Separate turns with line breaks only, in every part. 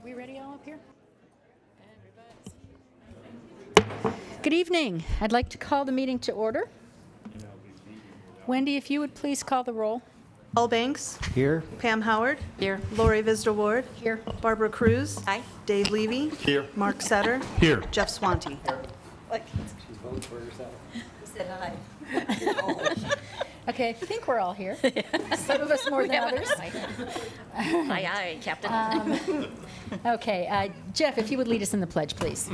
We ready all up here? Good evening. I'd like to call the meeting to order. Wendy, if you would please call the roll.
Paul Banks.
Here.
Pam Howard.
Here.
Lori Visder Ward.
Here.
Barbara Cruz.
Aye.
Dave Levy.
Here.
Mark Setter.
Here.
Jeff Swanty.
Okay, I think we're all here. Some of us more than others.
Aye, aye, Captain.
Okay, Jeff, if you would lead us in the pledge, please.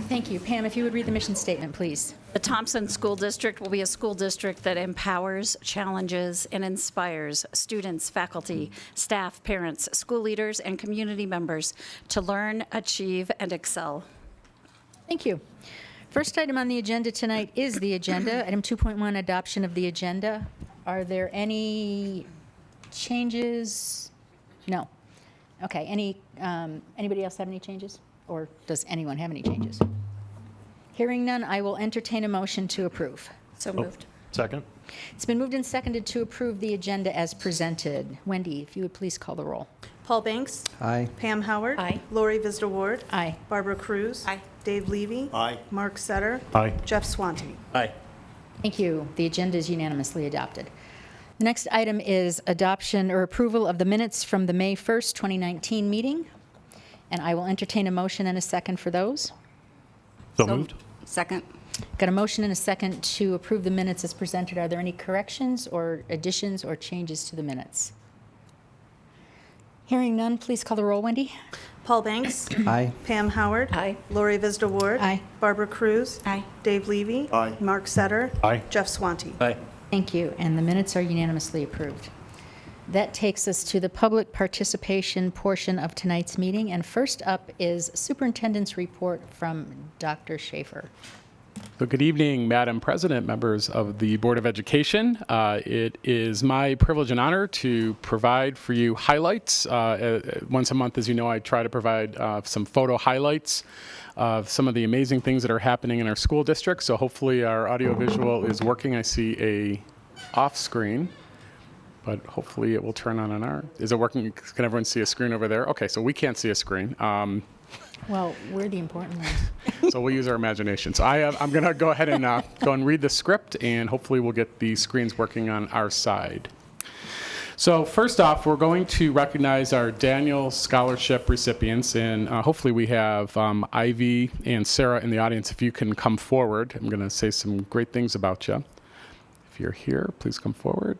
Thank you. Pam, if you would read the mission statement, please.
The Thompson School District will be a school district that empowers, challenges, and inspires students, faculty, staff, parents, school leaders, and community members to learn, achieve, and excel.
Thank you. First item on the agenda tonight is the agenda. Item 2.1, adoption of the agenda. Are there any changes? No. Okay. Anybody else have any changes? Or does anyone have any changes? Hearing none, I will entertain a motion to approve.
So moved.
Second.
It's been moved and seconded to approve the agenda as presented. Wendy, if you would please call the roll.
Paul Banks.
Aye.
Pam Howard.
Aye.
Lori Visder Ward.
Aye.
Barbara Cruz.
Aye.
Dave Levy.
Aye.
Mark Setter.
Aye.
Jeff Swanty.
Aye.
Thank you. The agenda is unanimously adopted. The next item is adoption or approval of the minutes from the May 1st, 2019 meeting. And I will entertain a motion and a second for those.
So moved.
Second.
Got a motion and a second to approve the minutes as presented. Are there any corrections or additions or changes to the minutes? Hearing none, please call the roll, Wendy.
Paul Banks.
Aye.
Pam Howard.
Aye.
Lori Visder Ward.
Aye.
Barbara Cruz.
Aye.
Dave Levy.
Aye.
Mark Setter.
Aye.
Jeff Swanty.
Aye.
Thank you, and the minutes are unanimously approved. That takes us to the public participation portion of tonight's meeting, and first up is Superintendent's report from Dr. Schaefer.
So good evening, Madam President, members of the Board of Education. It is my privilege and honor to provide for you highlights. Once a month, as you know, I try to provide some photo highlights of some of the amazing things that are happening in our school district. So hopefully our audiovisual is working. I see a off screen, but hopefully it will turn on our. Is it working? Can everyone see a screen over there? Okay, so we can't see a screen.
Well, we're the important ones.
So we'll use our imagination. So I'm going to go ahead and go and read the script, and hopefully we'll get the screens working on our side. So first off, we're going to recognize our Daniel Scholarship recipients, and hopefully we have Ivy and Sarah in the audience. If you can come forward, I'm going to say some great things about you. If you're here, please come forward.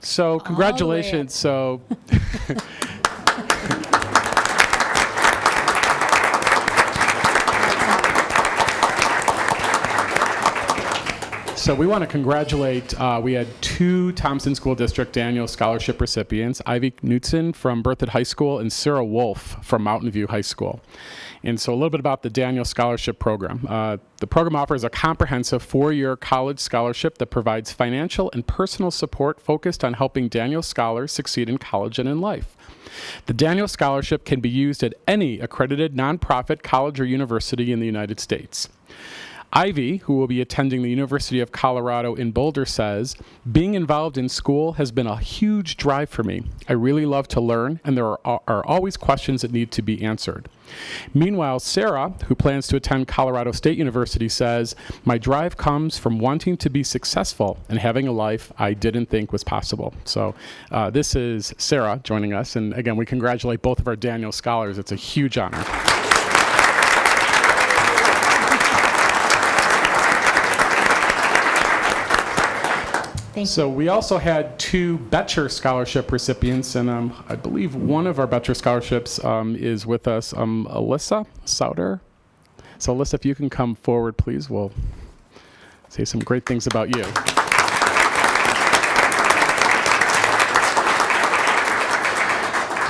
So congratulations. So. So we want to congratulate, we had two Thompson School District Daniel Scholarship recipients, Ivy Knutson from Berthoud High School and Sarah Wolf from Mountain View High School. And so a little bit about the Daniel Scholarship Program. The program offers a comprehensive 4-year college scholarship that provides financial and personal support focused on helping Daniel scholars succeed in college and in life. The Daniel Scholarship can be used at any accredited nonprofit college or university in the United States. Ivy, who will be attending the University of Colorado in Boulder, says, "Being involved in school has been a huge drive for me. I really love to learn, and there are always questions that need to be answered." Meanwhile, Sarah, who plans to attend Colorado State University, says, "My drive comes from wanting to be successful and having a life I didn't think was possible." So this is Sarah joining us, and again, we congratulate both of our Daniel scholars. It's a huge honor. So we also had two Betcher Scholarship recipients, and I believe one of our Betcher Scholarships is with us, Alyssa Sauter. So Alyssa, if you can come forward, please, we'll say some great things about you.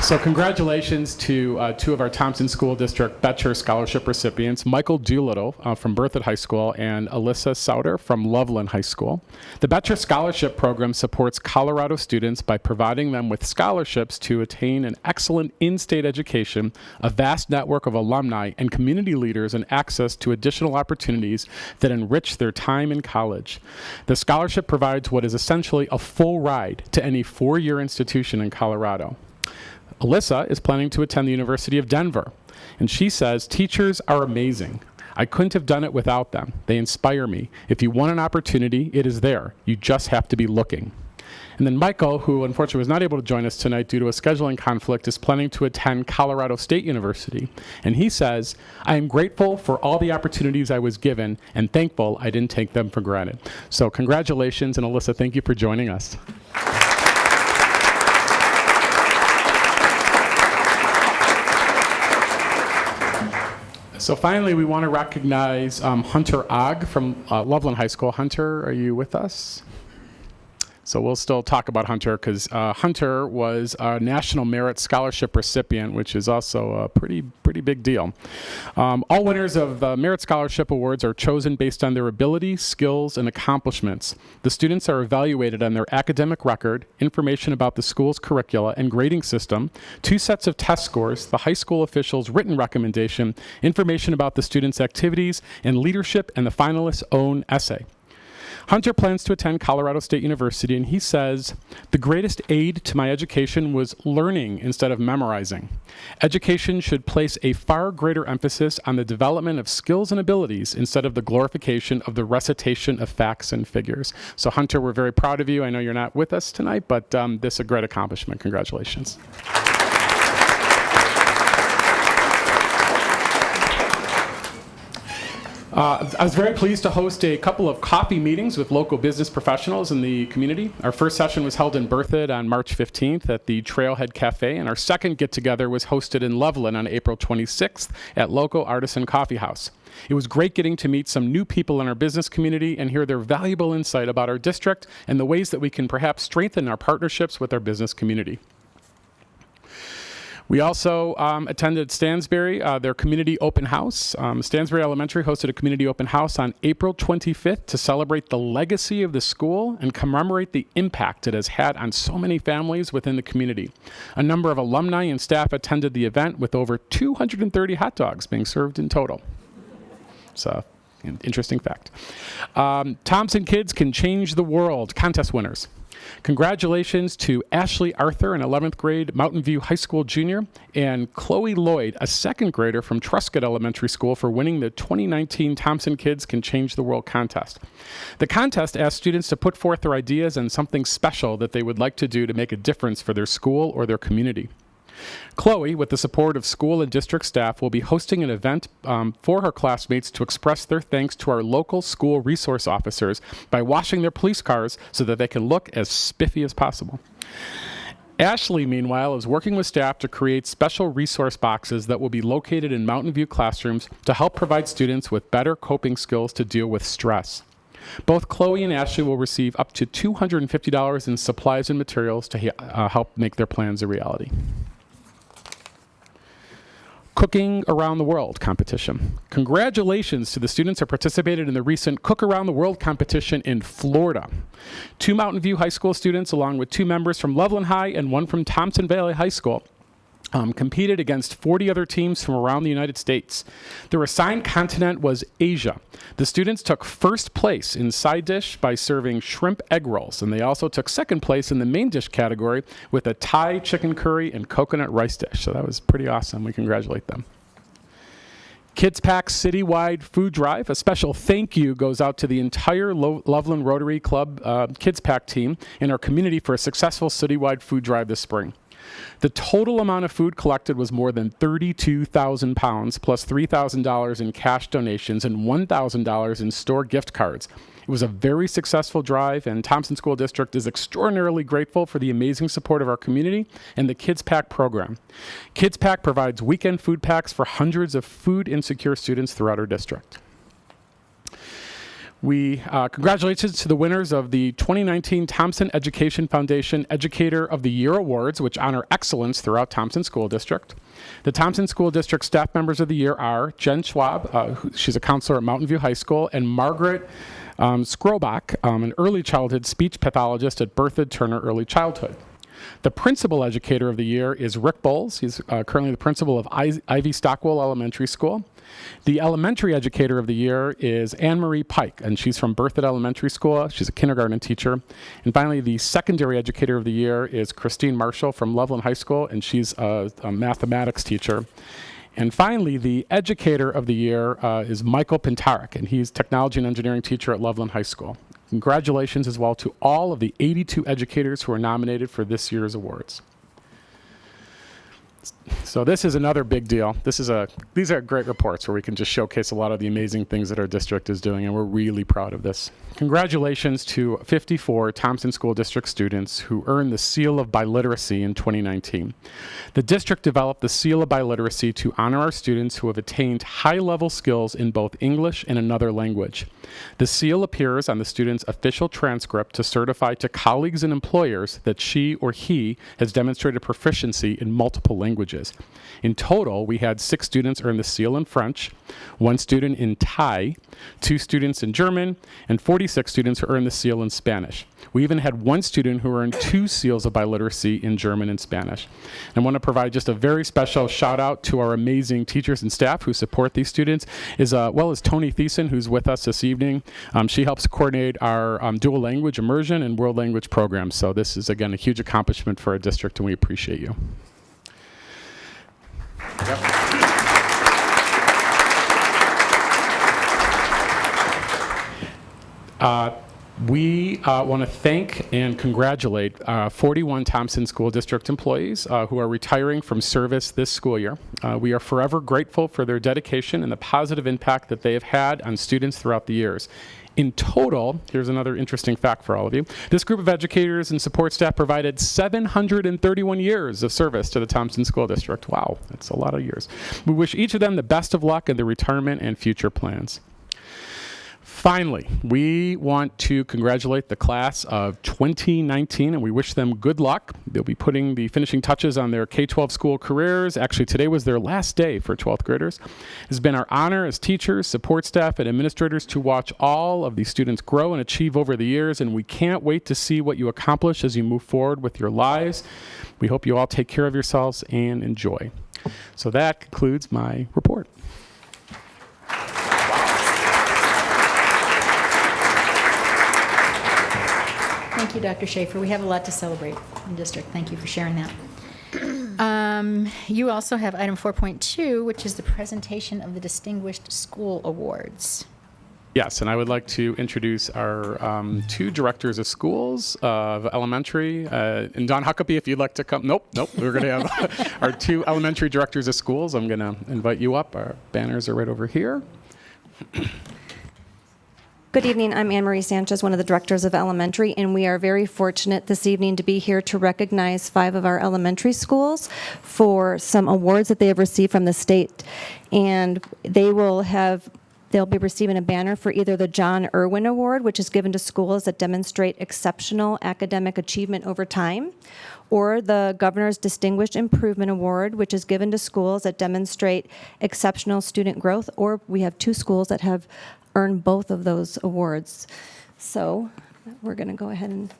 So congratulations to two of our Thompson School District Betcher Scholarship recipients, Michael Doolittle from Berthoud High School and Alyssa Sauter from Loveland High School. The Betcher Scholarship Program supports Colorado students by providing them with scholarships to attain an excellent in-state education, a vast network of alumni and community leaders, and access to additional opportunities that enrich their time in college. The scholarship provides what is essentially a full ride to any four-year institution in Colorado. Alyssa is planning to attend the University of Denver, and she says, "Teachers are amazing. I couldn't have done it without them. They inspire me. If you want an opportunity, it is there. You just have to be looking." And then Michael, who unfortunately was not able to join us tonight due to a scheduling conflict, is planning to attend Colorado State University. And he says, "I am grateful for all the opportunities I was given and thankful I didn't take them for granted." So congratulations, and Alyssa, thank you for joining us. So finally, we want to recognize Hunter Ogg from Loveland High School. Hunter, are you with us? So we'll still talk about Hunter because Hunter was a National Merit Scholarship recipient, which is also a pretty big deal. All winners of the Merit Scholarship Awards are chosen based on their ability, skills, and accomplishments. The students are evaluated on their academic record, information about the school's curricula and grading system, 2 sets of test scores, the high school official's written recommendation, information about the student's activities and leadership, and the finalist's own essay. Hunter plans to attend Colorado State University, and he says, "The greatest aid to my education was learning instead of memorizing. Education should place a far greater emphasis on the development of skills and abilities instead of the glorification of the recitation of facts and figures." So Hunter, we're very proud of you. I know you're not with us tonight, but this is a great accomplishment. Congratulations. I was very pleased to host a couple of coffee meetings with local business professionals in the community. Our first session was held in Berthoud on March 15th at the Trailhead Cafe, and our second get-together was hosted in Loveland on April 26th at Local Artisan Coffee House. It was great getting to meet some new people in our business community and hear their valuable insight about our district and the ways that we can perhaps strengthen our partnerships with our business community. We also attended Stansbury, their community open house. Stansbury Elementary hosted a community open house on April 25th to celebrate the legacy of the school and commemorate the impact it has had on so many families within the community. A number of alumni and staff attended the event with over 230 hot dogs being served in total. So, an interesting fact. Thompson Kids Can Change the World contest winners. Congratulations to Ashley Arthur, an 11th grade Mountain View High School junior, and Chloe Lloyd, a 2nd grader from Truscott Elementary School, for winning the 2019 Thompson Kids Can Change the World contest. The contest asked students to put forth their ideas on something special that they would like to do to make a difference for their school or their community. Chloe, with the support of school and district staff, will be hosting an event for her classmates to express their thanks to our local school resource officers by washing their police cars so that they can look as spiffy as possible. Ashley, meanwhile, is working with staff to create special resource boxes that will be located in Mountain View classrooms to help provide students with better coping skills to deal with stress. Both Chloe and Ashley will receive up to $250 in supplies and materials to help make their plans a reality. Cooking Around the World competition. Congratulations to the students who participated in the recent Cook Around the World competition in Florida. 2 Mountain View High School students, along with 2 members from Loveland High and 1 from Thompson Valley High School, competed against 40 other teams from around the United States. Their assigned continent was Asia. The students took first place in side dish by serving shrimp egg rolls, and they also took second place in the main dish category with a Thai chicken curry and coconut rice dish. So that was pretty awesome. We congratulate them. Kids Pack Citywide Food Drive. A special thank you goes out to the entire Loveland Rotary Club Kids Pack team in our community for a successful citywide food drive this spring. The total amount of food collected was more than 32,000 pounds, plus $3,000 in cash donations and $1,000 in store gift cards. It was a very successful drive, and Thompson School District is extraordinarily grateful for the amazing support of our community and the Kids Pack program. Kids Pack provides weekend food packs for hundreds of food insecure students throughout our district. Congratulations to the winners of the 2019 Thompson Education Foundation Educator of the Year Awards, which honor excellence throughout Thompson School District. The Thompson School District staff members of the year are Jen Schwab, she's a counselor at Mountain View High School, and Margaret Skrobach, an early childhood speech pathologist at Berthoud Turner Early Childhood. The Principal Educator of the Year is Rick Bowles. He's currently the principal of Ivy Stockwell Elementary School. The Elementary Educator of the Year is Anne Marie Pike, and she's from Berthoud Elementary School. She's a kindergarten teacher. And finally, the Secondary Educator of the Year is Christine Marshall from Loveland High School, and she's a mathematics teacher. And finally, the Educator of the Year is Michael Pintarik, and he's Technology and Engineering teacher at Loveland High School. Congratulations as well to all of the 82 educators who are nominated for this year's awards. So this is another big deal. These are great reports where we can just showcase a lot of the amazing things that our district is doing, and we're really proud of this. Congratulations to 54 Thompson School District students who earned the Seal of Biliteracy in 2019. The district developed the Seal of Biliteracy to honor our students who have attained high-level skills in both English and another language. The seal appears on the student's official transcript to certify to colleagues and employers that she or he has demonstrated proficiency in multiple languages. In total, we had 6 students earn the seal in French, 1 student in Thai, 2 students in German, and 46 students who earned the seal in Spanish. We even had 1 student who earned 2 seals of biliteracy in German and Spanish. And I want to provide just a very special shout out to our amazing teachers and staff who support these students, as well as Tony Thiessen, who's with us this evening. She helps coordinate our dual language immersion and world language programs. So this is, again, a huge accomplishment for our district, and we appreciate you. We want to thank and congratulate 41 Thompson School District employees who are retiring from service this school year. We are forever grateful for their dedication and the positive impact that they have had on students throughout the years. In total, here's another interesting fact for all of you. This group of educators and support staff provided 731 years of service to the Thompson School District. Wow, that's a lot of years. We wish each of them the best of luck in their retirement and future plans. Finally, we want to congratulate the class of 2019, and we wish them good luck. They'll be putting the finishing touches on their K-12 school careers. Actually, today was their last day for 12th graders. It's been our honor as teachers, support staff, and administrators to watch all of these students grow and achieve over the years, and we can't wait to see what you accomplish as you move forward with your lives. We hope you all take care of yourselves and enjoy. So that concludes my report.
Thank you, Dr. Schaefer. We have a lot to celebrate in the district. Thank you for sharing that. You also have item 4.2, which is the presentation of the Distinguished School Awards.
Yes, and I would like to introduce our 2 directors of schools of elementary. And Don Huckabee, if you'd like to come. Nope. We're going to have our 2 elementary directors of schools. I'm going to invite you up. Our banners are right over here.
Good evening. I'm Anne Marie Sanchez, one of the directors of elementary, and we are very fortunate this evening to be here to recognize 5 of our elementary schools for some awards that they have received from the state. And they'll be receiving a banner for either the John Irwin Award, which is given to schools that demonstrate exceptional academic achievement over time, or the Governor's Distinguished Improvement Award, which is given to schools that demonstrate exceptional student growth, or we have 2 schools that have earned both of those awards. So we're going to go ahead and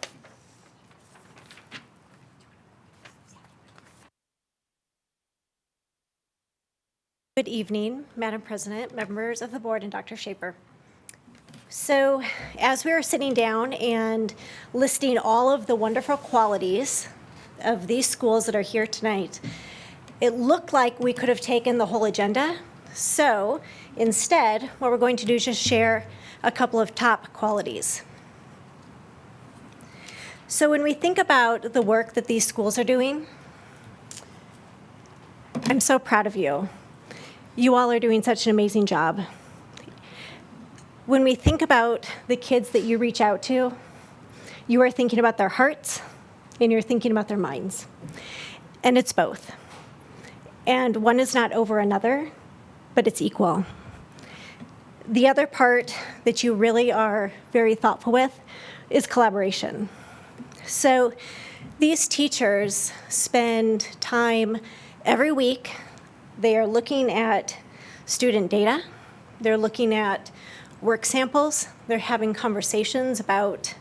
Good evening, Madam President, members of the board, and Dr. Schaefer. So as we were sitting down and listing all of the wonderful qualities of these schools that are here tonight, it looked like we could have taken the whole agenda. So instead, what we're going to do is just share a couple of top qualities. So when we think about the work that these schools are doing, I'm so proud of you. You all are doing such an amazing job. When we think about the kids that you reach out to, you are thinking about their hearts and you're thinking about their minds. And it's both. And one is not over another, but it's equal. The other part that you really are very thoughtful with is collaboration. So these teachers spend time every week. They are looking at student data. They're looking at work samples. They're having conversations about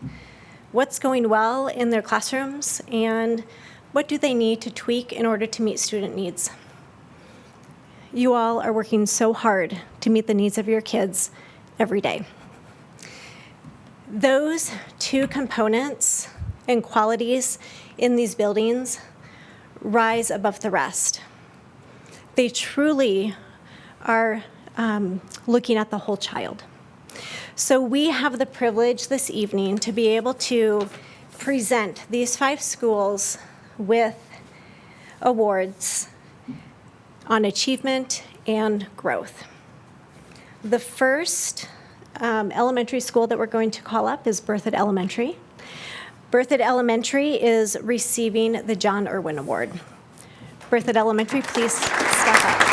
what's going well in their classrooms and what do they need to tweak in order to meet student needs. You all are working so hard to meet the needs of your kids every day. Those two components and qualities in these buildings rise above the rest. They truly are looking at the whole child. So we have the privilege this evening to be able to present these 5 schools with awards on achievement and growth. The first elementary school that we're going to call up is Berthoud Elementary. Berthoud Elementary is receiving the John Irwin Award. Berthoud Elementary, please step up.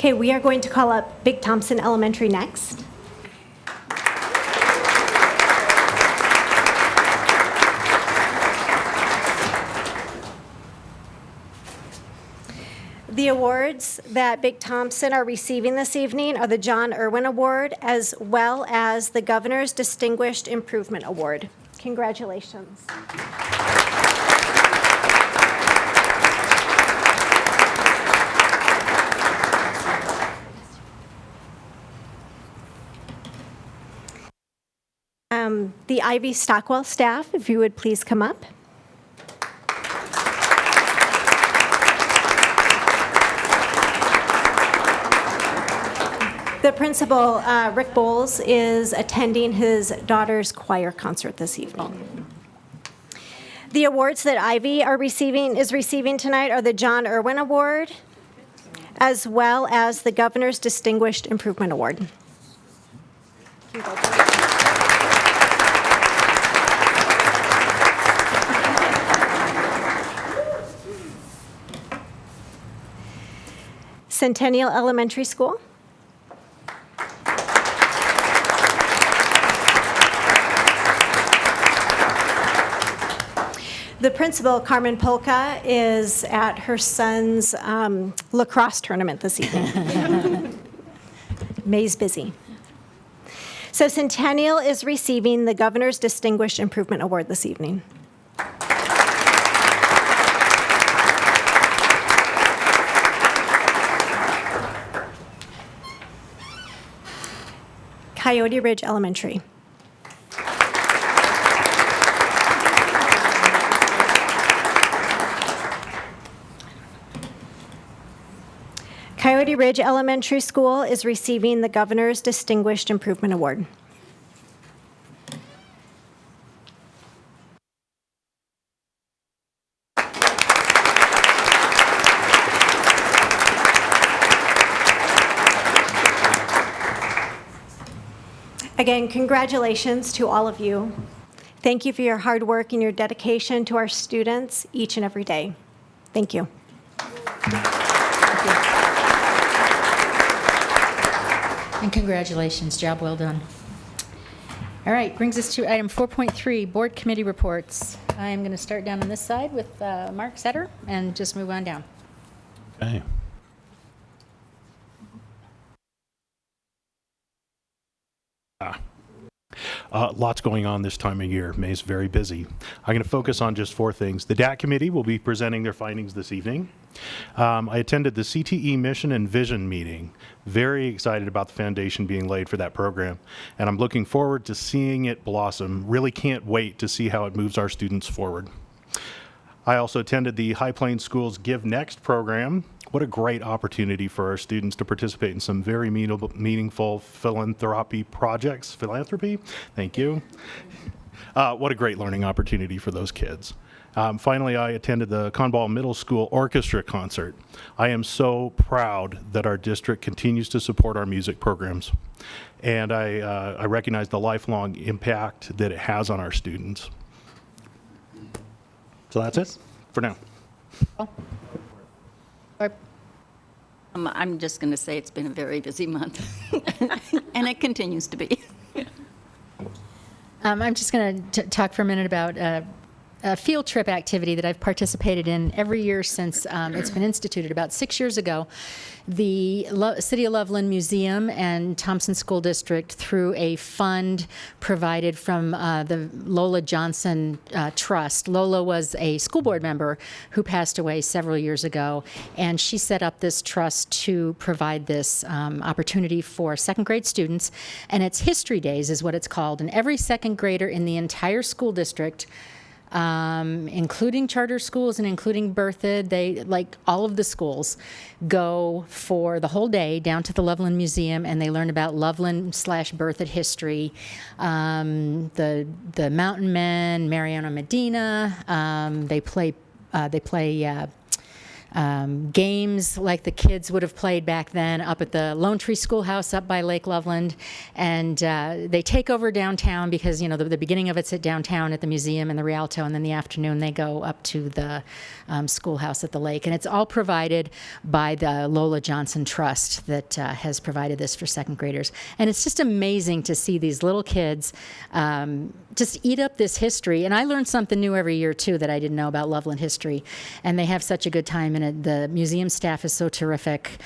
Okay, we are going to call up Big Thompson Elementary next. The awards that Big Thompson are receiving this evening are the John Irwin Award as well as the Governor's Distinguished Improvement Award. Congratulations. The Ivy Stockwell staff, if you would please come up. The principal, Rick Bowles, is attending his daughter's choir concert this evening. The awards that Ivy is receiving tonight are the John Irwin Award, as well as the Governor's Distinguished Improvement Award. Centennial Elementary School. The principal, Carmen Polka, is at her son's lacrosse tournament this evening. May's busy. So Centennial is receiving the Governor's Distinguished Improvement Award this evening. Coyote Ridge Elementary. Coyote Ridge Elementary School is receiving the Governor's Distinguished Improvement Award. Again, congratulations to all of you. Thank you for your hard work and your dedication to our students each and every day. Thank you.
And congratulations, job well done. All right, brings us to item 4.3, board committee reports. I am going to start down on this side with Mark Setter and just move on down.
Okay. Lots going on this time of year. May's very busy. I'm going to focus on just 4 things. The DAT committee will be presenting their findings this evening. I attended the CTE mission and vision meeting. Very excited about the foundation being laid for that program, and I'm looking forward to seeing it blossom. Really can't wait to see how it moves our students forward. I also attended the High Plains Schools Give Next program. What a great opportunity for our students to participate in some very meaningful philanthropy projects. Philanthropy? Thank you. What a great learning opportunity for those kids. Finally, I attended the Conball Middle School Orchestra concert. I am so proud that our district continues to support our music programs. And I recognize the lifelong impact that it has on our students. So that's it for now.
Barb?
I'm just going to say it's been a very busy month, and it continues to be.
I'm just going to talk for a minute about a field trip activity that I've participated in every year since it's been instituted. About 6 years ago, the City of Loveland Museum and Thompson School District, through a fund provided from the Lola Johnson Trust. Lola was a school board member who passed away several years ago, and she set up this trust to provide this opportunity for second grade students, and it's History Days is what it's called, and every second grader in the entire school district, including charter schools and including Berthoud, they, like all of the schools, go for the whole day down to the Loveland Museum, and they learn about Loveland/Berthoud history, the Mountain Men, Mariano Medina. They play games like the kids would have played back then up at the Lone Tree Schoolhouse up by Lake Loveland. And they take over downtown because, you know, the beginning of it's at downtown at the museum and the Rialto, and then the afternoon they go up to the schoolhouse at the lake. And it's all provided by the Lola Johnson Trust that has provided this for second graders. And it's just amazing to see these little kids just eat up this history. And I learn something new every year, too, that I didn't know about Loveland history. And they have such a good time in it. The museum staff is so terrific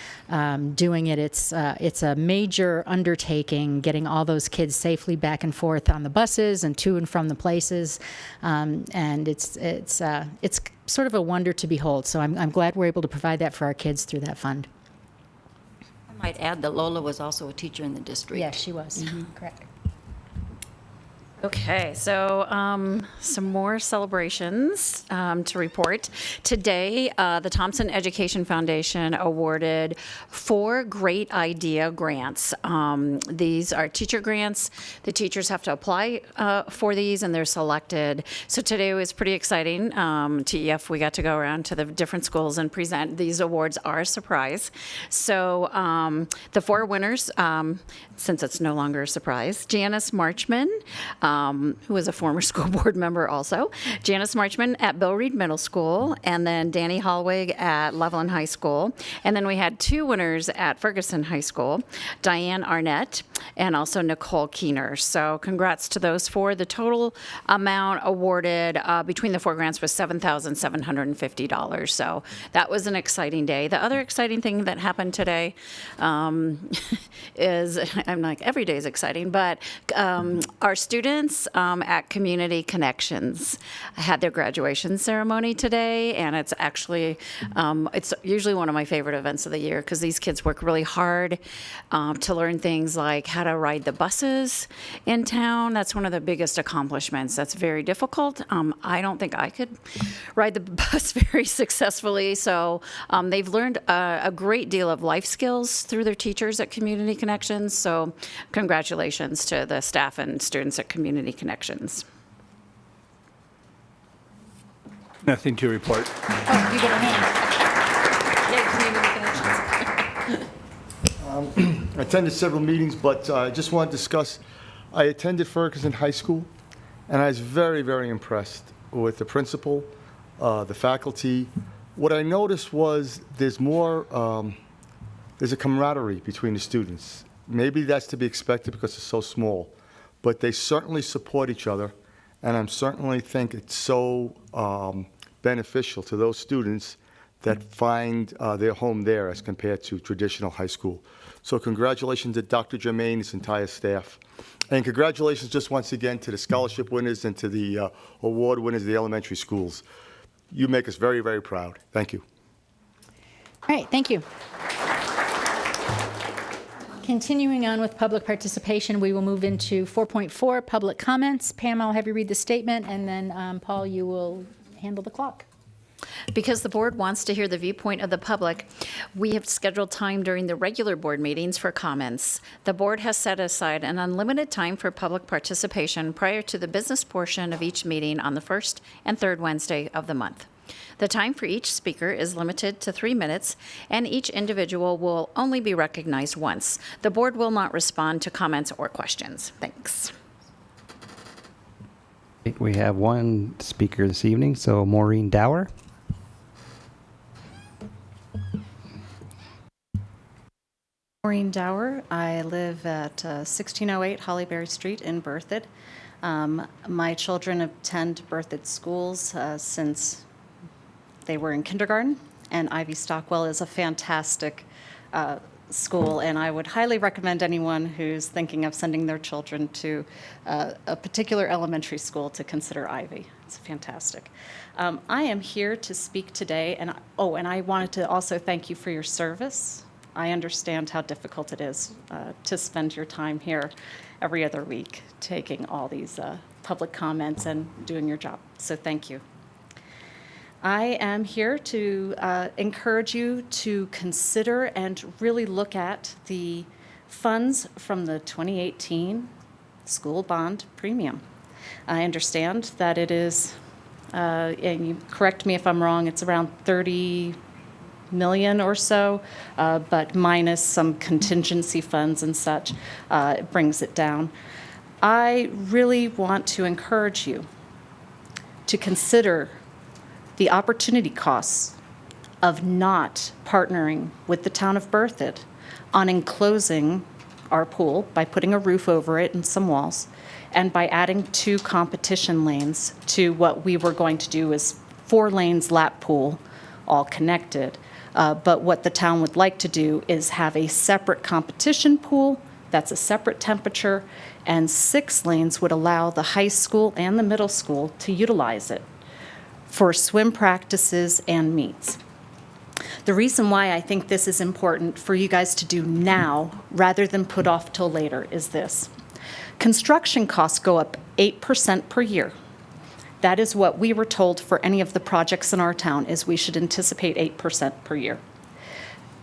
doing it. It's a major undertaking, getting all those kids safely back and forth on the buses and to and from the places. And it's sort of a wonder to behold. So I'm glad we're able to provide that for our kids through that fund.
I might add that Lola was also a teacher in the district.
Yes, she was. Correct.
Okay, so some more celebrations to report. Today, the Thompson Education Foundation awarded 4 Great Idea grants. These are teacher grants. The teachers have to apply for these, and they're selected. So today was pretty exciting. TEF, we got to go around to the different schools and present. These awards are a surprise. So the 4 winners, since it's no longer a surprise, Janice Marchman, who is a former school board member also, Janice Marchman at Bill Reed Middle School, and then Danny Hallwig at Loveland High School. And then we had 2 winners at Ferguson High School, Diane Arnett and also Nicole Keener. So congrats to those 4. The total amount awarded between the 4 grants was $7,750. So that was an exciting day. The other exciting thing that happened today is, I'm like, every day is exciting, but our students at Community Connections had their graduation ceremony today, and it's actually, it's usually one of my favorite events of the year because these kids work really hard to learn things like how to ride the buses in town. That's one of the biggest accomplishments. That's very difficult. I don't think I could ride the bus very successfully, so they've learned a great deal of life skills through their teachers at Community Connections, so congratulations to the staff and students at Community Connections.
Nothing to report.
Oh, you got a hand.
Yay, Community Connections.
I attended several meetings, but I just want to discuss, I attended Ferguson High School, and I was very, very impressed with the principal, the faculty. What I noticed was there's a camaraderie between the students. Maybe that's to be expected because it's so small, but they certainly support each other, and I certainly think it's so beneficial to those students that find their home there as compared to traditional high school. So congratulations to Dr. Germain and his entire staff. And congratulations just once again to the scholarship winners and to the award winners of the elementary schools. You make us very, very proud. Thank you.
All right, thank you. Continuing on with public participation, we will move into 4.4, public comments. Pam, I'll have you read the statement, and then Paul, you will handle the clock.
Because the board wants to hear the viewpoint of the public, we have scheduled time during the regular board meetings for comments. The board has set aside an unlimited time for public participation prior to the business portion of each meeting on the first and third Wednesday of the month. The time for each speaker is limited to 3 minutes, and each individual will only be recognized once. The board will not respond to comments or questions. Thanks.
We have one speaker this evening, so Maureen Dower.
Maureen Dower. I live at 1608 Hollyberry Street in Berthoud. My children attend Berthoud schools since they were in kindergarten, and Ivy Stockwell is a fantastic school, and I would highly recommend anyone who's thinking of sending their children to a particular elementary school to consider Ivy. It's fantastic. I am here to speak today, and I wanted to also thank you for your service. I understand how difficult it is to spend your time here every other week, taking all these public comments and doing your job. So thank you. I am here to encourage you to consider and really look at the funds from the 2018 school bond premium. I understand that it is, and you correct me if I'm wrong, it's around 30 million or so, but minus some contingency funds and such, it brings it down. I really want to encourage you to consider the opportunity costs of not partnering with the town of Berthoud on enclosing our pool by putting a roof over it and some walls, and by adding 2 competition lanes to what we were going to do is 4 lanes lap pool, all connected. But what the town would like to do is have a separate competition pool that's a separate temperature, and 6 lanes would allow the high school and the middle school to utilize it for swim practices and meets. The reason why I think this is important for you guys to do now rather than put off till later is this. Construction costs go up 8% per year. That is what we were told for any of the projects in our town, is we should anticipate 8% per year.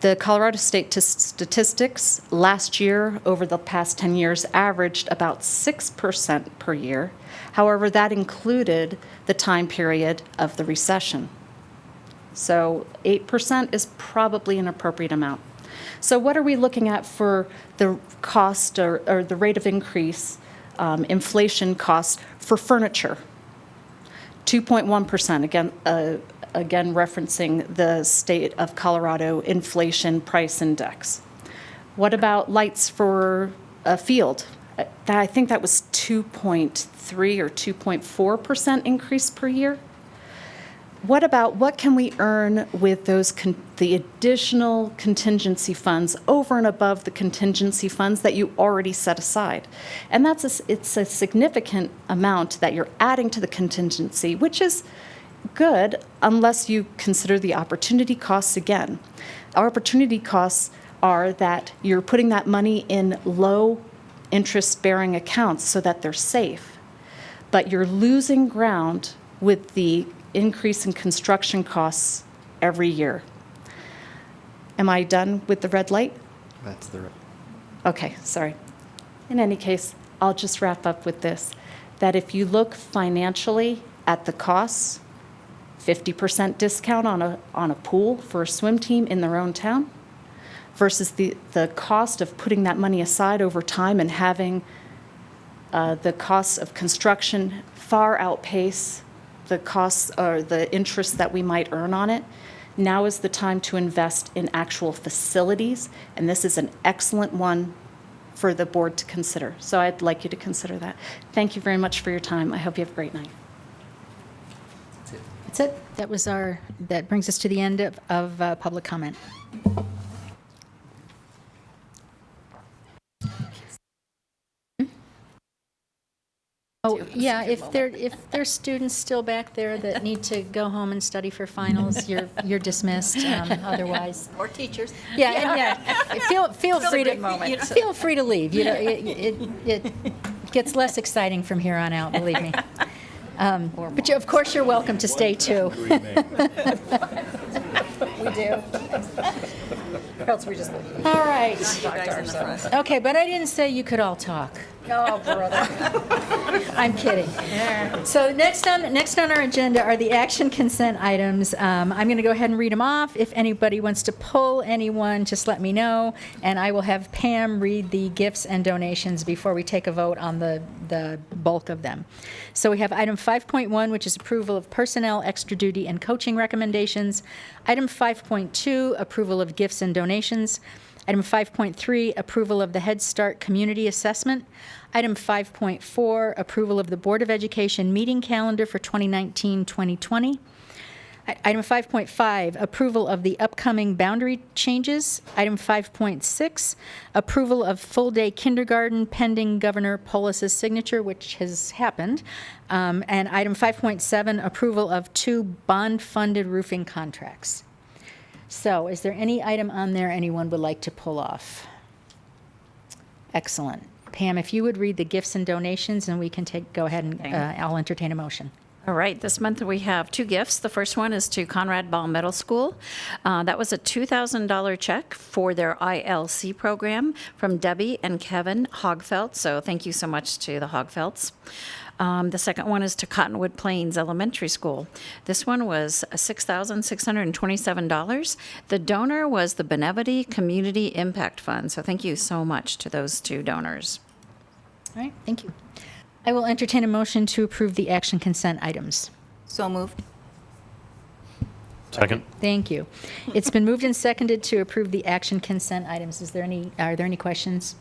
The Colorado State statistics last year, over the past 10 years, averaged about 6% per year. However, that included the time period of the recession. So 8% is probably an appropriate amount. So what are we looking at for the cost or the rate of increase, inflation costs for furniture? 2.1%, again referencing the state of Colorado inflation price index. What about lights for a field? I think that was 2.3 or 2.4% increase per year. What about what can we earn with those the additional contingency funds over and above the contingency funds that you already set aside? And it's a significant amount that you're adding to the contingency, which is good unless you consider the opportunity costs again. Our opportunity costs are that you're putting that money in low interest-bearing accounts so that they're safe, but you're losing ground with the increase in construction costs every year. Am I done with the red light?
That's the red.
Okay, sorry. In any case, I'll just wrap up with this, that if you look financially at the costs, 50% discount on a pool for a swim team in their own town versus the cost of putting that money aside over time and having the costs of construction far outpace the costs or the interest that we might earn on it. Now is the time to invest in actual facilities, and this is an excellent one for the board to consider. So I'd like you to consider that. Thank you very much for your time. I hope you have a great night.
That's it. That brings us to the end of public comment. Oh, yeah, if there's students still back there that need to go home and study for finals, you're dismissed, otherwise.
Or teachers.
Yeah. Feel free
big moment.
to feel free to leave. You know, it gets less exciting from here on out, believe me. But of course, you're welcome to stay too. We do. Or else we just leave. All right. Okay, but I didn't say you could all talk. Oh, brother. I'm kidding. So next on our agenda are the action consent items. I'm going to go ahead and read them off. If anybody wants to pull anyone, just let me know, and I will have Pam read the gifts and donations before we take a vote on the bulk of them. So we have item 5.1, which is approval of personnel, extra duty, and coaching recommendations. Item 5.2, approval of gifts and donations. Item 5.3, approval of the Head Start Community Assessment. Item 5.4, approval of the Board of Education meeting calendar for 2019-2020. Item 5.5, approval of the upcoming boundary changes. Item 5.6, approval of full-day kindergarten pending Governor Polis's signature, which has happened. And item 5.7, approval of 2 bond-funded roofing contracts. So is there any item on there anyone would like to pull off? Excellent. Pam, if you would read the gifts and donations, and we can go ahead and I'll entertain a motion.
All right, this month we have 2 gifts. The first one is to Conrad Ball Middle School. That was a $2,000 check for their ILC program from Debbie and Kevin Hogfelt. So thank you so much to the Hogfelts. The second one is to Cottonwood Plains Elementary School. This one was $6,627. The donor was the Benevity Community Impact Fund. So thank you so much to those 2 donors.
All right, thank you. I will entertain a motion to approve the action consent items.
So moved.
Second.
Thank you. It's been moved and seconded to approve the action consent items. Are there any questions?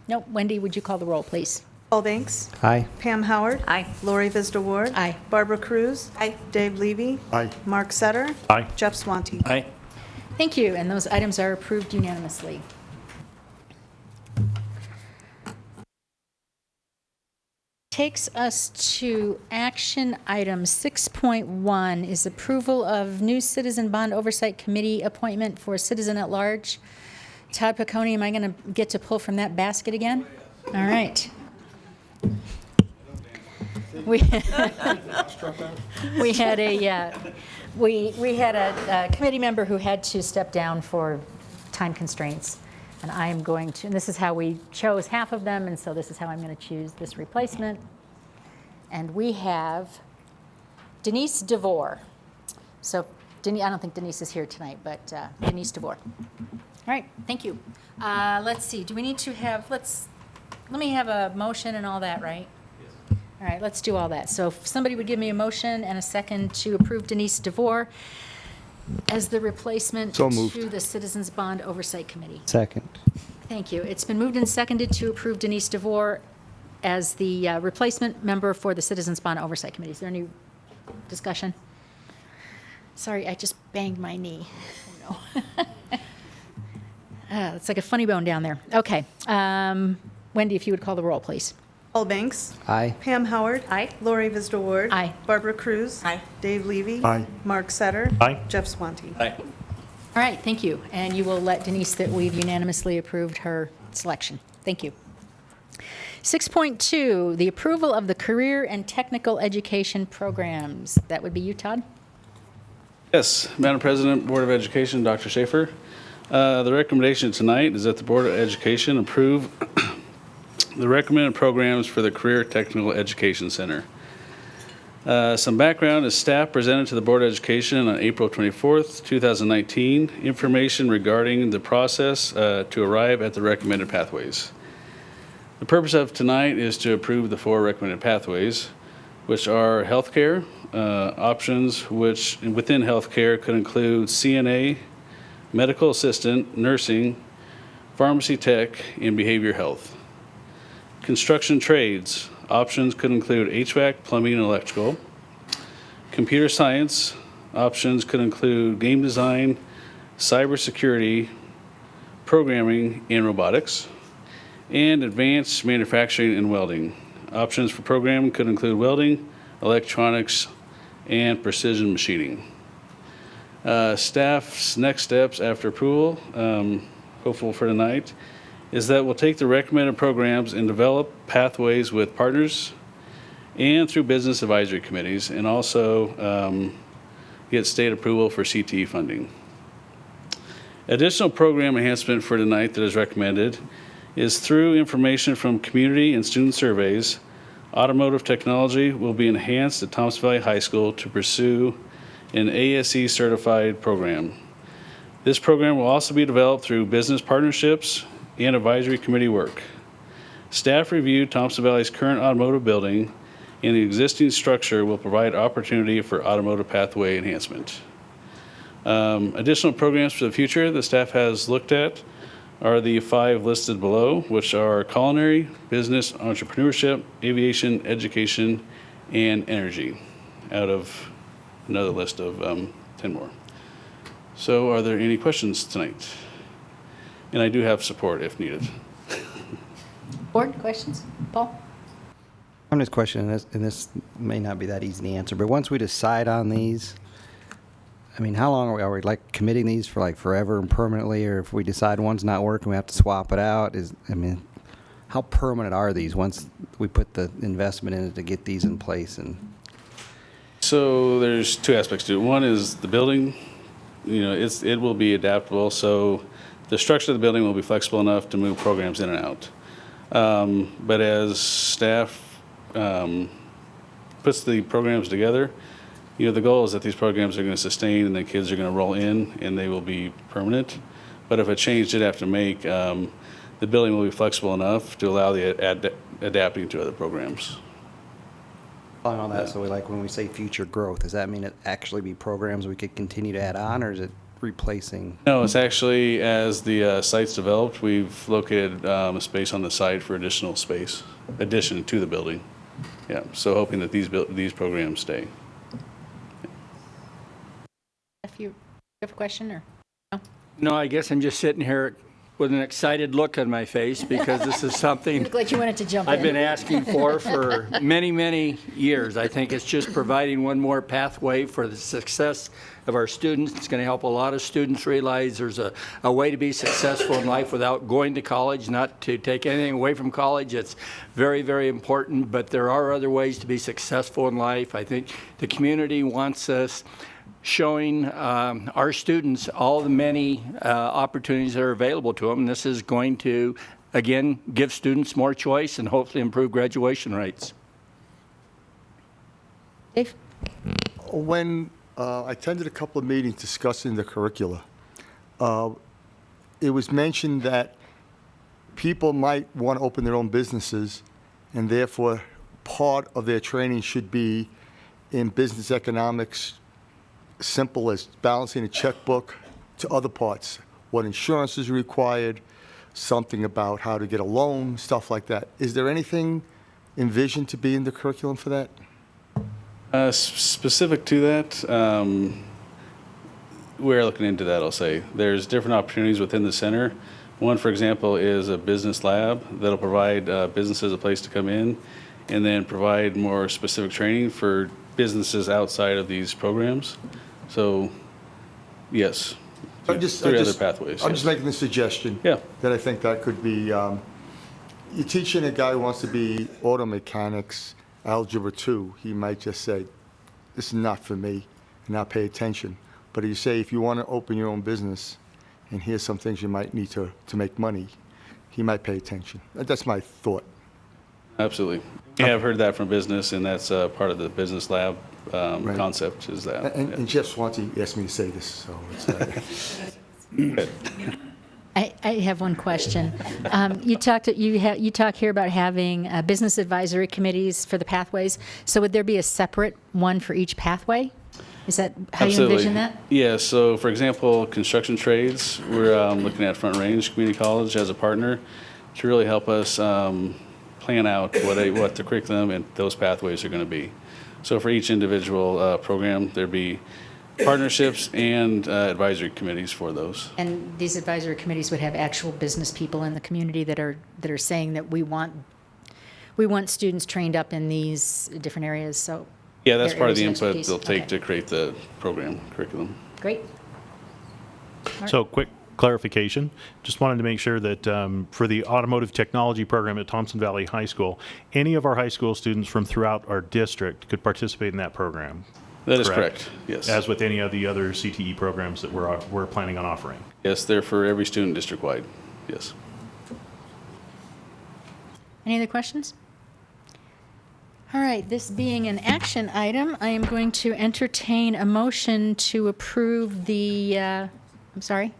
No. Wendy, would you call the roll, please?
Paul Banks.
Aye.
Pam Howard.
Aye.
Lori Visda Ward.
Aye.
Barbara Cruz.
Aye.
Dave Levy.
Aye.
Mark Setter.
Aye.
Jeff Swanty.
Aye.
Thank you, and those items are approved unanimously. Takes us to action item 6.1 is approval of new Citizen Bond Oversight Committee appointment for Citizen at Large. Todd Piccone, am I going to get to pull from that basket again? All right. We had a committee member who had to step down for time constraints, and I am going to, and this is how we chose half of them, and so this is how I'm going to choose this replacement. And we have Denise DeVore. So Denise, I don't think Denise is here tonight, but Denise DeVore. All right, thank you. Let's see, do we need to have, let me have a motion and all that, right? Yes. All right, let's do all that. So if somebody would give me a motion and a second to approve Denise DeVore as the replacement
So moved.
to the Citizens Bond Oversight Committee.
Second.
Thank you. It's been moved and seconded to approve Denise DeVore as the replacement member for the Citizens Bond Oversight Committee. Is there any discussion? Sorry, I just banged my knee. Oh, no. It's like a funny bone down there. Okay. Wendy, if you would call the roll, please.
Paul Banks.
Aye.
Pam Howard.
Aye.
Lori Visda Ward.
Aye.
Barbara Cruz.
Aye.
Dave Levy.
Aye.
Mark Setter.
Aye.
Jeff Swanty.
Aye.
All right, thank you. And you will let Denise that we've unanimously approved her selection. Thank you. 6.2, the approval of the career and technical education programs. That would be you, Todd?
Yes, Madam President, Board of Education, Dr. Schaefer. The recommendation tonight is that the Board of Education approve the recommended programs for the Career Technical Education Center. Some background is staff presented to the Board of Education on April 24th, 2019, information regarding the process to arrive at the recommended pathways. The purpose of tonight is to approve the 4 recommended pathways, which are healthcare options, which within healthcare could include CNA, medical assistant, nursing, pharmacy tech, and behavior health. Construction trades options could include HVAC, plumbing, and electrical. Computer science options could include game design, cybersecurity, programming, and robotics. And advanced manufacturing and welding. Options for programming could include welding, electronics, and precision machining. Staff's next steps after approval, hopeful for tonight, is that we'll take the recommended programs and develop pathways with partners and through business advisory committees, and also get state approval for CTE funding. Additional program enhancement for tonight that is recommended is through information from community and student surveys. Automotive technology will be enhanced at Thompson Valley High School to pursue an ASE certified program. This program will also be developed through business partnerships and advisory committee work. Staff reviewed Thompson Valley's current automotive building, and the existing structure will provide opportunity for automotive pathway enhancement. Additional programs for the future the staff has looked at are the 5 listed below, which are culinary, business, entrepreneurship, aviation, education, and energy, out of another list of 10 more. So are there any questions tonight? And I do have support if needed.
Board, questions? Paul?
I'm just questioning this, and this may not be that easy to answer, but once we decide on these, I mean, how long are we like committing these for like forever and permanently, or if we decide one's not working, we have to swap it out? I mean, how permanent are these once we put the investment in it to get these in place? And
So there's 2 aspects to it. One is the building, it will be adaptable. So the structure of the building will be flexible enough to move programs in and out. But as staff puts the programs together, the goal is that these programs are going to sustain and the kids are going to roll in and they will be permanent. But if a change did have to make, the building will be flexible enough to allow the adapting to other programs.
following on that, so like when we say future growth, does that mean it actually be programs we could continue to add on, or is it replacing?
No, it's actually, as the site's developed, we've located a space on the site for additional space, addition to the building. Yeah, so hoping that these programs stay.
If you have a question or no?
No, I guess I'm just sitting here with an excited look on my face because this is
You
something
look like you wanted to jump in.
I've been asking for many, many years. I think it's just providing one more pathway for the success of our students. It's going to help a lot of students realize there's a way to be successful in life without going to college, not to take anything away from college. It's very, very important, but there are other ways to be successful in life. I think the community wants us showing our students all the many opportunities that are available to them. And this is going to, again, give students more choice and hopefully improve graduation rates.
Dave?
When I attended a couple of meetings discussing the curricula, it was mentioned that people might want to open their own businesses, and therefore part of their training should be in business economics, simple as balancing a checkbook, to other parts, what insurance is required, something about how to get a loan, stuff like that. Is there anything envisioned to be in the curriculum for that?
Specific to that, we're looking into that, I'll say. There's different opportunities within the center. One, for example, is a business lab that'll provide businesses a place to come in and then provide more specific training for businesses outside of these programs. So, yes, through other pathways.
I'm
yes.
just making a suggestion.
Yeah.
That I think that could be, you're teaching a guy who wants to be auto mechanics, algebra 2, he might just say, this is not for me, and not pay attention. But you say, if you want to open your own business, and here's some things you might need to make money, he might pay attention. That's my thought.
Absolutely. Yeah, I've heard that from business, and that's part of the business lab
Right.
concept is that.
And Jeff Swansea asked me to say this, so it's
I have one question. You talk here about having business advisory committees for the pathways. So would there be a separate one for each pathway? Is that how you envision that?
Yeah, so for example, construction trades, we're looking at Front Range Community College as a partner to really help us plan out what the curriculum and those pathways are going to be. So for each individual program, there'd be partnerships and advisory committees for those.
And these advisory committees would have actual business people in the community that are saying that we want students trained up in these different areas. So
Yeah, that's
their
part of the
areas of
input
expertise.
they'll take
Okay.
to create the program curriculum.
Great.
So quick clarification. Just wanted to make sure that for the automotive technology program at Thompson Valley High School, any of our high school students from throughout our district could participate in that program.
That is correct, yes.
As with any of the other CTE programs that we're planning on offering.
Yes, they're for every student district-wide, yes.
Any other questions? All right, this being an action item, I am going to entertain a motion to approve the, I'm sorry?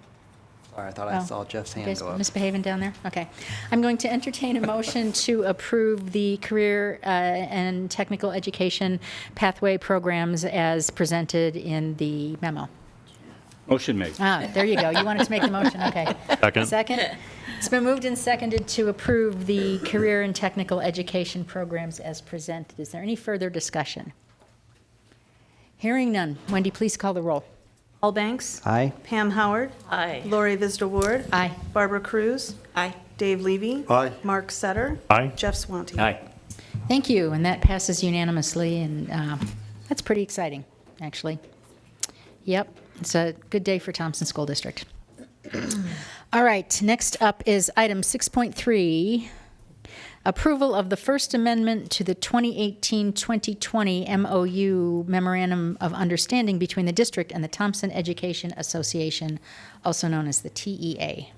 Sorry, I thought I saw Jeff's
You
hand
guys
go up.
misbehaving down there? Okay. I'm going to entertain a motion to approve the career and technical education pathway programs as presented in the memo.
Motion made.
There you go. You wanted to make the motion, okay.
Second.
Second? It's been moved and seconded to approve the career and technical education programs as presented. Is there any further discussion? Hearing none. Wendy, please call the roll.
Paul Banks.
Aye.
Pam Howard.
Aye.
Lori Vistor Ward.
Aye.
Barbara Cruz.
Aye.
Dave Levy.
Aye.
Mark Setter.
Aye.
Jeff Swanty.
Aye.
Thank you, and that passes unanimously, and that's pretty exciting, actually. Yep, it's a good day for Thompson School District. All right, next up is item 6.3, approval of the First Amendment to the 2018-2020 MOU Memorandum of Understanding between the district and the Thompson Education Association, also known as the TEA.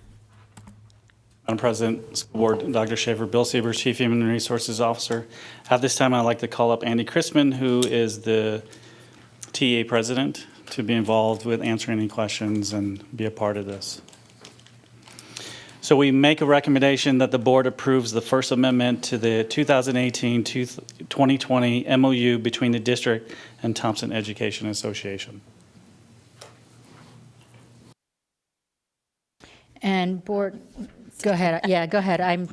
Madam President, School Board, Dr. Schaefer, Bill Siebers, Chief Human Resources Officer. At this time, I'd like to call up Andy Chrisman, who is the TEA President, to be involved with answering any questions and be a part of this. So we make a recommendation that the board approves the First Amendment to the 2018-2020 MOU between the district and Thompson Education Association.
And board, go ahead. Yeah, go ahead. I'm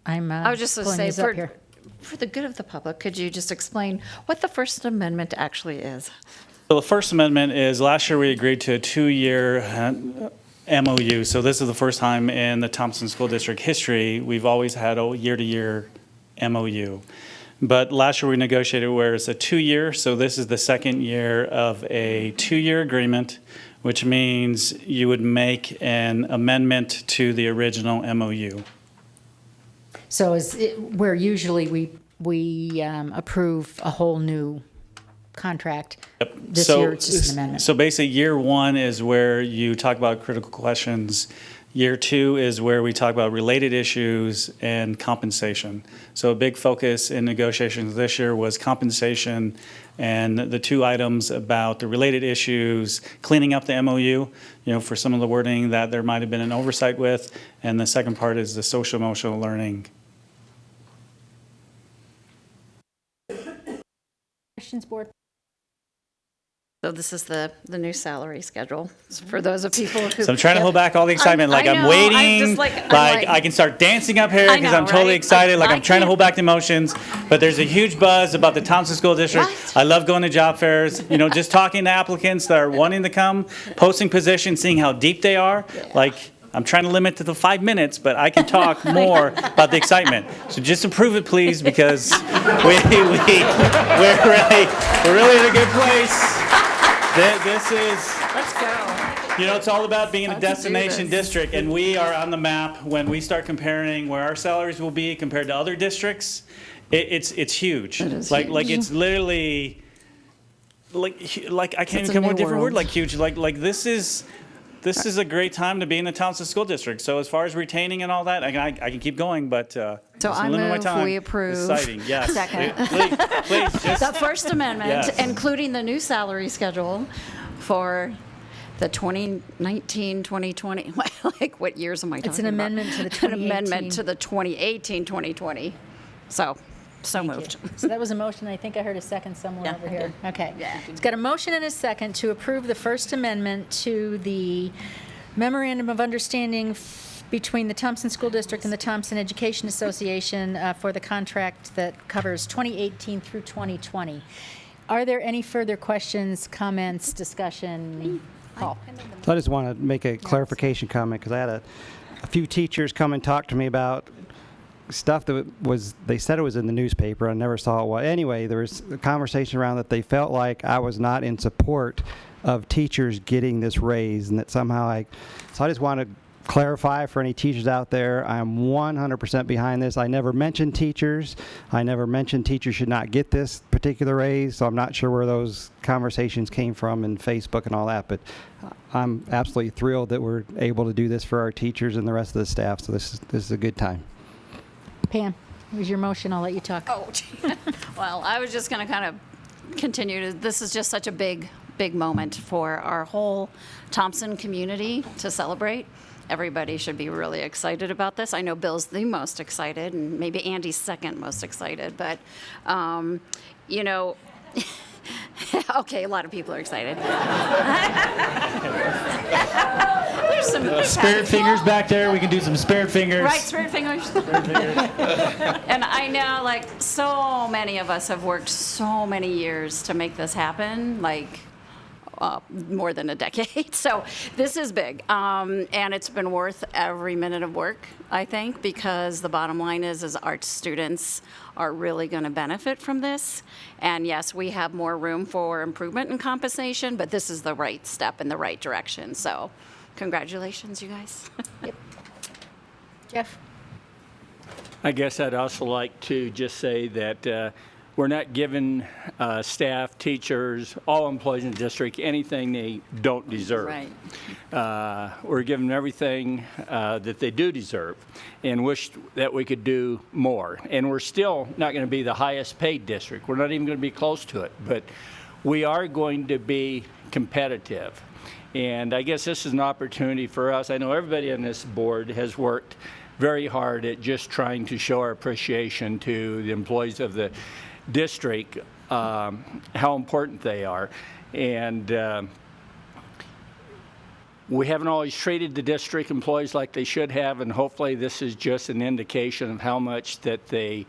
I was just going to
pulling
say,
these up here.
for the good of the public, could you just explain what the First Amendment actually is?
So the First Amendment is, last year we agreed to a 2-year MOU. So this is the first time in the Thompson School District history we've always had a year-to-year MOU. But last year we negotiated where it's a 2-year, so this is the second year of a 2-year agreement, which means you would make an amendment to the original MOU.
So where usually we approve a whole new contract.
Yep.
This year, it's just an amendment.
So basically, year one is where you talk about critical questions. Year two is where we talk about related issues and compensation. So a big focus in negotiations this year was compensation and the two items about the related issues, cleaning up the MOU, for some of the wording that there might have been an oversight with, and the second part is the social emotional learning.
Questions, board?
So this is the new salary schedule for those of people who.
So I'm trying to hold back all the excitement.
I
I'm
know,
waiting.
I'm just like
I can start dancing up here
I
because
know,
I'm totally
right?
excited.
I
I'm trying to
can't-
hold back the emotions. But there's a huge buzz about the Thompson School District.
What?
I love going to job fairs. Just talking to applicants that are wanting to come, posting positions, seeing how deep they are. I'm trying to limit to the 5 minutes, but I can talk more about the excitement. So just approve it, please, because we're really in a good place. This is.
Let's go.
It's all about being a
Let's do
destination
this.
district, and we are on the map when we start comparing where our salaries will be compared to other districts. It's huge.
It is
like
huge.
it's literally like I can't
It's
even come
a
up with a
new
different word
world.
like huge. Like this is a great time to be in the Thompson School District. So as far as retaining and all that, I can keep going, but
So
just
I
limit my
move
time.
we approve.
Exciting, yes.
Second.
Please, just
The First Amendment,
Yes.
including the new salary schedule for the 2019, 2020, like what years am I talking about?
It's an amendment to the
An amendment
2018.
to the 2018, 2020. So moved.
So that was a motion. I think I heard a second somewhere
Yeah,
over
I
here.
did.
Okay.
Yeah.
It's got a motion and a second to approve the First Amendment to the Memorandum of Understanding between the Thompson School District and the Thompson Education Association for the contract that covers 2018 through 2020. Are there any further questions, comments, discussion? Paul?
So I just want to make a clarification comment because I had a few teachers come and talk to me about stuff that they said it was in the newspaper. I never saw it. Well, anyway, there was a conversation around that they felt like I was not in support of teachers getting this raise, and that somehow so I just want to clarify for any teachers out there, I am 100% behind this. I never mentioned teachers. I never mentioned teachers should not get this particular raise, so I'm not sure where those conversations came from in Facebook and all that, but I'm absolutely thrilled that we're able to do this for our teachers and the rest of the staff, so this is a good time.
Pam, here's your motion. I'll let you talk.
Oh, well, I was just going to kind of continue this is just such a big moment for our whole Thompson community to celebrate. Everybody should be really excited about this. I know Bill's the most excited, and maybe Andy's second most excited, but, you know, okay, a lot of people are excited. There's some
Spirit fingers back there. We can do some spirit fingers.
Right, spirit fingers. And I know, like, so many of us have worked so many years to make this happen, like, more than a decade. So this is big. And it's been worth every minute of work, I think, because the bottom line is our students are really going to benefit from this. And yes, we have more room for improvement and compensation, but this is the right step in the right direction. So congratulations, you guys.
Yep. Jeff?
I guess I'd also like to just say that we're not giving staff, teachers, all employees in the district anything they don't deserve.
Right.
We're giving them everything that they do deserve and wish that we could do more. And we're still not going to be the highest paid district. We're not even going to be close to it. But we are going to be competitive. And I guess this is an opportunity for us. I know everybody on this board has worked very hard at just trying to show our appreciation to the employees of the district, how important they are. And we haven't always treated the district employees like they should have, and hopefully this is just an indication of how much that they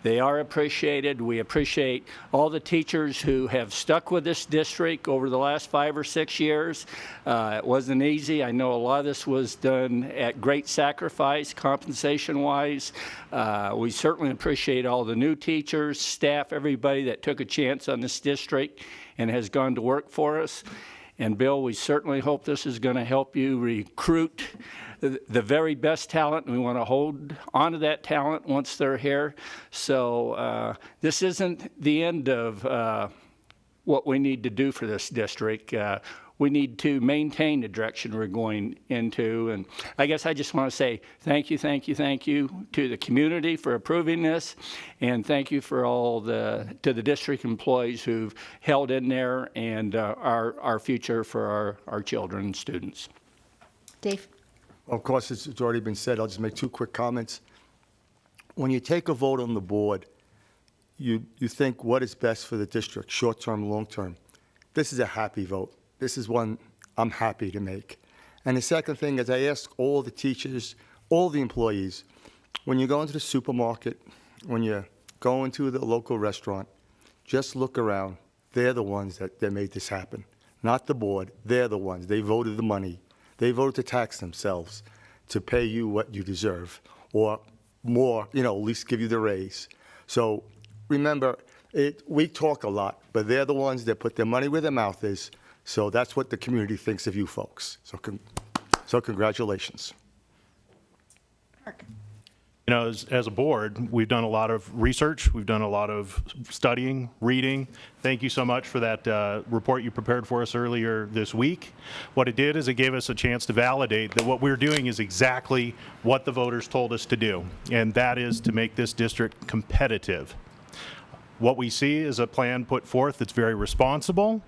are appreciated. We appreciate all the teachers who have stuck with this district over the last 5 or 6 years. It wasn't easy. I know a lot of this was done at great sacrifice, compensation-wise. We certainly appreciate all the new teachers, staff, everybody that took a chance on this district and has gone to work for us. And Bill, we certainly hope this is going to help you recruit the very best talent, and we want to hold on to that talent once they're here. So this isn't the end of what we need to do for this district. We need to maintain the direction we're going into. And I guess I just want to say thank you to the community for approving this, and thank you for all to the district employees who've held in there and our future for our children and students.
Dave?
Of course, it's already been said. I'll just make 2 quick comments. When you take a vote on the board, you think what is best for the district, short-term, long-term. This is a happy vote. This is one I'm happy to make. And the second thing is I ask all the teachers, all the employees, when you go into the supermarket, when you go into the local restaurant, just look around. They're the ones that made this happen, not the board. They're the ones. They voted the money. They voted to tax themselves to pay you what you deserve, or more, at least give you the raise. So remember, we talk a lot, but they're the ones that put their money where their mouth is. So that's what the community thinks of you folks. So congratulations.
Mark?
As a board, we've done a lot of research. We've done a lot of studying, reading. Thank you so much for that report you prepared for us earlier this week. What it did is it gave us a chance to validate that what we're doing is exactly what the voters told us to do, and that is to make this district competitive. What we see is a plan put forth that's very responsible,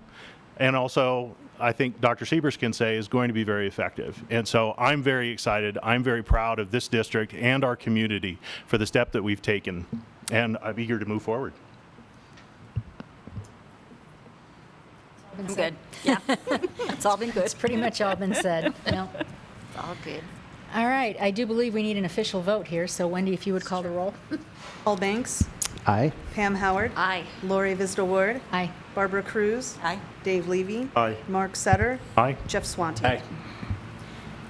and also, I think Dr. Siebers can say, is going to be very effective. And so I'm very excited. I'm very proud of this district and our community for the step that we've taken. And I'm eager to move forward.
I'm good. Yeah. It's all been good.
It's pretty much all been said. No.
It's all good.
All right. I do believe we need an official vote here. So Wendy, if you would call the roll.
Paul Banks.
Aye.
Pam Howard.
Aye.
Lori Visdor-Ward.
Aye.
Barbara Cruz.
Aye.
Dave Levy.
Aye.
Mark Sutter.
Aye.
Jeff Swanty.
Aye.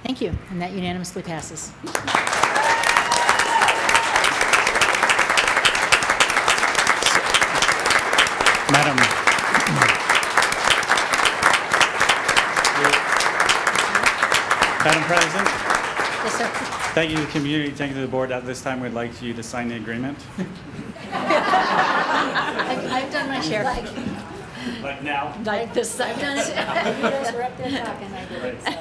Thank you. And that unanimously passes.
Madam President,
Yes, sir.
thank you to the community, thank you to the board. At this time, we'd like you to sign the agreement.
I've done my share.
Like now.
Like this, I've done it. You guys were up there talking, I did it, so,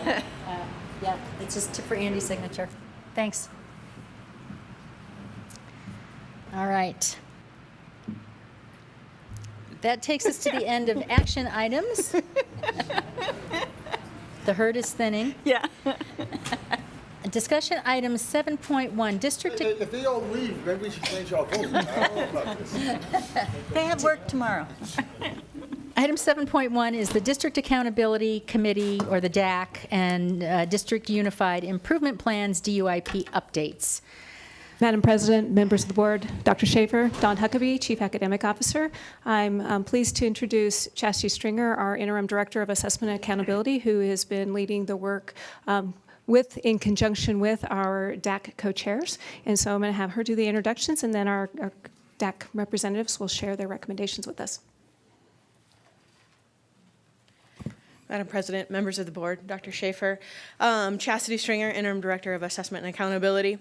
yeah, it's just for Andy's signature. Thanks. All right. That takes us to the end of action items. The herd is thinning.
Yeah.
Discussion item 7.1, district.
If they all leave, maybe we should change our vote. I don't know about this.
They have work tomorrow.
Item 7.1 is the District Accountability Committee, or the DAC, and District Unified Improvement Plans, DUIP updates.
Madam President, members of the board, Dr. Schaefer, Don Huckabee, Chief Academic Officer. I'm pleased to introduce Chastity Stringer, our Interim Director of Assessment and Accountability, who has been leading the work in conjunction with our DAC co-chairs. And so I'm going to have her do the introductions, and then our DAC representatives will share their recommendations with us.
Madam President, members of the board, Dr. Schaefer, Chastity Stringer, Interim Director of Assessment and Accountability.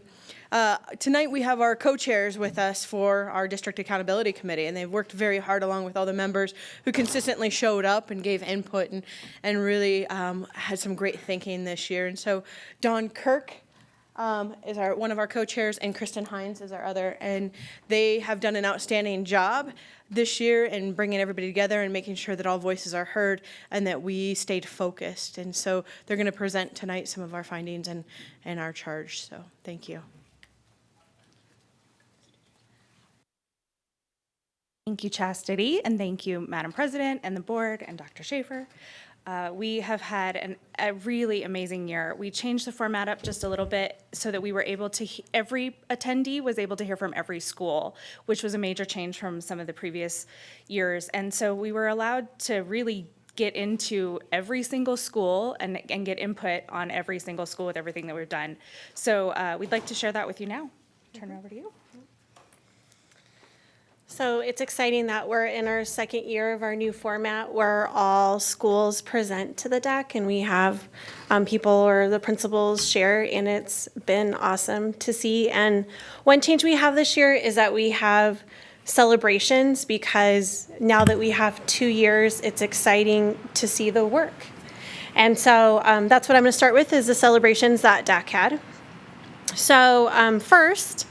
Tonight we have our co-chairs with us for our District Accountability Committee, and they've worked very hard along with all the members who consistently showed up and gave input and really had some great thinking this year. And so Dawn Kirk is one of our co-chairs, and Kristen Hines is our other, and they have done an outstanding job this year in bringing everybody together and making sure that all voices are heard and that we stayed focused. And so they're going to present tonight some of our findings and our charge. So thank you.
Thank you, Chastity, and thank you, Madam President and the board and Dr. Schaefer. We have had a really amazing year. We changed the format up just a little bit so that we were able to, every attendee was able to hear from every school, which was a major change from some of the previous years. And so we were allowed to really get into every single school and get input on every single school with everything that we've done. So we'd like to share that with you now. Turn it over to you.
So it's exciting that we're in our second year of our new format where all schools present to the DAC and we have people or the principals share, and it's been awesome to see. And one change we have this year is that we have celebrations, because now that we have 2 years, it's exciting to see the work. And so that's what I'm going to start with, is the celebrations that DAC had. So first,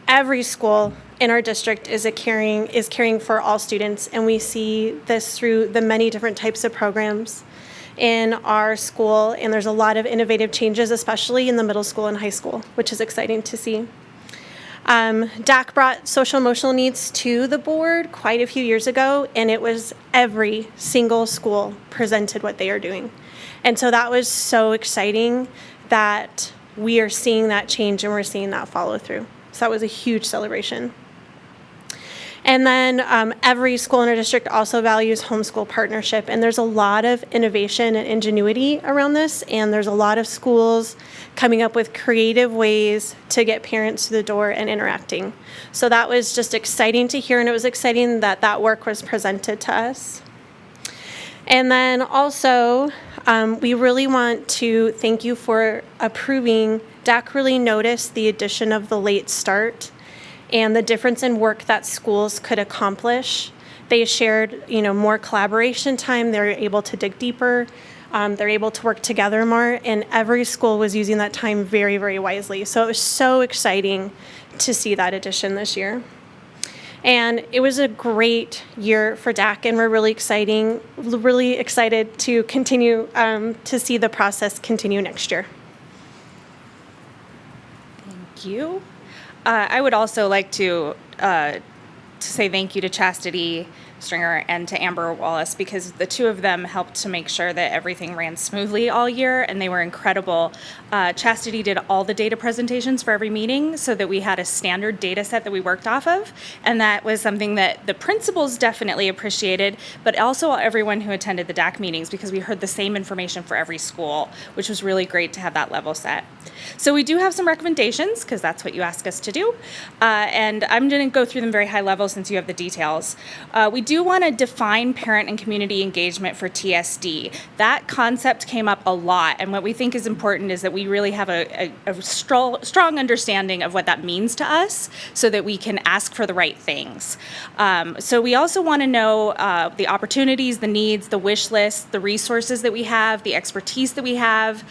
every school in our district is caring for all students, and we see this through the many different types of programs in our school, and there's a lot of innovative changes, especially in the middle school and high school, which is exciting to see. DAC brought social emotional needs to the board quite a few years ago, and it was every single school presented what they are doing. And so that was so exciting that we are seeing that change and we're seeing that follow through. So that was a huge celebration. And then every school in our district also values homeschool partnership, and there's a lot of innovation and ingenuity around this, and there's a lot of schools coming up with creative ways to get parents through the door and interacting. So that was just exciting to hear, and it was exciting that that work was presented to us. And then also, we really want to thank you for approving. DAC really noticed the addition of the late start and the difference in work that schools could accomplish. They shared, more collaboration time. They were able to dig deeper. They're able to work together more, and every school was using that time very, very wisely. So it was so exciting to see that addition this year. And it was a great year for DAC, and we're really excited to continue to see the process continue next year.
Thank you. I would also like to say thank you to Chastity Stringer and to Amber Wallace, because the two of them helped to make sure that everything ran smoothly all year, and they were incredible. Chastity did all the data presentations for every meeting so that we had a standard data set that we worked off of, and that was something that the principals definitely appreciated, but also everyone who attended the DAC meetings, because we heard the same information for every school, which was really great to have that level set. So we do have some recommendations, because that's what you asked us to do, and I'm going to go through them very high level since you have the details. We do do want to define parent and community engagement for TSD. That concept came up a lot, and what we think is important is that we really have a strong understanding of what that means to us so that we can ask for the right things. So we also want to know the opportunities, the needs, the wish list, the resources that we have, the expertise that we have.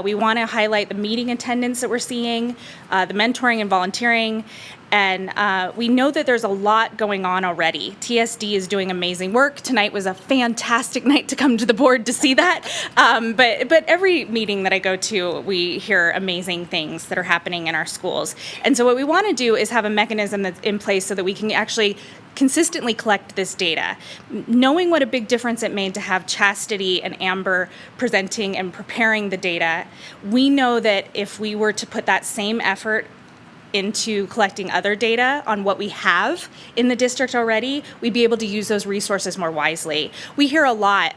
We want to highlight the meeting attendance that we're seeing, the mentoring and volunteering. And we know that there's a lot going on already. TSD is doing amazing work. Tonight was a fantastic night to come to the board to see that. But every meeting that I go to, we hear amazing things that are happening in our schools. And so what we want to do is have a mechanism that's in place so that we can actually consistently collect this data. Knowing what a big difference it made to have Chastity and Amber presenting and preparing the data, we know that if we were to put that same effort into collecting other data on what we have in the district already, we'd be able to use those resources more wisely. We hear a lot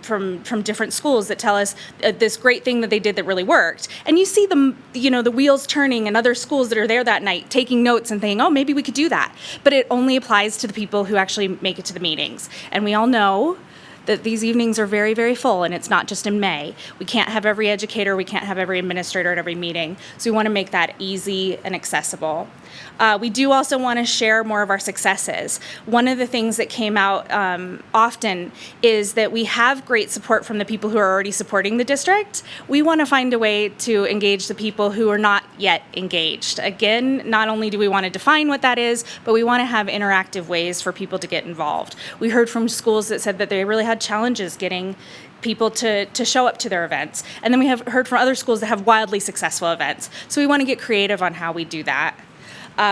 from different schools that tell us this great thing that they did that really worked. And you see the wheels turning in other schools that are there that night, taking notes and thinking, oh, maybe we could do that. But it only applies to the people who actually make it to the meetings. And we all know that these evenings are very, very full, and it's not just in May. We can't have every educator, we can't have every administrator at every meeting, so we want to make that easy and accessible. We do also want to share more of our successes. One of the things that came out often is that we have great support from the people who are already supporting the district. We want to find a way to engage the people who are not yet engaged. Again, not only do we want to define what that is, but we want to have interactive ways for people to get involved. We heard from schools that said that they really had challenges getting people to show up to their events. And then we have heard from other schools that have wildly successful events. So we want to get creative on how we do that.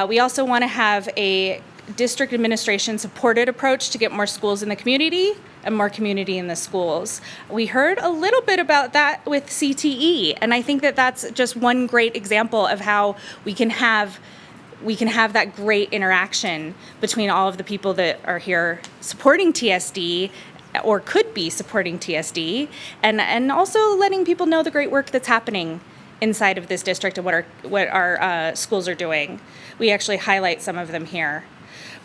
We also want to have a district administration supported approach to get more schools in the community and more community in the schools. We heard a little bit about that with CTE, and I think that that's just one great example of how we can have that great interaction between all of the people that are here supporting TSD or could be supporting TSD, and also letting people know the great work that's happening inside of this district and what our schools are doing. We actually highlight some of them here.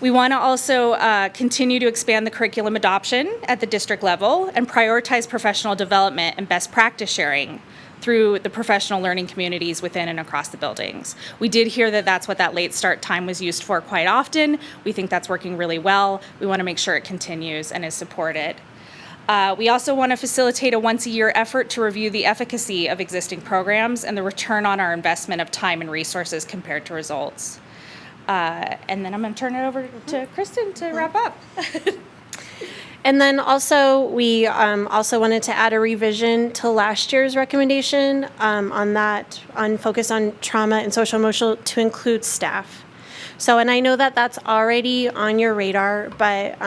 We want to also continue to expand the curriculum adoption at the district level and prioritize professional development and best practice sharing through the professional learning communities within and across the buildings. We did hear that that's what that late start time was used for quite often. We think that's working really well. We want to make sure it continues and is supported. We also want to facilitate a once-a-year effort to review the efficacy of existing programs and the return on our investment of time and resources compared to results. And then I'm going to turn it over to Kristen to wrap up.
And then also, we also wanted to add a revision to last year's recommendation on focus on trauma and social emotional to include staff. So, and I know that that's already on your radar, but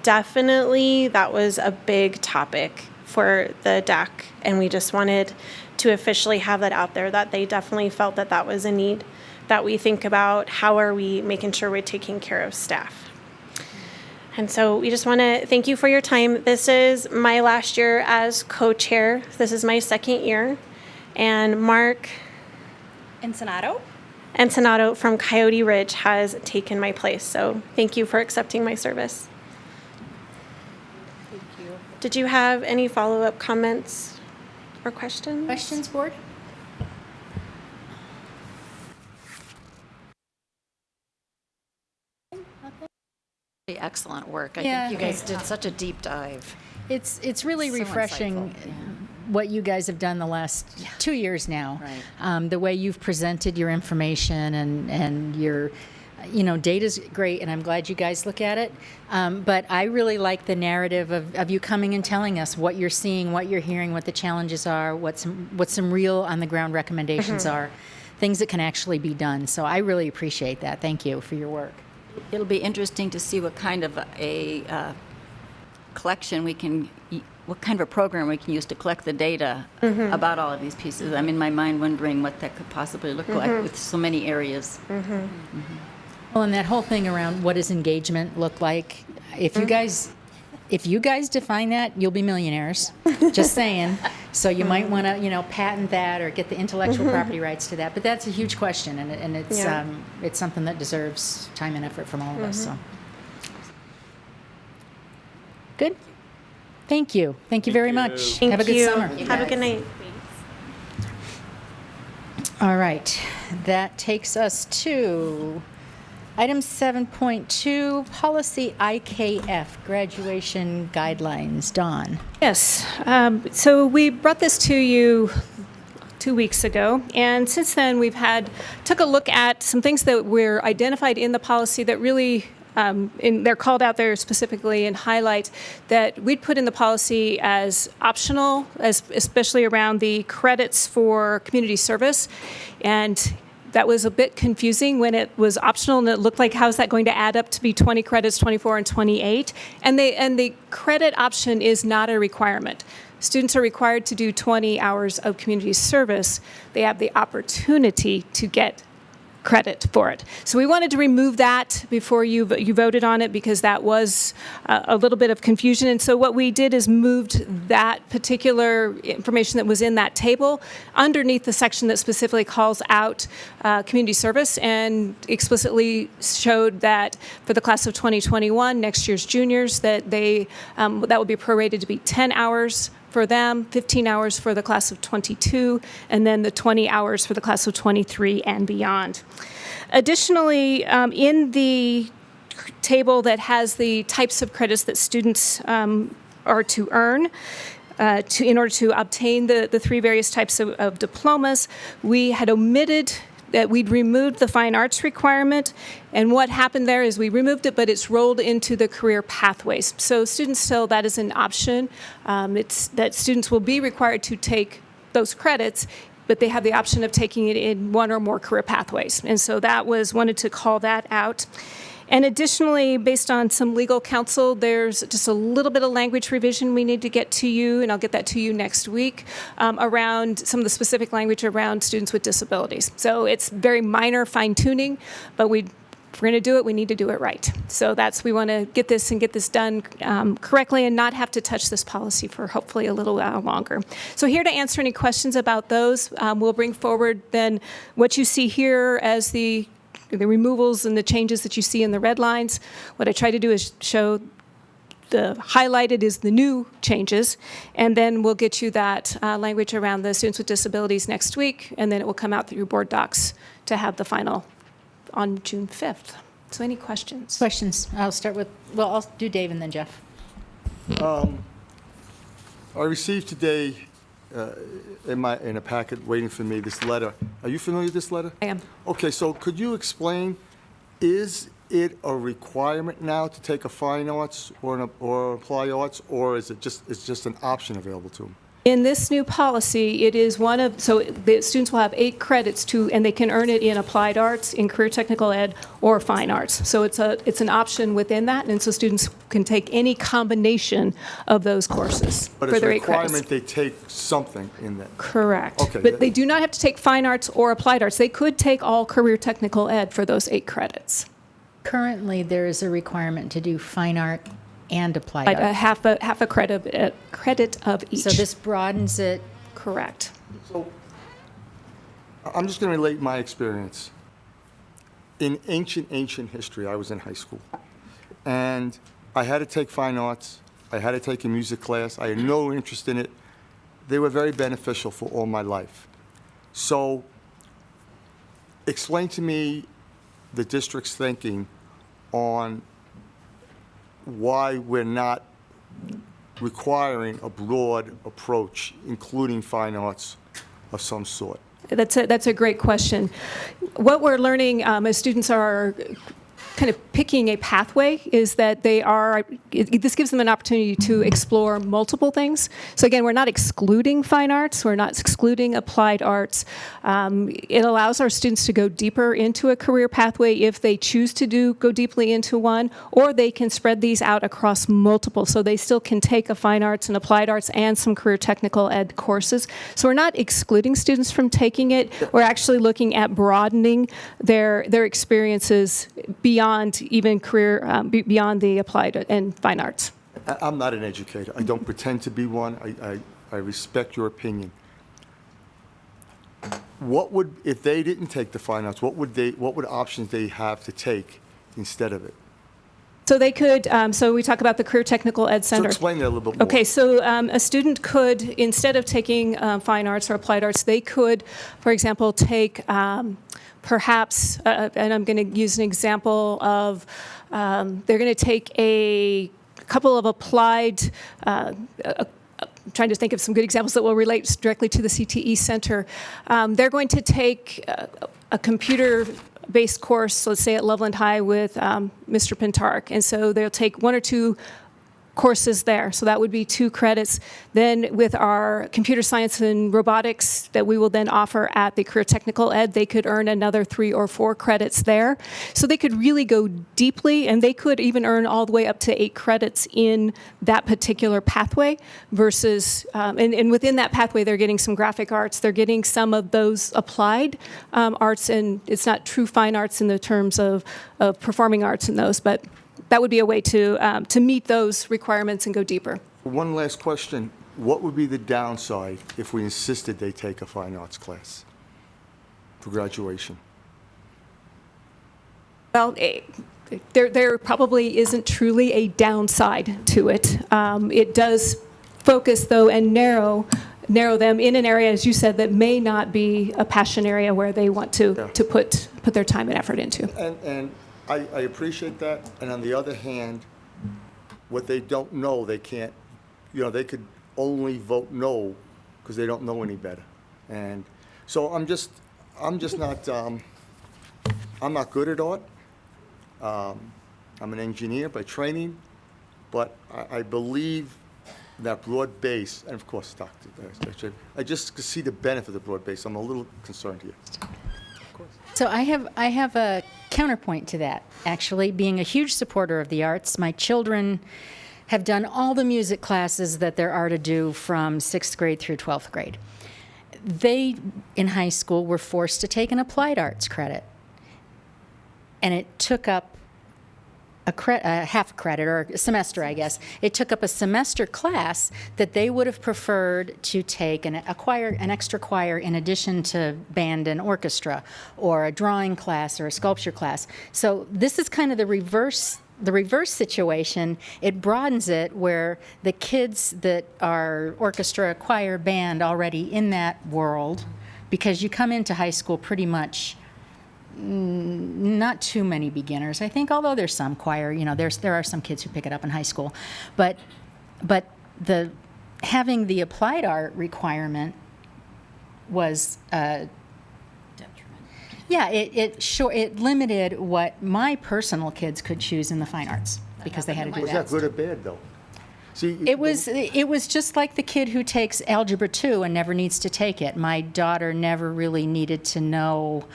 definitely that was a big topic for the DAC, and we just wanted to officially have that out there, that they definitely felt that that was a need, that we think about how are we making sure we're taking care of staff. And so we just want to thank you for your time. This is my last year as co-chair. This is my second year. And Mark Ensenado from Coyote Ridge has taken my place. So thank you for accepting my service.
Thank you.
Did you have any follow-up comments or questions?
Questions, board?
Excellent work. I
Yeah.
think you guys did such a deep dive.
It's really
So
refreshing
insightful.
what you guys have done the last 2 years now.
Right.
The way you've presented your information and your, data's great, and I'm glad you guys look at it. But I really like the narrative of you coming and telling us what you're seeing, what you're hearing, what the challenges are, what some real on the ground recommendations are, things that can actually be done. So I really appreciate that. Thank you for your work.
It'll be interesting to see what kind of a collection what kind of a program we can use to collect the data about all of these pieces. I'm in my mind wondering what that could possibly look like with so many areas.
Well, and that whole thing around what does engagement look like? If you guys define that, you'll be millionaires. Just saying. So you might want to, patent that or get the intellectual property rights to that. But that's a huge question, and it's something that deserves time and effort from all of us. So. Good? Thank you. Thank you very much. Have a good summer.
Have a good night.
All right, that takes us to item 7.2, policy IKF, graduation guidelines. Dawn.
Yes. So we brought this to you 2 weeks ago, and since then we've took a look at some things that were identified in the policy that really they're called out there specifically and highlight that we'd put in the policy as optional, especially around the credits for community service. And that was a bit confusing when it was optional and it looked like how's that going to add up to be 20 credits, 24 and 28. And the credit option is not a requirement. Students are required to do 20 hours of community service. They have the opportunity to get credit for it. So we wanted to remove that before you voted on it because that was a little bit of confusion. And so what we did is moved that particular information that was in that table underneath the section that specifically calls out community service and explicitly showed that for the class of 2021, next year's juniors, that that would be prorated to be 10 hours for them, 15 hours for the class of 22, and then the 20 hours for the class of 23 and beyond. Additionally, in the table that has the types of credits that students are to earn, in order to obtain the three various types of diplomas, we had omitted that we'd removed the fine arts requirement. And what happened there is we removed it, but it's rolled into the career pathways. So students still, that is an option. It's that students will be required to take those credits, but they have the option of taking it in one or more career pathways. And so that wanted to call that out. And additionally, based on some legal counsel, there's just a little bit of language revision we need to get to you, and I'll get that to you next week, around some of the specific language around students with disabilities. So it's very minor fine-tuning, but if we're going to do it, we need to do it right. So we want to get this done correctly and not have to touch this policy for hopefully a little while longer. So here to answer any questions about those, we'll bring forward then what you see here as the removals and the changes that you see in the red lines. What I try to do is show the highlighted is the new changes, and then we'll get you that language around the students with disabilities next week, and then it will come out through board docs to have the final on June 5th. So any questions?
Questions? I'll do Dave and then Jeff.
I received today in a packet waiting for me this letter. Are you familiar with this letter?
I am.
Okay, so could you explain, is it a requirement now to take a fine arts or apply arts, or is it's just an option available to them?
In this new policy, it is so the students will have 8 credits and they can earn it in applied arts, in career technical ed, or fine arts. So it's an option within that, and so students can take any combination of those courses
But
for
it's a
their 8 credits.
requirement they take something in that.
Correct.
Okay.
But they do not have to take fine arts or applied arts. They could take all career technical ed for those 8 credits.
Currently, there is a requirement to do fine art and applied
Like
art.
half a credit of each.
So this broadens it.
Correct.
So I'm just going to relate my experience. In ancient history, I was in high school, and I had to take fine arts. I had to take a music class. I had no interest in it. They were very beneficial for all my life. So explain to me the district's thinking on why we're not requiring a broad approach, including fine arts of some sort.
That's a great question. What we're learning as students are kind of picking a pathway is that this gives them an opportunity to explore multiple things. So again, we're not excluding fine arts, we're not excluding applied arts. It allows our students to go deeper into a career pathway if they choose to go deeply into one, or they can spread these out across multiple. So they still can take a fine arts and applied arts and some career technical ed courses. So we're not excluding students from taking it. We're actually looking at broadening their experiences beyond even career, beyond the applied and fine arts.
I'm not an educator. I don't pretend to be one. I respect your opinion. If they didn't take the fine arts, what would options they have to take instead of it?
So they could, so we talk about the Career Technical Ed
So
Center.
explain that a little bit more.
Okay, so a student could, instead of taking fine arts or applied arts, they could, for example, take perhaps, and I'm going to use an example of, they're going to take a couple of applied, I'm trying to think of some good examples that will relate directly to the CTE Center. They're going to take a computer-based course, let's say at Loveland High with Mr. Pintark. And so they'll take 1 or 2 courses there. So that would be 2 credits. Then with our computer science and robotics that we will then offer at the Career Technical Ed, they could earn another 3 or 4 credits there. So they could really go deeply, and they could even earn all the way up to 8 credits in that particular pathway versus, and within that pathway, they're getting some graphic arts, they're getting some of those applied arts, and it's not true fine arts in the terms of performing arts in those, but that would be a way to meet those requirements and go deeper.
One last question. What would be the downside if we insisted they take a fine arts class for graduation?
Well, there probably isn't truly a downside to it. It does focus, though, and narrow them in an area, as you said, that may not be a passion area where they want to put their time and effort into.
And I appreciate that, and on the other hand, what they don't know, they can't, they could only vote no because they don't know any better. And so I'm not, I'm not good at art. I'm an engineer by training, but I believe that broad base, and of course, Dr. I just see the benefit of the broad base. I'm a little concerned here.
So I have a counterpoint to that, actually. Being a huge supporter of the arts, my children have done all the music classes that there are to do from 6th grade through 12th grade. They, in high school, were forced to take an applied arts credit. And it took up a half credit, or a semester, I guess. It took up a semester class that they would have preferred to take an extra choir in addition to band and orchestra, or a drawing class or a sculpture class. So this is kind of the reverse situation. It broadens it where the kids that are orchestra, choir, band already in that world, because you come into high school pretty much not too many beginners, I think, although there's some choir, there are some kids who pick it up in high school. But the having the applied art requirement was it limited what my personal kids could choose in the fine arts because they had to do
Was
that.
that good or bad, though? See,
It was just like the kid who takes Algebra 2 and never needs to take it. My daughter never really needed to know.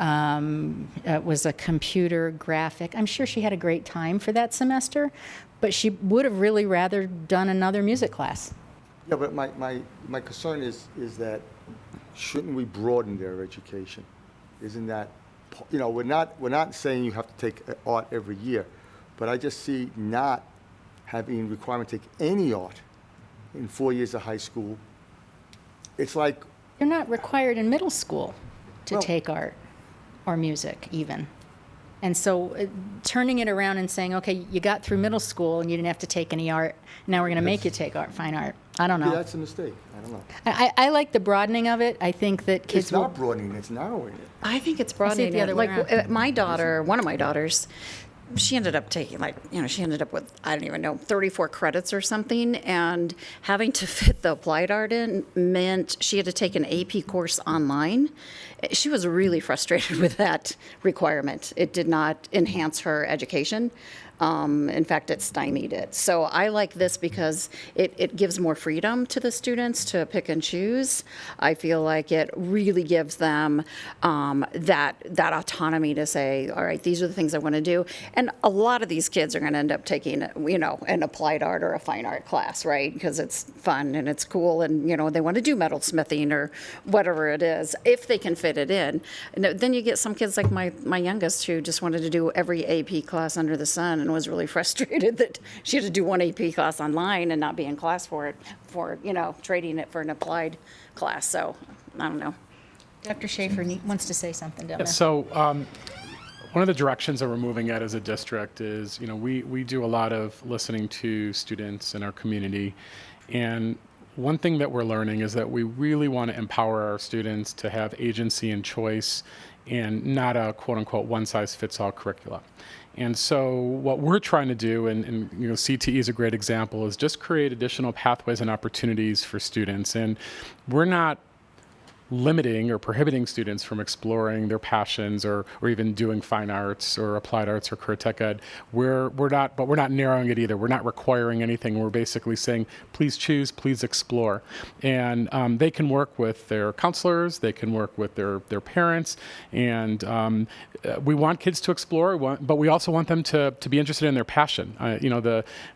It was a computer graphic. I'm sure she had a great time for that semester, but she would have really rather done another music class.
Yeah, but my concern is that shouldn't we broaden their education? Isn't that, we're not saying you have to take art every year, but I just see not having a requirement to take any art in 4 years of high school. It's like...
You're not required in middle school to take art or music even. And so turning it around and saying, okay, you got through middle school and you didn't have to take any art, now we're going to make you take fine art. I don't know.
Yeah, that's a mistake. I don't know.
I like the broadening of it. I think that kids
It's not broadening, it's narrowing it.
I think it's broadening
the
it.
other way
Like
around.
my daughter, one of my daughters, she ended up taking she ended up with, I don't even know, 34 credits or something. And having to fit the applied art in meant she had to take an AP course online. She was really frustrated with that requirement. It did not enhance her education. In fact, it stymied it. So I like this because it gives more freedom to the students to pick and choose. I feel like it really gives them that autonomy to say, all right, these are the things I want to do. And a lot of these kids are going to end up taking, an applied art or a fine art class, right? Because it's fun and it's cool and, they want to do metalsmithing or whatever it is, if they can fit it in. And then you get some kids like my youngest who just wanted to do every AP class under the sun and was really frustrated that she had to do one AP class online and not be in class for trading it for an applied class. So I don't know.
Dr. Schaefer wants to say something down there.
So one of the directions that we're moving at as a district is, we do a lot of listening to students in our community. And one thing that we're learning is that we really want to empower our students to have agency and choice and not a quote unquote one-size-fits-all curricula. And so what we're trying to do, and CTE is a great example, is just create additional pathways and opportunities for students. And we're not limiting or prohibiting students from exploring their passions or even doing fine arts or applied arts or career tech ed. We're not narrowing it either. We're not requiring anything. We're basically saying, please choose, please explore. And they can work with their counselors, they can work with their parents, and we want kids to explore, but we also want them to be interested in their passion.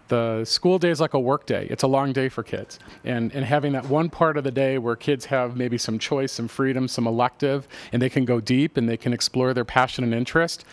The school day is like a work day. It's a long day for kids. And having that one part of the day where kids have maybe some choice, some freedom, some elective, and they can go deep and they can explore their passion and interest,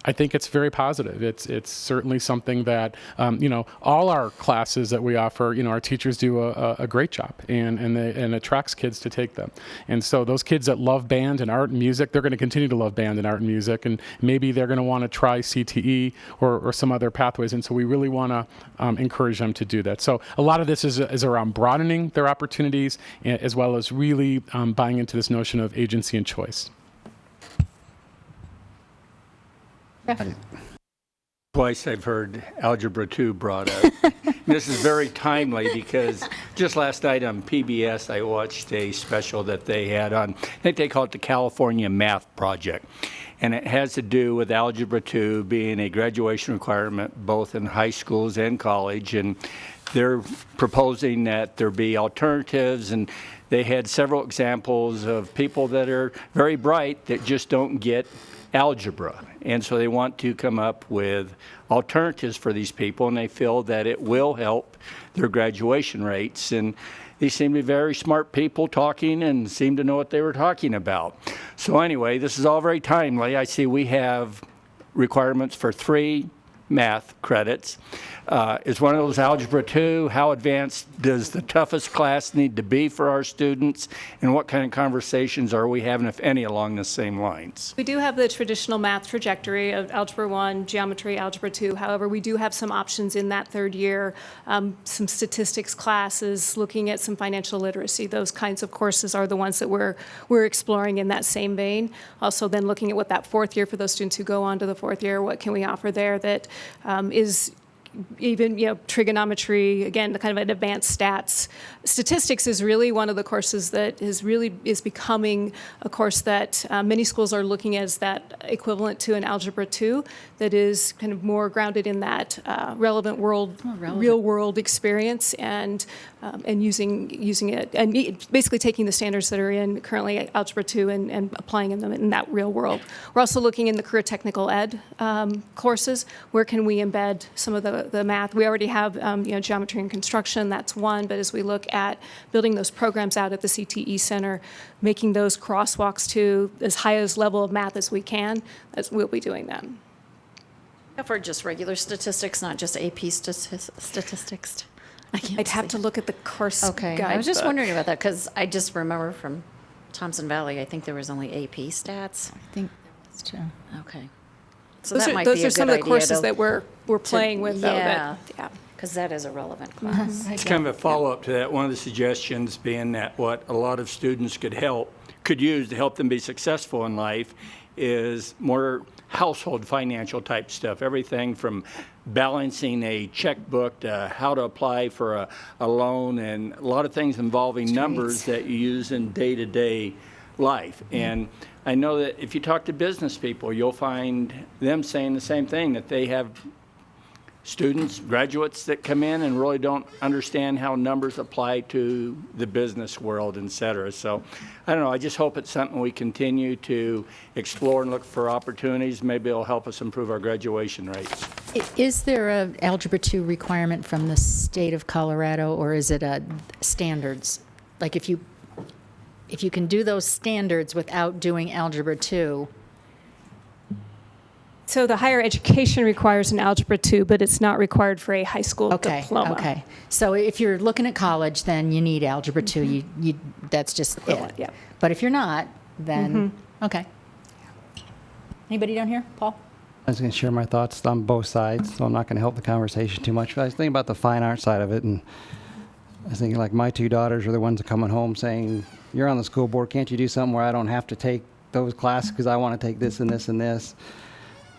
I think it's very positive. It's certainly something that, all our classes that we offer, our teachers do a great job and attracts kids to take them. And so those kids that love band and art and music, they're going to continue to love band and art and music, and maybe they're going to want to try CTE or some other pathways. And so we really want to encourage them to do that. So a lot of this is around broadening their opportunities as well as really buying into this notion of agency and choice.
Twice I've heard Algebra 2 brought up. This is very timely because just last night on PBS I watched a special that they had on, I think they call it the California Math Project. And it has to do with Algebra 2 being a graduation requirement both in high schools and college. And they're proposing that there be alternatives, and they had several examples of people that are very bright that just don't get algebra. And so they want to come up with alternatives for these people, and they feel that it will help their graduation rates. And these seem to be very smart people talking and seem to know what they were talking about. So anyway, this is all very timely. I see we have requirements for 3 math credits. Is one of those Algebra 2? How advanced does the toughest class need to be for our students? And what kind of conversations are we having, if any, along the same lines?
We do have the traditional math trajectory of Algebra 1, Geometry, Algebra 2. However, we do have some options in that third year, some statistics classes, looking at some financial literacy. Those kinds of courses are the ones that we're exploring in that same vein. Also then looking at what that fourth year, for those students who go on to the fourth year, what can we offer there that is even, trigonometry, again, the kind of an advanced stats. Statistics is really one of the courses that is becoming a course that many schools are looking at as that equivalent to an Algebra 2 that is kind of more grounded in that relevant world, real world experience and using it and basically taking the standards that are in currently Algebra 2 and applying them in that real world. We're also looking in the career technical ed courses. Where can we embed some of the math? We already have geometry and construction, that's one, but as we look at building those programs out at the CTE Center, making those crosswalks to as high a level of math as we can, we'll be doing that.
For just regular statistics, not just AP statistics.
I'd have to look at the course
Okay,
guide
I was just
book.
wondering about that because I just remember from Thompson Valley, I think there was only AP stats.
I think that's true.
Okay. So
Those
that
are,
might
those
be a
are some
good
of the courses
idea
that we're playing with, though.
Yeah,
Yeah.
because that is a relevant class.
It's kind of a follow-up to that. One of the suggestions being that what a lot of students could use to help them be successful in life is more household financial type stuff. Everything from balancing a checkbook to how to apply for a loan, and a lot of things involving numbers that you use in day-to-day life. And I know that if you talk to business people, you'll find them saying the same thing, that they have students, graduates that come in and really don't understand how numbers apply to the business world, et cetera. So I don't know, I just hope it's something we continue to explore and look for opportunities. Maybe it'll help us improve our graduation rates.
Is there a Algebra 2 requirement from the state of Colorado, or is it a standards? Like if you can do those standards without doing Algebra 2,
So the higher education requires an Algebra 2, but it's not required for a high school diploma.
Okay. So if you're looking at college, then you need Algebra 2. You that's just it.
Yeah.
But if you're not, then okay. Anybody down here? Paul?
I was going to share my thoughts on both sides, so I'm not going to help the conversation too much. But I was thinking about the fine art side of it, and I was thinking like my two daughters are the ones that coming home saying, "You're on the school board. Can't you do something where I don't have to take those classes because I want to take this and this and this?"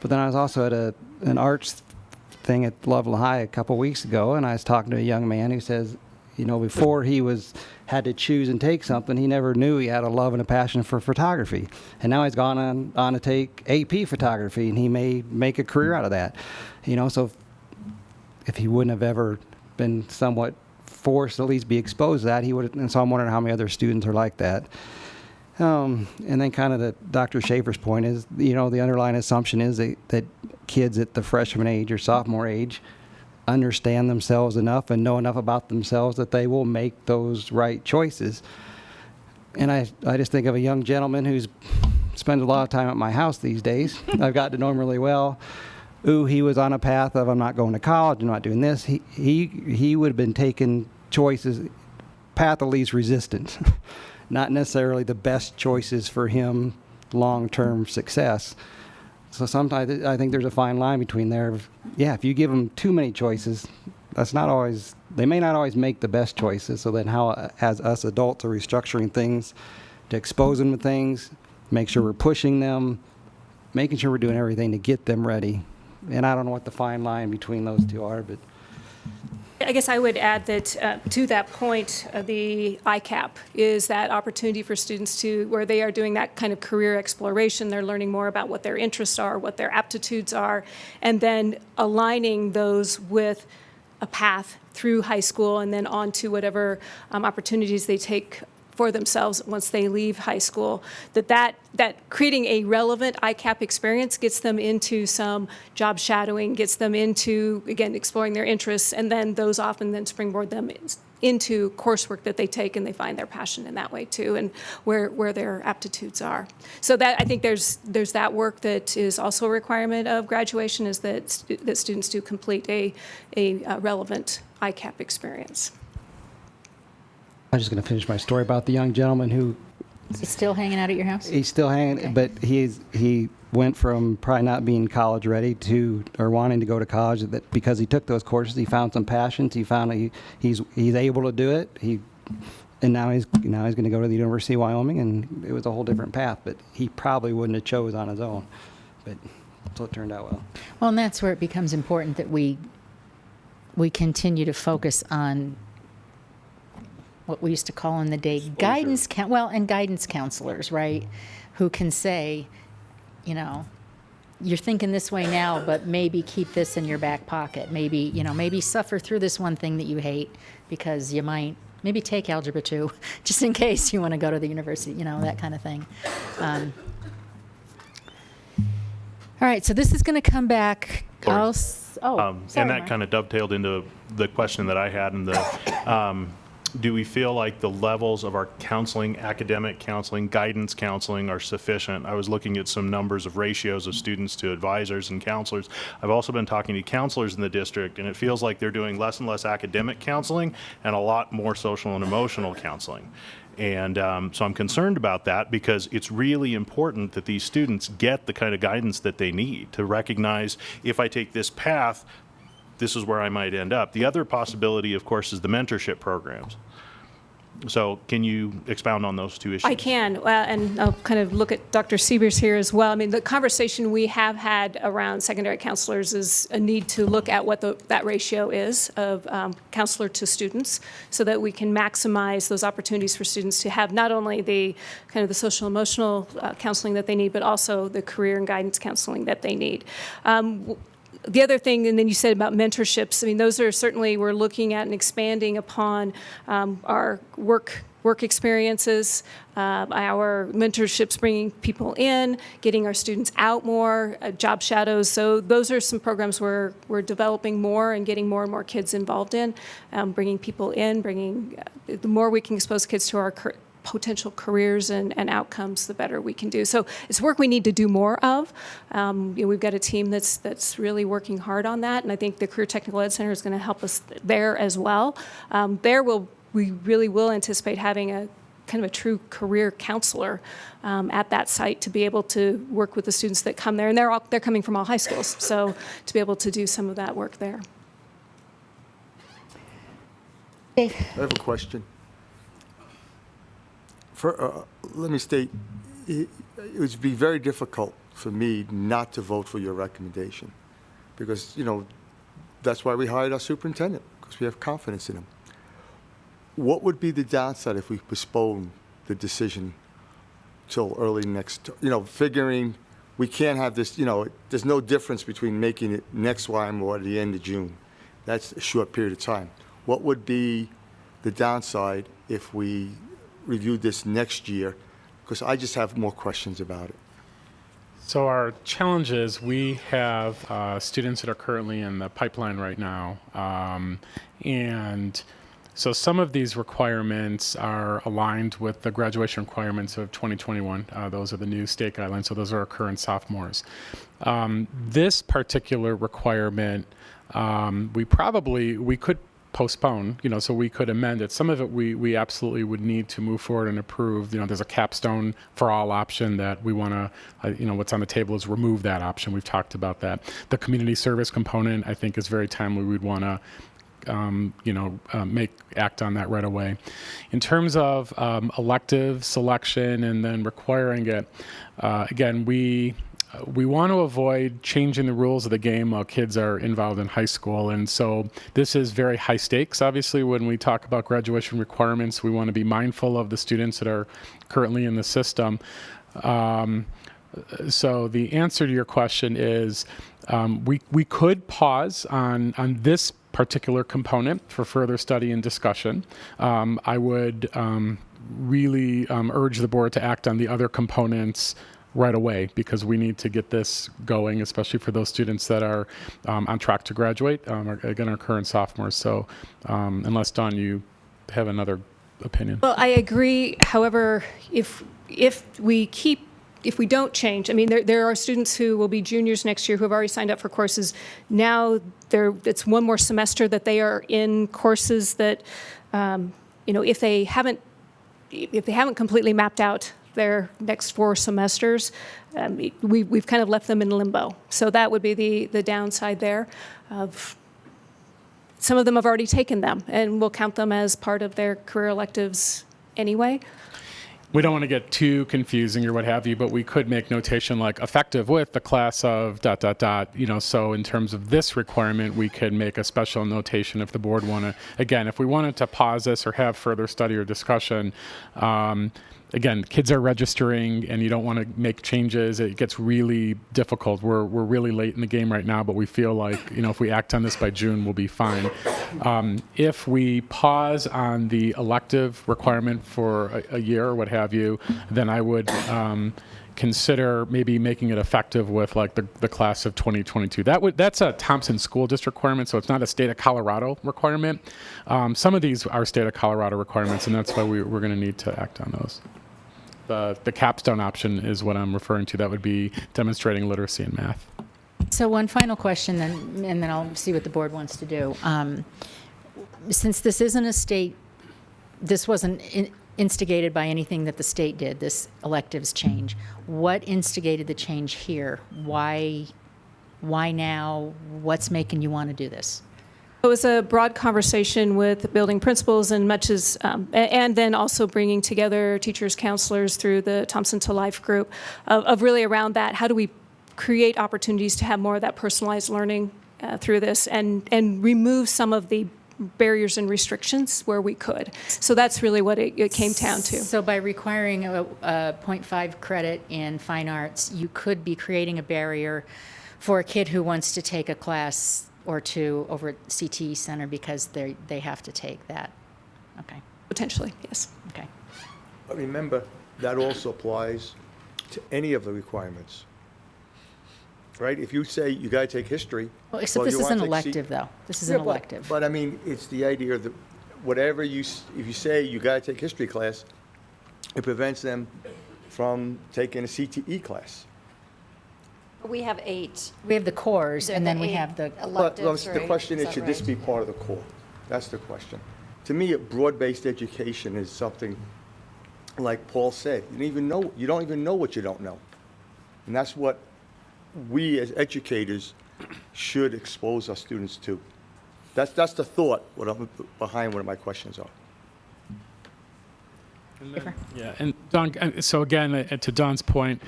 But then I was also at an arts thing at Loveland High a couple weeks ago, and I was talking to a young man who says, before he had to choose and take something, he never knew he had a love and a passion for photography. And now he's gone on to take AP photography, and he may make a career out of that. So if he wouldn't have ever been somewhat forced to at least be exposed to that, he would. And so I'm wondering how many other students are like that. And then kind of Dr. Schaefer's point is, the underlying assumption is that kids at the freshman age or sophomore age understand themselves enough and know enough about themselves that they will make those right choices. And I just think of a young gentleman who's spends a lot of time at my house these days. I've got to know him really well. He was on a path of, I'm not going to college, I'm not doing this. He would have been taking choices, path of least resistance, not necessarily the best choices for him long-term success. So sometimes I think there's a fine line between there. If you give them too many choices, they may not always make the best choices. So then how, as us adults, are restructuring things to expose them to things, make sure we're pushing them, making sure we're doing everything to get them ready. And I don't know what the fine line between those two are, but
I guess I would add that to that point, the ICAP is that opportunity for students where they are doing that kind of career exploration. They're learning more about what their interests are, what their aptitudes are, and then aligning those with a path through high school and then on to whatever opportunities they take for themselves once they leave high school, that creating a relevant ICAP experience gets them into some job shadowing, gets them into, again, exploring their interests, and then those often then springboard them into coursework that they take, and they find their passion in that way too, and where their aptitudes are. So that I think there's that work that is also a requirement of graduation, is that students do complete a relevant ICAP experience.
I'm just going to finish my story about the young gentleman who...
He's still hanging out at your house?
He's still hanging,
Okay.
but he went from probably not being college ready or wanting to go to college, that because he took those courses, he found some passions. He found he's able to do it. And now he's going to go to the University of Wyoming, and it was a whole different path. But he probably wouldn't have chose on his own. But so it turned out well.
Well, and that's where it becomes important that we continue to focus on what we used to call in the day guidance counselors, right? Who can say, you're thinking this way now, but maybe keep this in your back pocket. Maybe suffer through this one thing that you hate, because you might maybe take Algebra 2 just in case you want to go to the university, that kind of thing. All right, so this is going to come back.
Sorry.
Sorry,
and that
Mark.
kind of dovetailed into the question that I had, and do we feel like the levels of our counseling, academic counseling, guidance counseling are sufficient? I was looking at some numbers of ratios of students to advisors and counselors. I've also been talking to counselors in the district, and it feels like they're doing less and less academic counseling and a lot more social and emotional counseling. And so I'm concerned about that, because it's really important that these students get the kind of guidance that they need to recognize, if I take this path, this is where I might end up. The other possibility, of course, is the mentorship programs. So can you expound on those two issues?
I can, and I'll kind of look at Dr. Siebers here as well. I mean, the conversation we have had around secondary counselors is a need to look at what that ratio is of counselor to students, so that we can maximize those opportunities for students to have not only the kind of the social emotional counseling that they need, but also the career and guidance counseling that they need. The other thing, and then you said about mentorships, I mean, those are certainly, we're looking at and expanding upon our work experiences, our mentorships, bringing people in, getting our students out more, job shadows. So those are some programs we're developing more and getting more and more kids involved in, bringing people in, the more we can expose kids to our potential careers and outcomes, the better we can do. So it's work we need to do more of. We've got a team that's really working hard on that, and I think the Career Technical Ed Center is going to help us there as well. We really will anticipate having a kind of a true career counselor at that site to be able to work with the students that come there. And they're coming from all high schools, so to be able to do some of that work there.
Dave.
I have a question. Let me state, it would be very difficult for me not to vote for your recommendation because, that's why we hired our superintendent, because we have confidence in him. What would be the downside if we postpone the decision till early next, figuring we can't have this, there's no difference between making it next WIME or at the end of June. That's a short period of time. What would be the downside if we reviewed this next year? Because I just have more questions about it.
So our challenge is we have students that are currently in the pipeline right now. And so some of these requirements are aligned with the graduation requirements of 2021. Those are the new state guidelines. So those are our current sophomores. This particular requirement, we could postpone, so we could amend it. Some of it we absolutely would need to move forward and approve. There's a capstone for all option that we want to, what's on the table is remove that option. We've talked about that. The community service component, I think, is very timely. We'd want to act on that right away. In terms of elective selection and then requiring it, again, we want to avoid changing the rules of the game while kids are involved in high school. And so this is very high stakes. Obviously, when we talk about graduation requirements, we want to be mindful of the students that are currently in the system. So the answer to your question is we could pause on this particular component for further study and discussion. I would really urge the board to act on the other components right away because we need to get this going, especially for those students that are on track to graduate, again, our current sophomores. So unless, Dawn, you have another opinion.
Well, I agree. However, if we don't change, there are students who will be juniors next year who have already signed up for courses. Now it's one more semester that they are in courses that, if they haven't completely mapped out their next 4 semesters, we've kind of left them in limbo. So that would be the downside there. Some of them have already taken them, and we'll count them as part of their career electives anyway.
We don't want to get too confusing or what have you, but we could make notation like effective with the class of ... So in terms of this requirement, we could make a special notation if the board if we wanted to pause this or have further study or discussion. Again, kids are registering and you don't want to make changes. It gets really difficult. We're really late in the game right now, but we feel like, if we act on this by June, we'll be fine. If we pause on the elective requirement for a year or what have you, then I would consider maybe making it effective with like the class of 2022. That's a Thompson School District requirement, so it's not a state of Colorado requirement. Some of these are state of Colorado requirements, and that's why we're going to need to act on those. The capstone option is what I'm referring to. That would be demonstrating literacy in math.
So one final question, and then I'll see what the board wants to do. Since this isn't a state, this wasn't instigated by anything that the state did, this electives change. What instigated the change here? Why now? What's making you want to do this?
It was a broad conversation with the building principals and and then also bringing together teachers, counselors through the Thompson to Life group of really around that. How do we create opportunities to have more of that personalized learning through this and remove some of the barriers and restrictions where we could. So that's really what it came down to.
So by requiring a 0.5 credit in fine arts, you could be creating a barrier for a kid who wants to take a class or two over at CTE Center because they have to take that. Okay.
Potentially, yes.
Okay.
But remember, that also applies to any of the requirements. Right? If you say you got to take history.
Well, except this is an elective, though. This is an elective.
But I mean, it's the idea that whatever if you say you got to take history class, it prevents them from taking a CTE class.
We have 8.
We have the cores, and then we have the
electives. But the question is, should this be part of the core? That's the question. To me, broad-based education is something like Paul said, you don't even know what you don't know. And that's what we as educators should expose our students to. That's the thought behind one of my questions are.
Yeah, and Don, so again, to Don's point,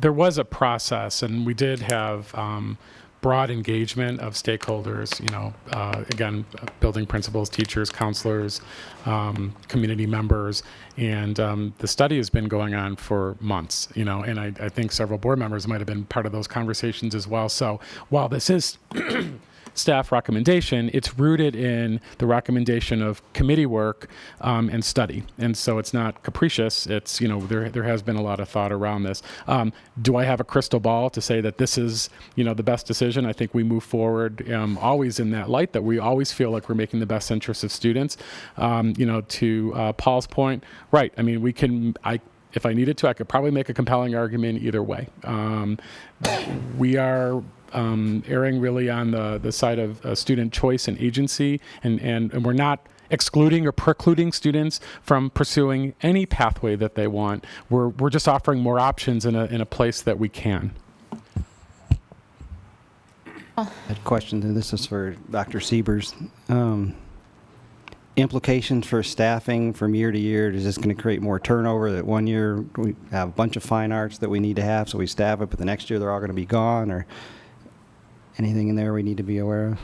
there was a process, and we did have broad engagement of stakeholders, again, building principals, teachers, counselors, community members, and the study has been going on for months, and I think several board members might have been part of those conversations as well. So while this is staff recommendation, it's rooted in the recommendation of committee work and study. And so it's not capricious. It's, there has been a lot of thought around this. Do I have a crystal ball to say that this is, the best decision? I think we move forward always in that light, that we always feel like we're making the best interests of students. To Paul's point, right. I mean, if I needed to, I could probably make a compelling argument either way. We are erring really on the side of student choice and agency, and we're not excluding or precluding students from pursuing any pathway that they want. We're just offering more options in a place that we can.
I had a question, and this is for Dr. Siebers. Implications for staffing from year to year? Is this going to create more turnover, that one year we have a bunch of fine arts that we need to have, so we staff it, but the next year they're all going to be gone, or anything in there we need to be aware of?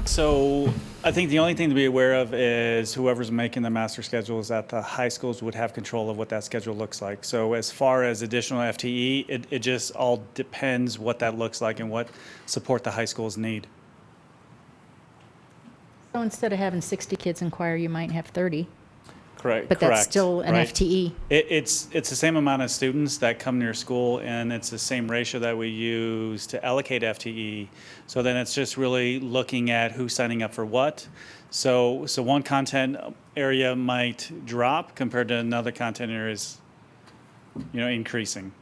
So I think the only thing to be aware of is whoever's making the master schedules at the high schools would have control of what that schedule looks like. So as far as additional FTE, it just all depends what that looks like and what support the high schools need.
So instead of having 60 kids in choir, you might have 30.
Correct.
But that's still an
right.
FTE.
It's the same amount of students that come to your school, and it's the same ratio that we use to allocate FTE. So then it's just really looking at who's signing up for what. So one content area might drop compared to another content area is, increasing.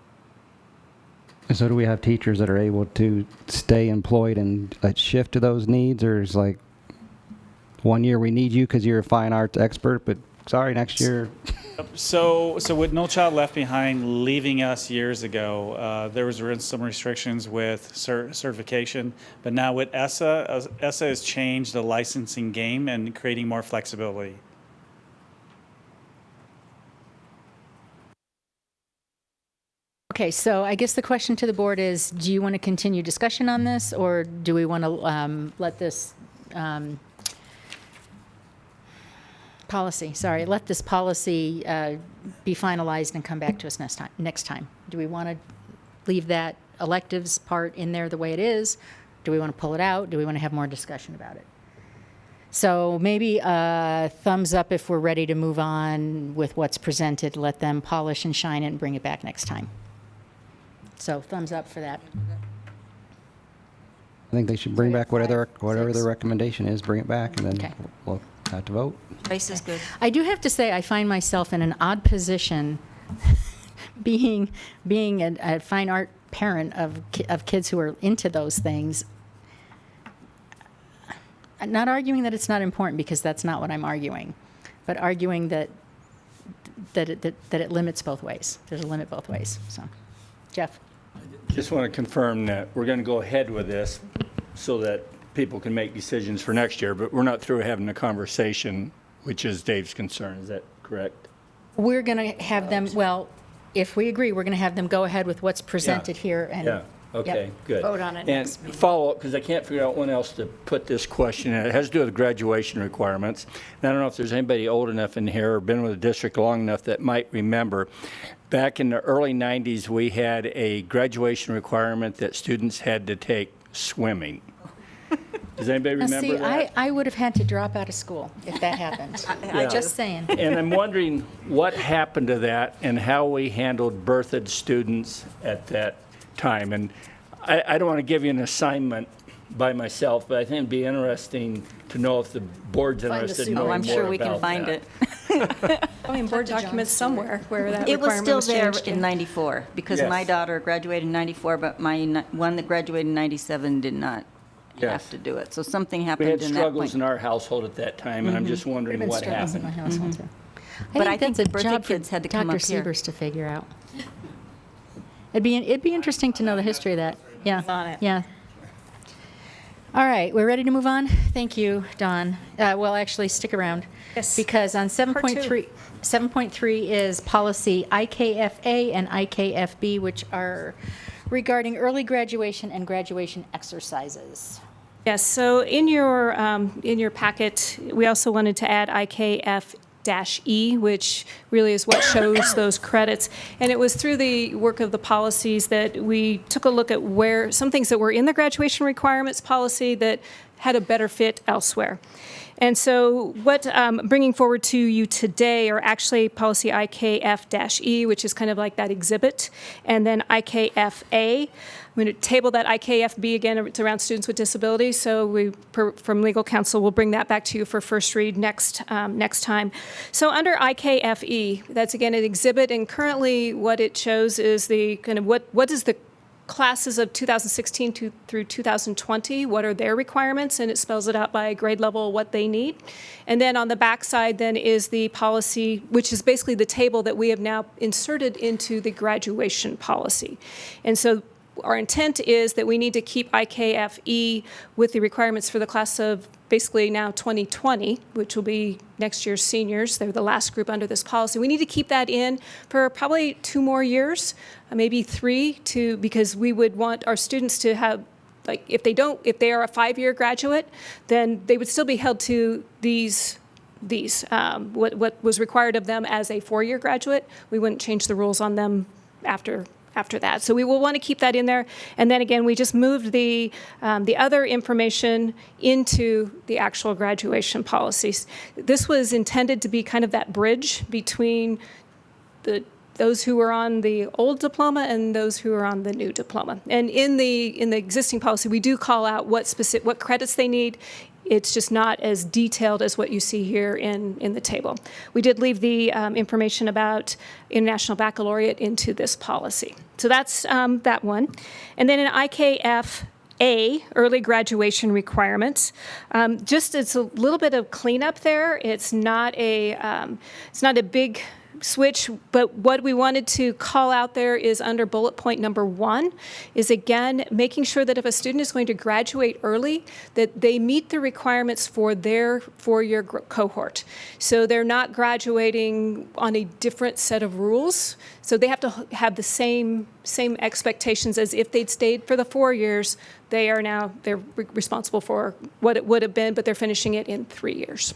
And so do we have teachers that are able to stay employed and shift to those needs, or is like 1 year we need you because you're a fine arts expert, but sorry, next year?
So with No Child Left Behind leaving us years ago, there was some restrictions with certification, but now with ESSA has changed the licensing game and creating more flexibility.
Okay, so I guess the question to the board is, do you want to continue discussion on this, or do we want to let this policy be finalized and come back to us next time? Do we want to leave that electives part in there the way it is? Do we want to pull it out? Do we want to have more discussion about it? So maybe a thumbs up if we're ready to move on with what's presented. Let them polish and shine it and bring it back next time. So thumbs up for that.
I think they should bring back whatever their recommendation is, bring it back, and then
Okay.
we'll have to vote.
Choice is good.
I do have to say, I find myself in an odd position being a fine art parent of kids who are into those things. I'm not arguing that it's not important, because that's not what I'm arguing, but arguing that it limits both ways. There's a limit both ways. So, Jeff.
Just want to confirm that we're going to go ahead with this so that people can make decisions for next year, but we're not through having a conversation, which is Dave's concern. Is that correct?
We're going to have them, well, if we agree, we're going to have them go ahead with what's presented here. And
Yeah, okay,
Yep.
good.
Vote on it
And
next meeting.
follow up, because I can't figure out when else to put this question in. It has to do with graduation requirements. And I don't know if there's anybody old enough in here or been with the district long enough that might remember. Back in the early 90s, we had a graduation requirement that students had to take swimming. Does anybody
Now,
remember
see,
that?
I would have had to drop out of school if that happened.
Yeah.
Just saying.
And I'm wondering what happened to that and how we handled birthed students at that time. And I don't want to give you an assignment by myself, but I think it'd be interesting to know if the board's
Find the
interested in
suit.
knowing more
I'm
about
sure we can
that.
find it.
I mean, board documents somewhere where that
It was
requirement
still
was
there
changed.
in 94, because
Yes.
my daughter graduated in 94, but my one that graduated in 97 did not
Yes.
have to do it. So something
We
happened
had
in that
struggles
point.
in our household at that time, and I'm just wondering
Been
what
struggles in
happened.
my household, too.
But I think
that's
the
a
birthday
job
kids
for
had to come
Dr.
up here.
Siebers to figure out. It'd be interesting to know the history of that. Yeah.
On it.
Yeah. All right, we're ready to move on? Thank you, Dawn. Well, actually, stick around.
Yes.
Because on 7.3 is policy IKFA and IKFB, which are regarding early graduation and graduation exercises.
Yes, so in your packet, we also wanted to add IKF-E, which really is what shows those credits. And it was through the work of the policies that we took a look at where some things that were in the graduation requirements policy that had a better fit elsewhere. And so what I'm bringing forward to you today are actually policy IKF-E, which is kind of like that exhibit, and then IKFA. I'm going to table that IKFB again. It's around students with disabilities. So from legal counsel, we'll bring that back to you for first read next time. So under IKFE, that's again an exhibit, and currently what it shows is the kind of what is the classes of 2016 through 2020, what are their requirements, and it spells it out by grade level what they need. And then on the back side then is the policy, which is basically the table that we have now inserted into the graduation policy. And so our intent is that we need to keep IKFE with the requirements for the class of basically now 2020, which will be next year's seniors. They're the last group under this policy. We need to keep that in for probably 2 more years, maybe 3, because we would want our students to have, like, if they are a 5-year graduate, then they would still be held to what was required of them as a 4-year graduate. We wouldn't change the rules on them after that. So we will want to keep that in there. And then again, we just moved the other information into the actual graduation policies. This was intended to be kind of that bridge between those who are on the old diploma and those who are on the new diploma. And in the existing policy, we do call out what credits they need. It's just not as detailed as what you see here in the table. We did leave the information about International Baccalaureate into this policy. So that's that one. And then in IKF-A, early graduation requirements, just it's a little bit of cleanup there. It's not a big switch, but what we wanted to call out there is under bullet point number 1 is again making sure that if a student is going to graduate early, that they meet the requirements for their 4-year cohort. So they're not graduating on a different set of rules. So they have to have the same expectations as if they'd stayed for the 4 years. They're responsible for what it would have been, but they're finishing it in 3 years.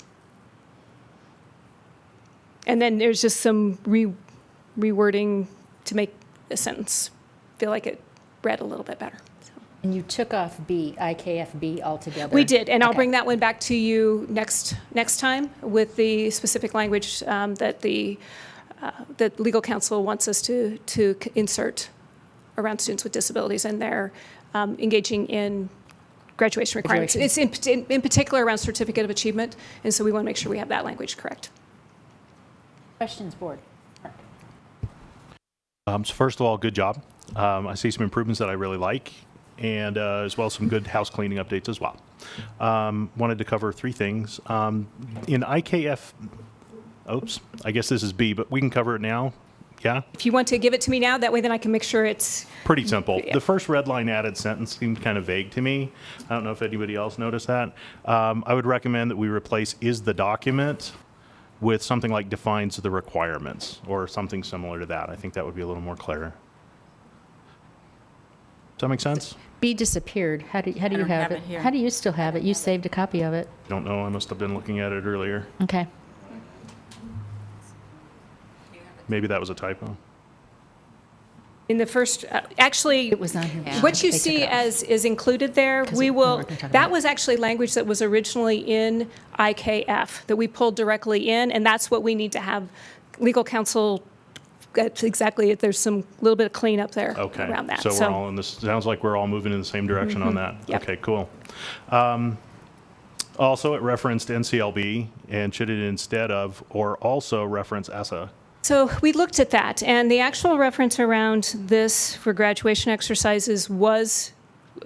And then there's just some rewording to make the sentence feel like it read a little bit better. So.
And you took off B, IKFB altogether.
We did, and I'll
Okay.
bring that one back to you next time with the specific language that legal counsel wants us to insert around students with disabilities and their engaging in graduation requirements. It's in particular around certificate of achievement, and so we want to make sure we have that language correct.
Questions, board?
So first of all, good job. I see some improvements that I really like, and as well as some good house cleaning updates as well. Wanted to cover 3 things. In IKF, I guess this is B, but we can cover it now. Yeah?
If you want to give it to me now, that way then I can make sure it's...
Pretty simple.
Yeah.
The first red line added sentence seemed kind of vague to me. I don't know if anybody else noticed that. I would recommend that we replace "is the document" with something like "defines the requirements" or something similar to that. I think that would be a little more clear. Does that make sense?
B disappeared. How do you
don't
have
have
it?
it here.
How do you still have it? You saved a copy of it.
Don't know. I must have been looking at it earlier.
Okay.
Maybe that was a typo.
In the first, actually,
It was on here.
what you
They took
see
it off.
as is included there, we will, that was actually language that was originally in IKF that we pulled directly in, and that's what we need to have legal counsel, that's exactly it. There's some little bit of cleanup there
Okay.
around that.
So we're all in this, sounds like we're all moving in the same direction on that.
Yep.
Okay, cool. Also, it referenced NCLB, and should it instead of or also reference ESSA?
So we looked at that, and the actual reference around this for graduation exercises was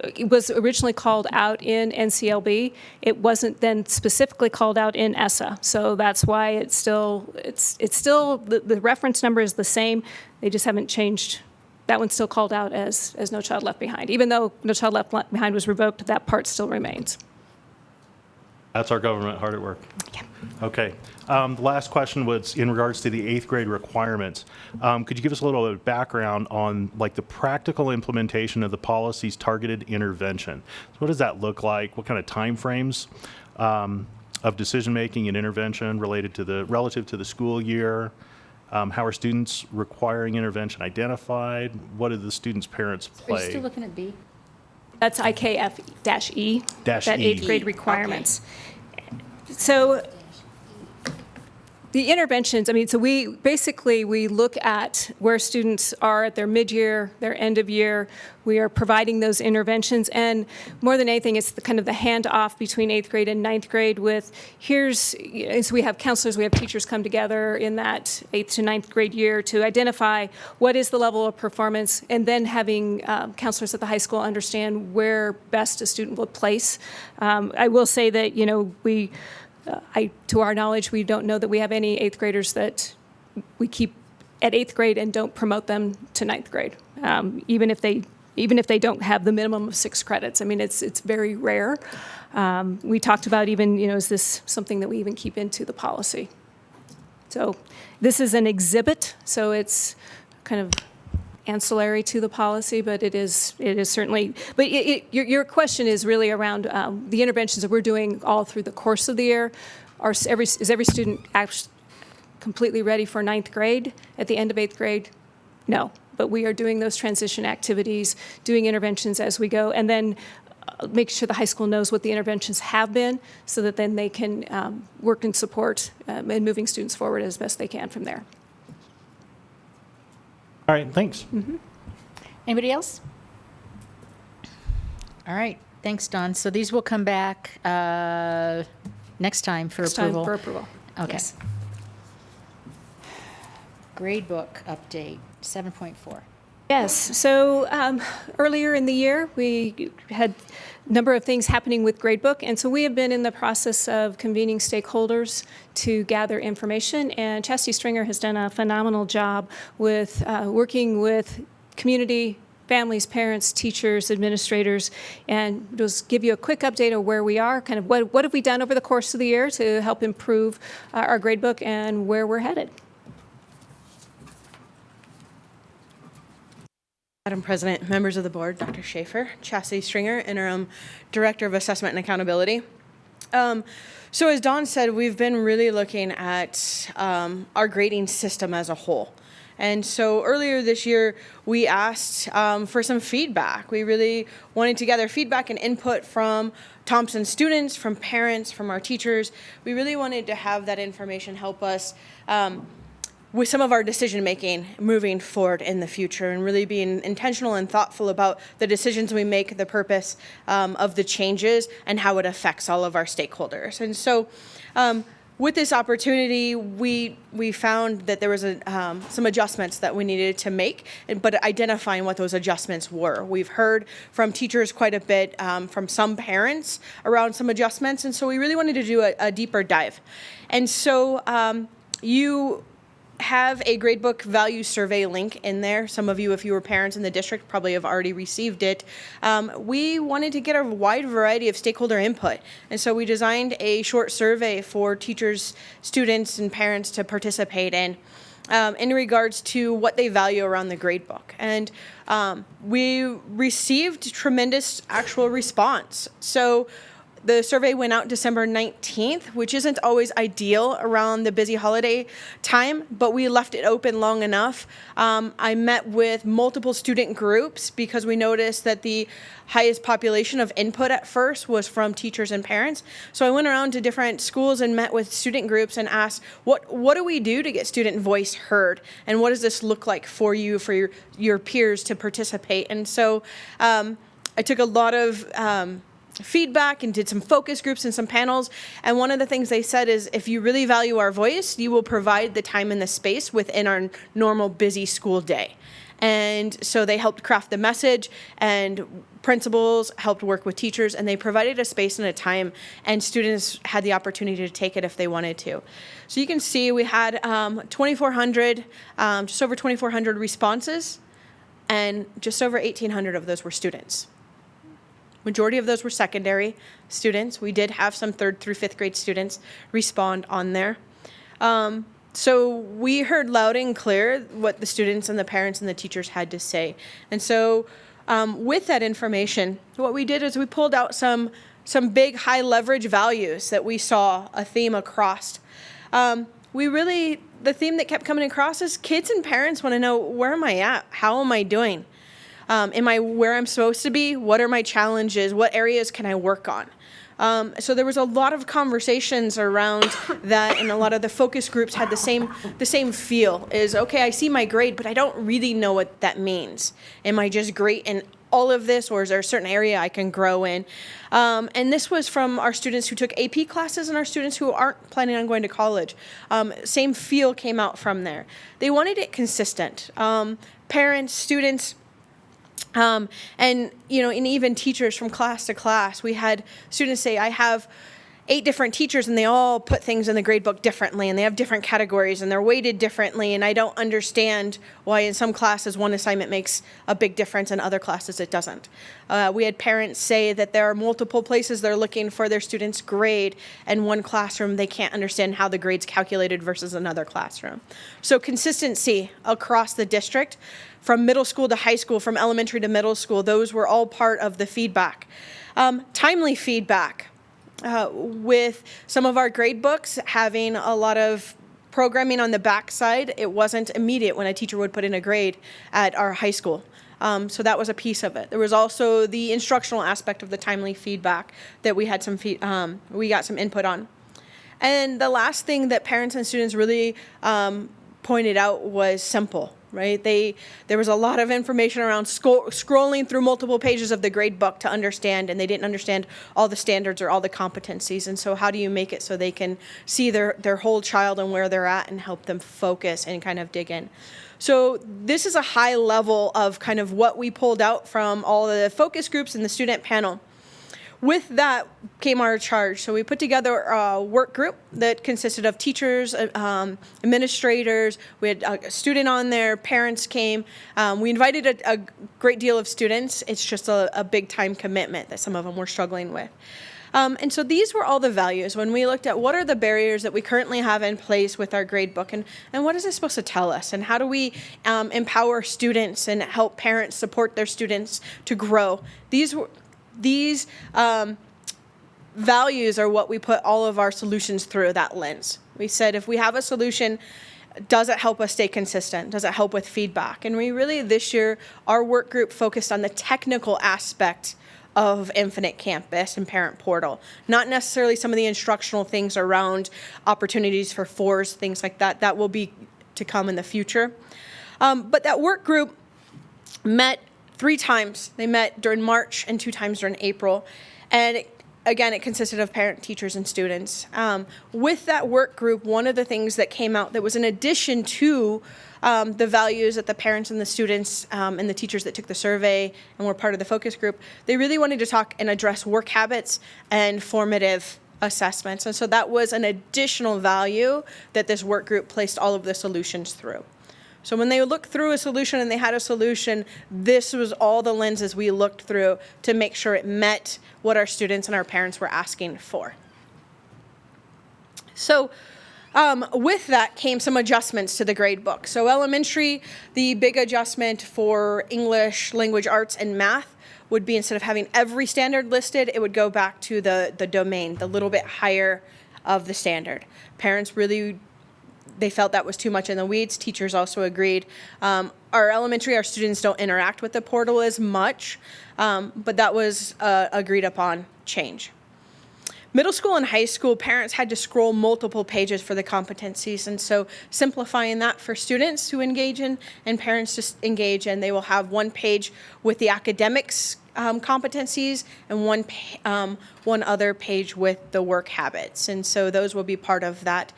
it was originally called out in NCLB. It wasn't then specifically called out in ESSA. So that's why it's still the reference number is the same. They just haven't changed. That one's still called out as No Child Left Behind. Even though No Child Left Behind was revoked, that part still remains.
That's our government hard at work. Yeah. Okay. The last question was in regards to the 8th grade requirements. Could you give us a little bit of background on like the practical implementation of the policy's targeted intervention? So what does that look like? What kind of timeframes of decision making and intervention related to relative to the school year? How are students requiring intervention identified? What do the students' parents play?
Are you still looking at B?
That's IKF-E, that 8th grade requirements.
Okay.
So the interventions, so we look at where students are at their mid-year, their end of year. We are providing those interventions, and more than anything, it's the handoff between 8th grade and 9th grade so we have counselors, we have teachers come together in that 8th to 9th grade year to identify what is the level of performance, and then having counselors at the high school understand where best a student will place. I will say that, to our knowledge, we don't know that we have any 8th graders that we keep at 8th grade and don't promote them to 9th grade, even if they don't have the minimum of 6 credits. It's very rare. We talked about even, is this something that we even keep into the policy? So this is an exhibit, so it's kind of ancillary to the policy, but it is certainly, but your question is really around the interventions that we're doing all through the course of the year. Is every student completely ready for 9th grade at the end of 8th grade? No, but we are doing those transition activities, doing interventions as we go, and then make sure the high school knows what the interventions have been so that then they can work and support in moving students forward as best they can from there.
All right, thanks.
Mm-hmm. Anybody else? All right, thanks, Dawn. So these will come back next time for approval. Okay.
Yes.
Gradebook update, 7.4.
Yes, so earlier in the year, we had a number of things happening with Gradebook, and so we have been in the process of convening stakeholders to gather information, and Chastity Stringer has done a phenomenal job with working with community, families, parents, teachers, administrators, and just give you a quick update of where we are, kind of what have we done over the course of the year to help improve our Gradebook and where we're headed.
Madam President, members of the board, Dr. Schaefer, Chastity Stringer, Interim Director of Assessment and Accountability. So as Dawn said, we've been really looking at our grading system as a whole. And so earlier this year, we asked for some feedback. We really wanted to gather feedback and input from Thompson students, from parents, from our teachers. We really wanted to have that information help us with some of our decision making moving forward in the future, and really being intentional and thoughtful about the decisions we make, the purpose of the changes, and how it affects all of our stakeholders. And so with this opportunity, we found that there was some adjustments that we needed to make, but identifying what those adjustments were. We've heard from teachers quite a bit, from some parents around some adjustments, and so we really wanted to do a deeper dive. And so you have a gradebook value survey link in there. Some of you, if you were parents in the district, probably have already received it. We wanted to get a wide variety of stakeholder input, and so we designed a short survey for teachers, students, and parents to participate in regards to what they value around the gradebook. And we received tremendous actual response. So the survey went out December 19th, which isn't always ideal around the busy holiday time, but we left it open long enough. I met with multiple student groups because we noticed that the highest population of input at first was from teachers and parents. So I went around to different schools and met with student groups and asked, what do we do to get student voice heard? And what does this look like for you, for your peers to participate? And so I took a lot of feedback and did some focus groups and some panels, and one of the things they said is, if you really value our voice, you will provide the time and the space within our normal busy school day. And so they helped craft the message, and principals helped work with teachers, and they provided a space and a time, and students had the opportunity to take it if they wanted to. So you can see we had 2,400, just over 2,400 responses, and just over 1,800 of those were students. Majority of those were secondary students. We did have some 3rd through 5th grade students respond on there. So we heard loud and clear what the students and the parents and the teachers had to say. And so with that information, what we did is we pulled out some big high leverage values that we saw a theme across. The theme that kept coming across is kids and parents want to know, where am I at? How am I doing? Am I where I'm supposed to be? What are my challenges? What areas can I work on? So there was a lot of conversations around that, and a lot of the focus groups had the same feel, is, okay, I see my grade, but I don't really know what that means. Am I just great in all of this, or is there a certain area I can grow in? And this was from our students who took AP classes and our students who aren't planning on going to college. Same feel came out from there. They wanted it consistent. Parents, students, and and even teachers from class to class. We had students say, I have 8 different teachers and they all put things in the grade book differently, and they have different categories and they're weighted differently, and I don't understand why in some classes one assignment makes a big difference and other classes it doesn't. We had parents say that there are multiple places they're looking for their students' grade, and one classroom they can't understand how the grade's calculated versus another classroom. So consistency across the district, from middle school to high school, from elementary to middle school, those were all part of the feedback. Timely feedback. With some of our grade books having a lot of programming on the backside, it wasn't immediate when a teacher would put in a grade at our high school. So that was a piece of it. There was also the instructional aspect of the timely feedback that we had we got some input on. And the last thing that parents and students really pointed out was simple. Right? There was a lot of information around scrolling through multiple pages of the grade book to understand, and they didn't understand all the standards or all the competencies. And so how do you make it so they can see their whole child and where they're at and help them focus and kind of dig in? So this is a high level of kind of what we pulled out from all the focus groups and the student panel. With that came our charge. So we put together a work group that consisted of teachers, administrators. We had a student on there, parents came. We invited a great deal of students. It's just a big time commitment that some of them were struggling with. And so these were all the values when we looked at what are the barriers that we currently have in place with our grade book, and what is it supposed to tell us, and how do we empower students and help parents support their students to grow. These values are what we put all of our solutions through, that lens. We said, if we have a solution, does it help us stay consistent? Does it help with feedback? And we really, this year, our work group focused on the technical aspect of Infinite Campus and Parent Portal, not necessarily some of the instructional things around opportunities for fours, things like that. That will be to come in the future. But that work group met 3 times. They met during March and 2 times during April. And again, it consisted of parent, teachers, and students. With that work group, one of the things that came out that was in addition to the values that the parents and the students and the teachers that took the survey and were part of the focus group, they really wanted to talk and address work habits and formative assessments. And so that was an additional value that this work group placed all of the solutions through. So when they looked through a solution and they had a solution, this was all the lenses we looked through to make sure it met what our students and our parents were asking for. So with that came some adjustments to the grade book. So elementary, the big adjustment for English, language arts, and math would be, instead of having every standard listed, it would go back to the domain, the little bit higher of the standard. Parents really, they felt that was too much in the weeds. Teachers also agreed. Our students don't interact with the portal as much, but that was agreed upon change. Middle school and high school, parents had to scroll multiple pages for the competencies, and so simplifying that for students who engage in and parents just engage in, they will have one page with the academics competencies and one other page with the work habits, and so those will be part of that.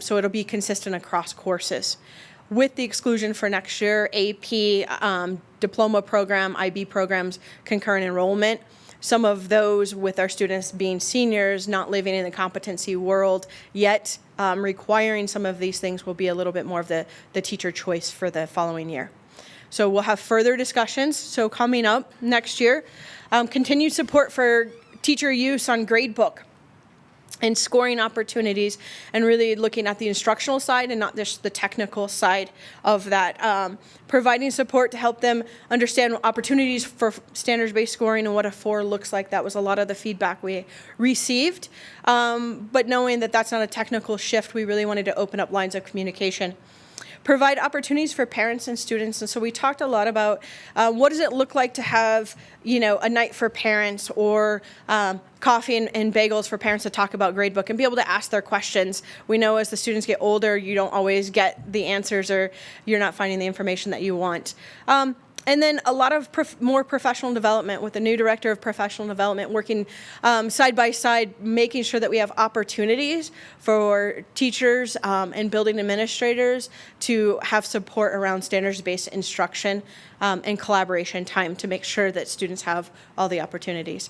So it'll be consistent across courses. with the exclusion for next year, AP, diploma program, IB programs, concurrent enrollment. Some of those with our students being seniors, not living in the competency world yet, requiring some of these things will be a little bit more of the teacher choice for the following year. So we'll have further discussions. So coming up next year, continued support for teacher use on gradebook and scoring opportunities, and really looking at the instructional side and not just the technical side of that. Providing support to help them understand opportunities for standards-based scoring and what a 4 looks like. That was a lot of the feedback we received. But knowing that that's not a technical shift, we really wanted to open up lines of communication. Provide opportunities for parents and students. And so we talked a lot about what does it look like to have, a night for parents, or coffee and bagels for parents to talk about gradebook and be able to ask their questions. We know as the students get older, you don't always get the answers, or you're not finding the information that you want. And then a lot of more professional development with the new director of professional development, working side by side, making sure that we have opportunities for teachers and building administrators to have support around standards-based instruction and collaboration time to make sure that students have all the opportunities.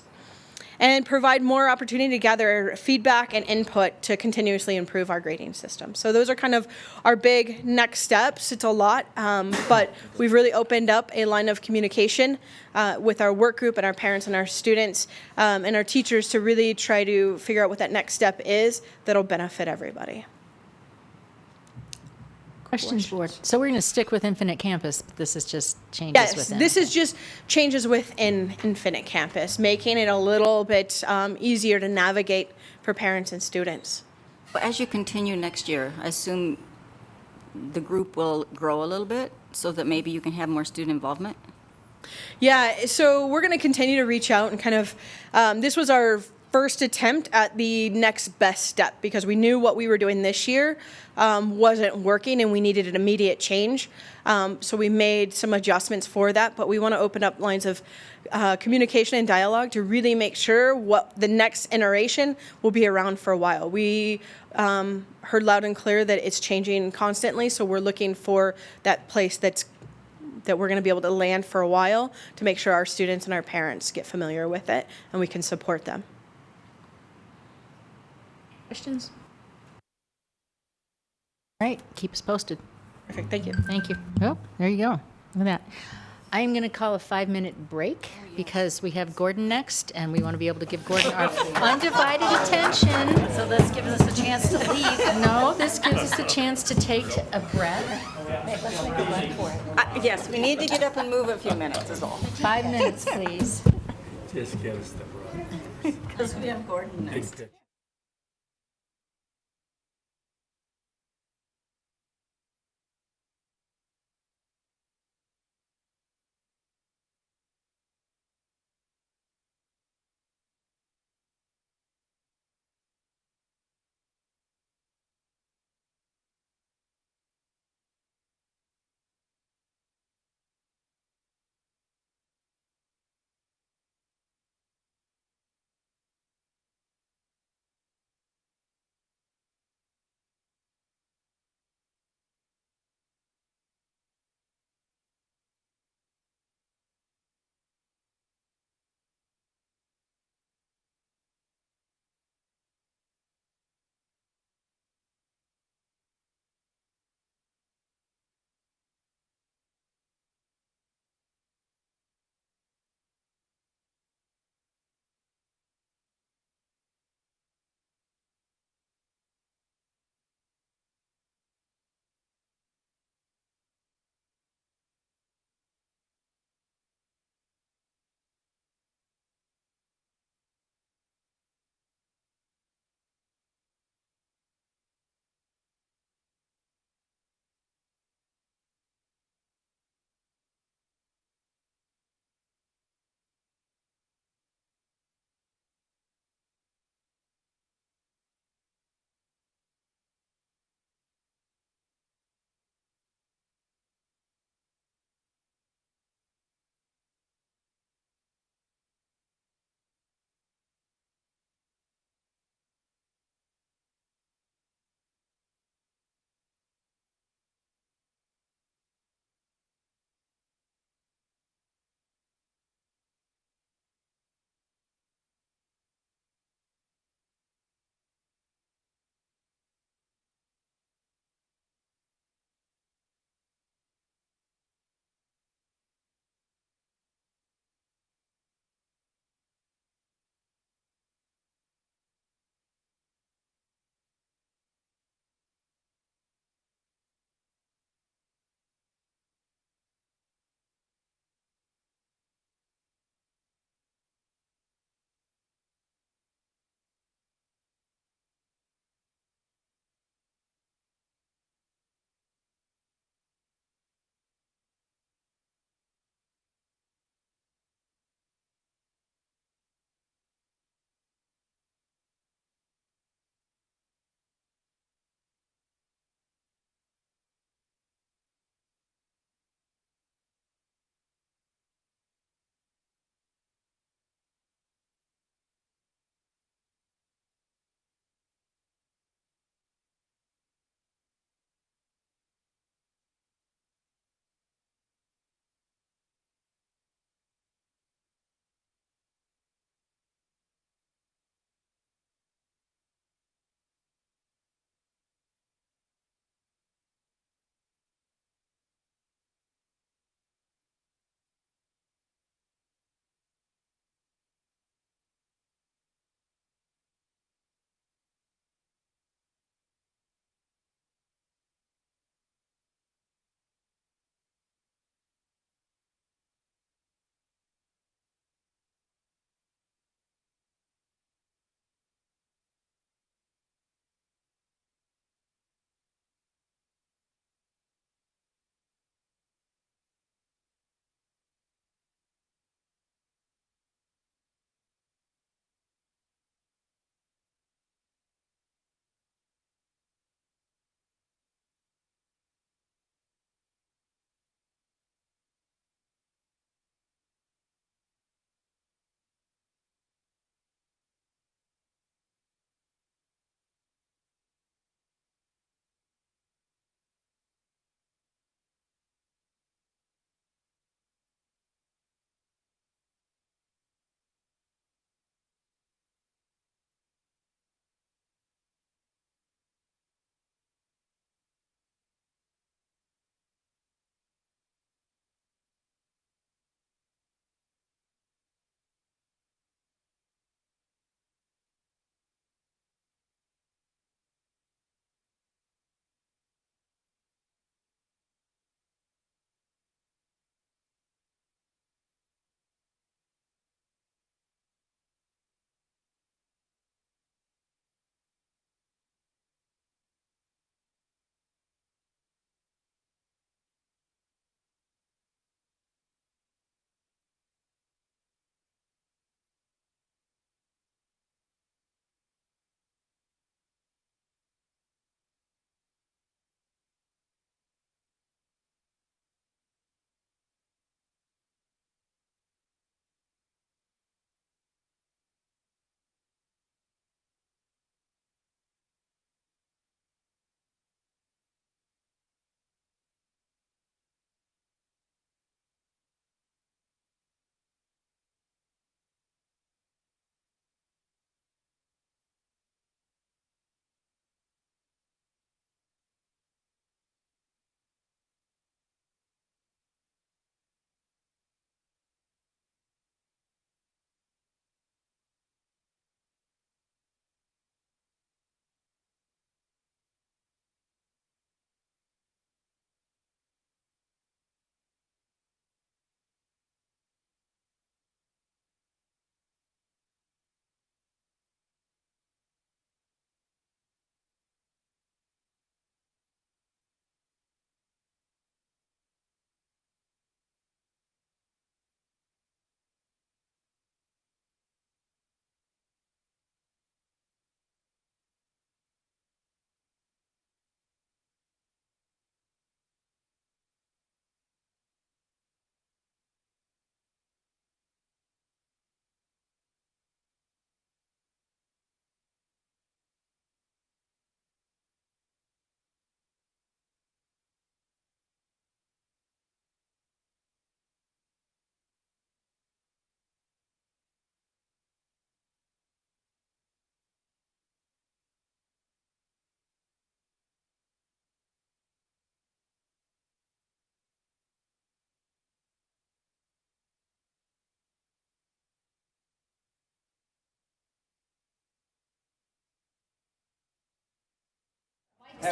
And provide more opportunity to gather feedback and input to continuously improve our grading system. So those are kind of our big next steps. It's a lot, but we've really opened up a line of communication with our work group and our parents and our students and our teachers to really try to figure out what that next step is that'll benefit everybody.
Questions, board? So we're going to stick with Infinite Campus, but this is just changes
Yes,
within.
this is just changes within Infinite Campus, making it a little bit easier to navigate for parents and students.
As you continue next year, I assume the group will grow a little bit so that maybe you can have more student involvement?
Yeah, so we're going to continue to reach out and kind of, this was our first attempt at the next best step, because we knew what we were doing this year wasn't working and we needed an immediate change. So we made some adjustments for that, but we want to open up lines of communication and dialogue to really make sure what the next iteration will be around for a while. We heard loud and clear that it's changing constantly, so we're looking for that place that we're going to be able to land for a while to make sure our students and our parents get familiar with it and we can support them.
Questions? All right, keep us posted.
Perfect, thank you.
Thank you. Oh, there you go. Look at that. I'm going to call a 5-minute break because we have Gordon next, and we want to be able to give Gordon our undivided attention.
So this gives us a chance to leave.
No, this gives us a chance to take a breath. Let's make a run for it.
Yes, we need to get up and move a few minutes is all.
5 minutes, please.
Just get us the
Because we have Gordon next.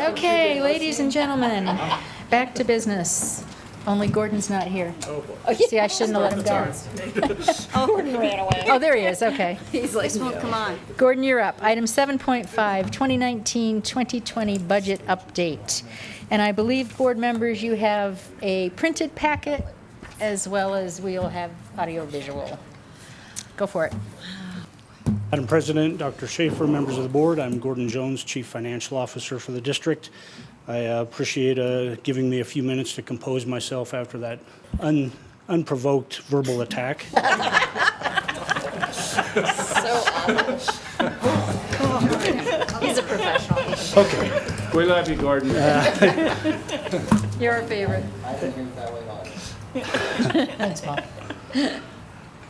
Okay, ladies and gentlemen, back to business. Only Gordon's not here. Oh, see, I shouldn't have let him go.
Gordon ran away.
Oh, there he is, okay.
He's like, well, come on.
Gordon, you're up. Item 7.5, 2019-2020 budget update. And I believe, board members, you have a printed packet as well as we'll have audio visual. Go for it.
Madam President, Dr. Schaefer, members of the board, I'm Gordon Jones, Chief Financial Officer for the district. I appreciate giving me a few minutes to compose myself after that unprovoked verbal attack.
He's a professional.
Okay.
We love you, Gordon.
You're our favorite. Thanks, Paul.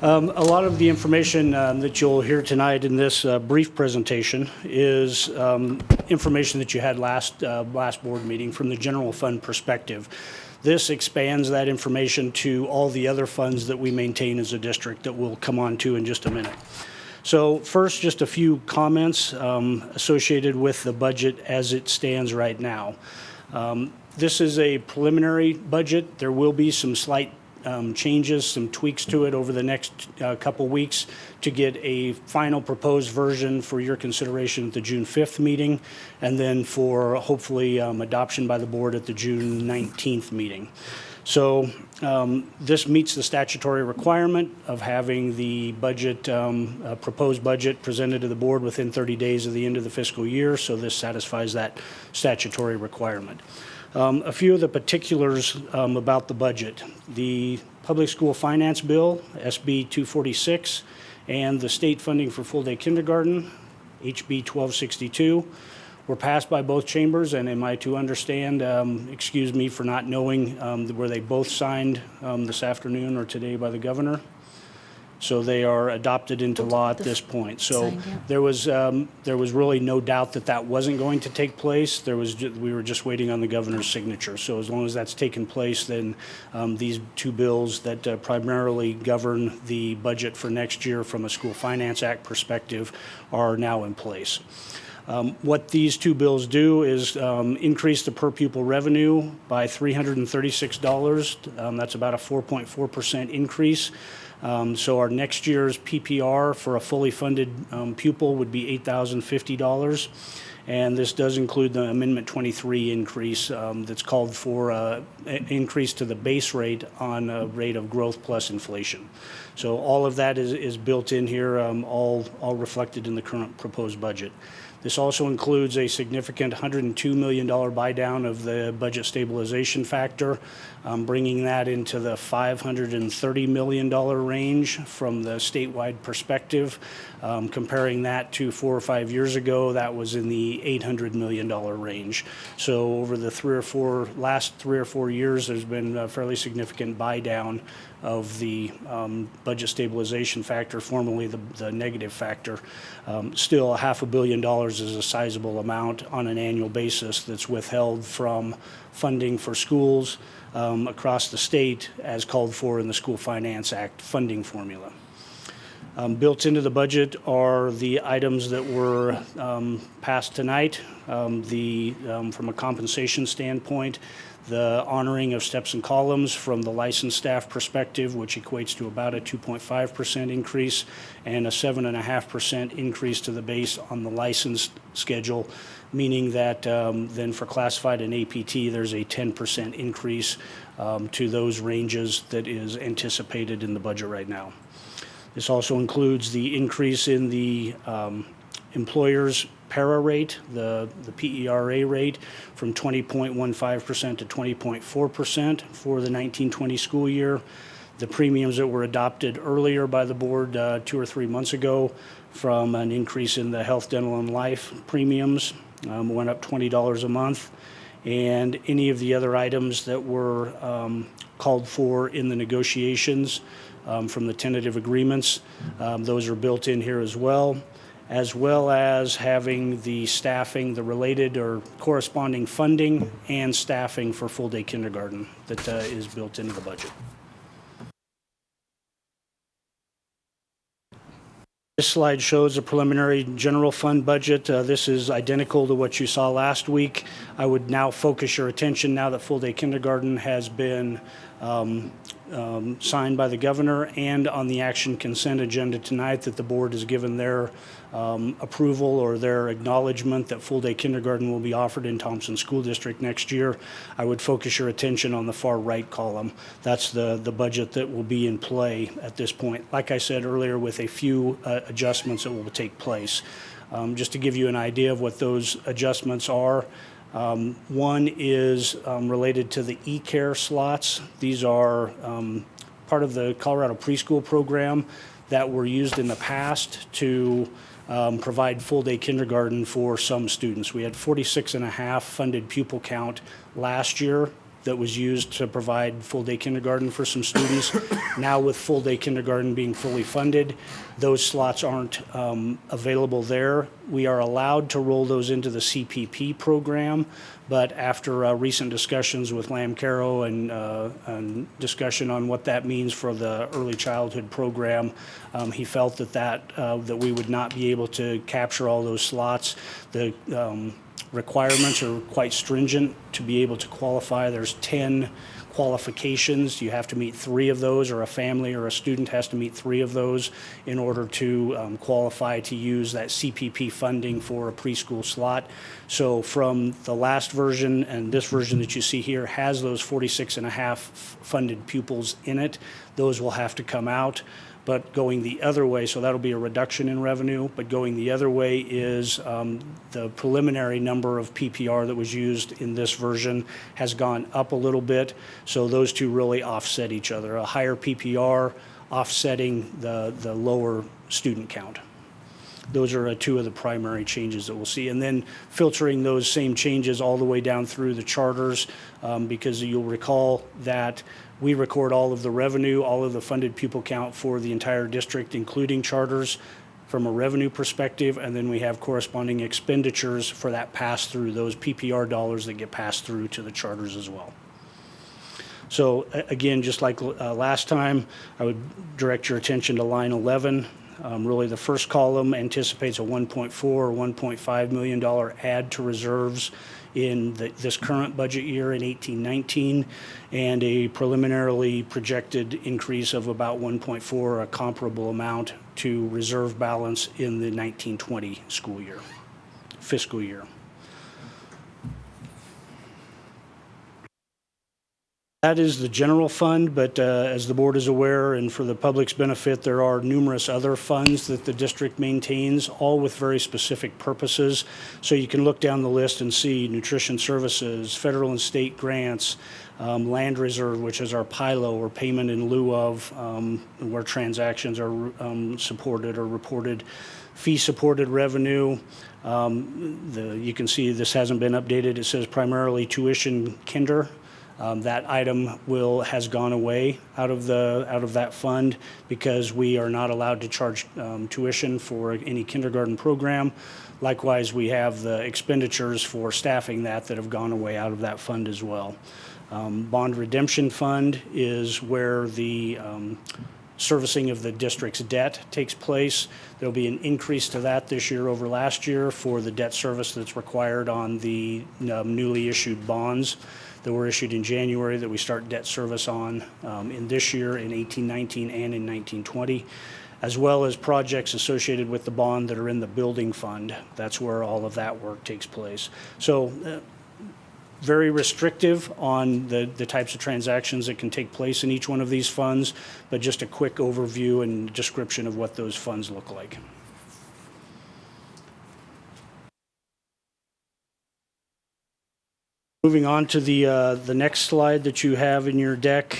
A lot of the information that you'll hear tonight in this brief presentation is information that you had last board meeting from the general fund perspective. This expands that information to all the other funds that we maintain as a district that we'll come on to in just a minute. So first, just a few comments associated with the budget as it stands right now. This is a preliminary budget. There will be some slight changes, some tweaks to it over the next couple weeks to get a final proposed version for your consideration at the June 5th meeting, and then for hopefully adoption by the board at the June 19th meeting. So this meets the statutory requirement of having the budget, proposed budget presented to the board within 30 days of the end of the fiscal year, so this satisfies that statutory requirement. A few of the particulars about the budget. The Public School Finance Bill, SB 246, and the state funding for full-day kindergarten, HB 1262, were passed by both chambers, and am I to understand, excuse me for not knowing, were they both signed this afternoon or today by the governor? So they are adopted into law at this point. So there was really no doubt that that wasn't going to take place. We were just waiting on the governor's signature. So as long as that's taken place, then these two bills that primarily govern the budget for next year from a School Finance Act perspective are now in place. What these two bills do is increase the per pupil revenue by $336. That's about a 4.4% increase. So our next year's PPR for a fully funded pupil would be $8,050. And this does include the Amendment 23 increase that's called for an increase to the base rate on a rate of growth plus inflation. So all of that is built in here, all reflected in the current proposed budget. This also includes a significant $102 million buy down of the budget stabilization factor, bringing that into the $530 million range from the statewide perspective. Comparing that to 4 or 5 years ago, that was in the $800 million range. So over the last 3 or 4 years, there's been a fairly significant buy down of the budget stabilization factor, formerly the negative factor. Still, $500 million is a sizable amount on an annual basis that's withheld from funding for schools across the state as called for in the School Finance Act funding formula. Built into the budget are the items that were passed tonight. From a compensation standpoint, the honoring of steps and columns from the licensed staff perspective, which equates to about a 2.5% increase, and a 7.5% increase to the base on the licensed schedule, meaning that then for classified and APT, there's a 10% increase to those ranges that is anticipated in the budget right now. This also includes the increase in the employer's para rate, the PERA rate, from 20.15% to 20.4% for the 1920 school year. The premiums that were adopted earlier by the board 2 or 3 months ago from an increase in the health, dental, and life premiums went up $20 a month. And any of the other items that were called for in the negotiations from the tentative agreements, those are built in here as well as having the staffing, the related or corresponding funding and staffing for full-day kindergarten that is built into the budget. This slide shows a preliminary general fund budget. This is identical to what you saw last week. I would now focus your attention, now that full-day kindergarten has been signed by the governor, and on the action consent agenda tonight, that the board has given their approval or their acknowledgement that full-day kindergarten will be offered in Thompson School District next year. I would focus your attention on the far right column. That's the budget that will be in play at this point. Like I said earlier, with a few adjustments that will take place. Just to give you an idea of what those adjustments are, one is related to the e-care slots. These are part of the Colorado preschool program that were used in the past to provide full-day kindergarten for some students. We had 46.5 funded pupil count last year that was used to provide full-day kindergarten for some students. Now with full-day kindergarten being fully funded, those slots aren't available there. We are allowed to roll those into the CPP program, but after recent discussions with Lamb Caro and discussion on what that means for the early childhood program, he felt that we would not be able to capture all those slots. The requirements are quite stringent to be able to qualify. There's 10 qualifications. You have to meet 3 of those, or a family or a student has to meet 3 of those in order to qualify to use that CPP funding for a preschool slot. So from the last version and this version that you see here has those 46.5 funded pupils in it. Those will have to come out. But going the other way, so that'll be a reduction in revenue, but going the other way is the preliminary number of PPR that was used in this version has gone up a little bit, so those two really offset each other. A higher PPR offsetting the lower student count. Those are 2 of the primary changes that we'll see. And then filtering those same changes all the way down through the charters, because you'll recall that we record all of the revenue, all of the funded pupil count for the entire district, including charters, from a revenue perspective, and then we have corresponding expenditures for that pass-through, those PPR dollars that get passed through to the charters as well. So again, just like last time, I would direct your attention to line 11. Really, the first column anticipates a $1.4 or $1.5 million add to reserves in this current budget year in 18-19, and a preliminarily projected increase of about 1.4, a comparable amount to reserve balance in the 19-20 school year, fiscal year. That is the general fund, but as the board is aware, and for the public's benefit, there are numerous other funds that the district maintains, all with very specific purposes. So you can look down the list and see nutrition services, federal and state grants, land reserve, which is our PILO, or payment in lieu of, where transactions are supported or reported, fee-supported revenue. You can see this hasn't been updated. It says primarily tuition kinder. That item has gone away out of that fund because we are not allowed to charge tuition for any kindergarten program. Likewise, we have the expenditures for staffing that have gone away out of that fund as well. Bond redemption fund is where the servicing of the district's debt takes place. There'll be an increase to that this year over last year for the debt service that's required on the newly issued bonds that were issued in January that we start debt service on in this year in 18-19 and in 19-20, as well as projects associated with the bond that are in the building fund. That's where all of that work takes place. So very restrictive on the types of transactions that can take place in each one of these funds, but just a quick overview and description of what those funds look like. Moving on to the next slide that you have in your deck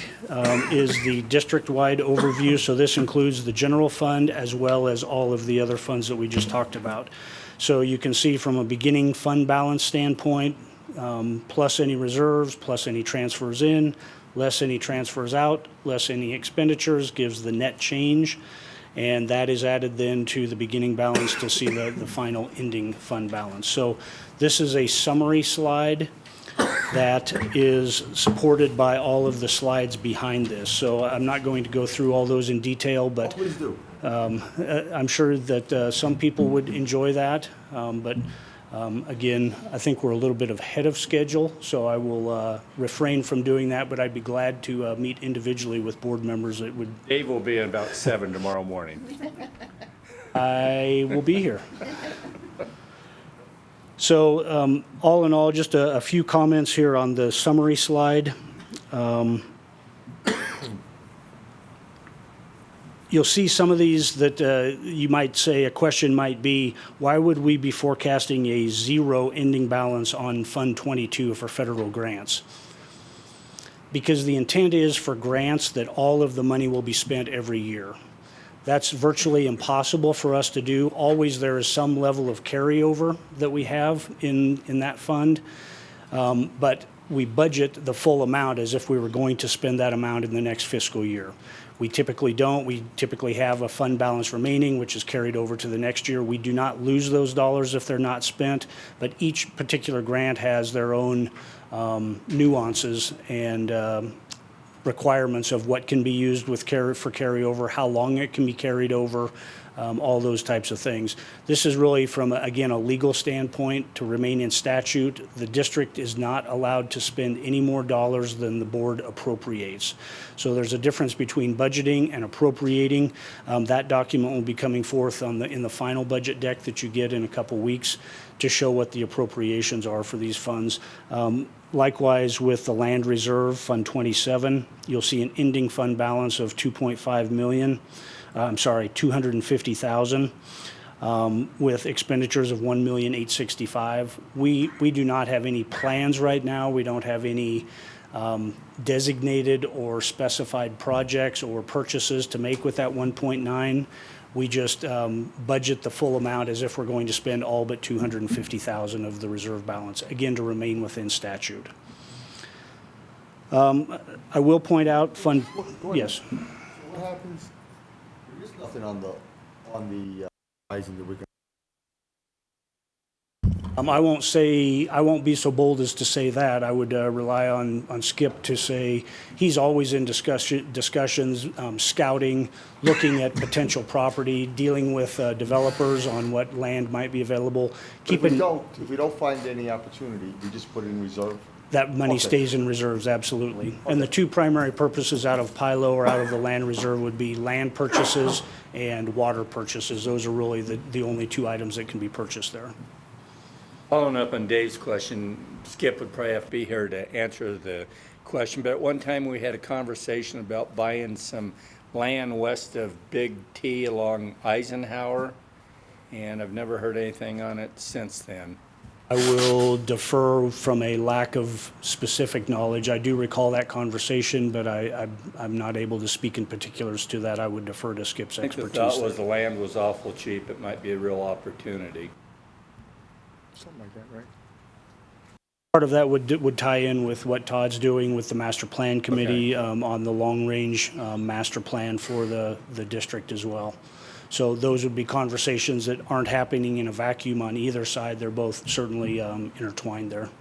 is the district-wide overview. So this includes the general fund as well as all of the other funds that we just talked about. So you can see from a beginning fund balance standpoint, plus any reserves, plus any transfers in, less any transfers out, less any expenditures gives the net change. And that is added then to the beginning balance to see the final ending fund balance. So this is a summary slide that is supported by all of the slides behind this. So I'm not going to go through all those in detail, but
please do.
I'm sure that some people would enjoy that, but again, I think we're a little bit ahead of schedule, so I will refrain from doing that, but I'd be glad to meet individually with board members that would.
Dave will be in about 7 tomorrow morning.
I will be here. So all in all, just a few comments here on the summary slide. You'll see some of these that you might say a question might be, why would we be forecasting a 0 ending balance on Fund 22 for federal grants? Because the intent is for grants that all of the money will be spent every year. That's virtually impossible for us to do. Always there is some level of carryover that we have in that fund, but we budget the full amount as if we were going to spend that amount in the next fiscal year. We typically don't. We typically have a fund balance remaining, which is carried over to the next year. We do not lose those dollars if they're not spent, but each particular grant has their own nuances and requirements of what can be used with for carryover, how long it can be carried over, all those types of things. This is really from, again, a legal standpoint to remain in statute. The district is not allowed to spend any more dollars than the board appropriates. So there's a difference between budgeting and appropriating. That document will be coming forth in the final budget deck that you get in a couple weeks to show what the appropriations are for these funds. Likewise, with the land reserve, Fund 27, you'll see an ending fund balance of $250,000 with expenditures of $1,865,000. We do not have any plans right now. We don't have any designated or specified projects or purchases to make with that 1.9. We just budget the full amount as if we're going to spend all but $250,000 of the reserve balance, again, to remain within statute. I will point out fund, yes.
What happens, there is nothing on the horizon that we can.
I won't be so bold as to say that. I would rely on Skip to say he's always in discussions, scouting, looking at potential property, dealing with developers on what land might be available.
If we don't find any opportunity, we just put it in reserve?
That money
Okay.
stays in reserves, absolutely. And the two primary purposes out of PILO or out of the land reserve would be land purchases and water purchases. Those are really the only two items that can be purchased there.
Following up on Dave's question, Skip would probably have to be here to answer the question, but at one time we had a conversation about buying some land west of Big T along Eisenhower, and I've never heard anything on it since then.
I will defer from a lack of specific knowledge. I do recall that conversation, but I'm not able to speak in particulars to that. I would defer to Skip's
I think the
expertise.
thought was the land was awful cheap. It might be a real opportunity.
Something like that, right?
Part of that would tie in with what Todd's doing with the master plan committee on the long-range master plan for the district as well. So those would be conversations that aren't happening in a vacuum on either side. They're both certainly intertwined there.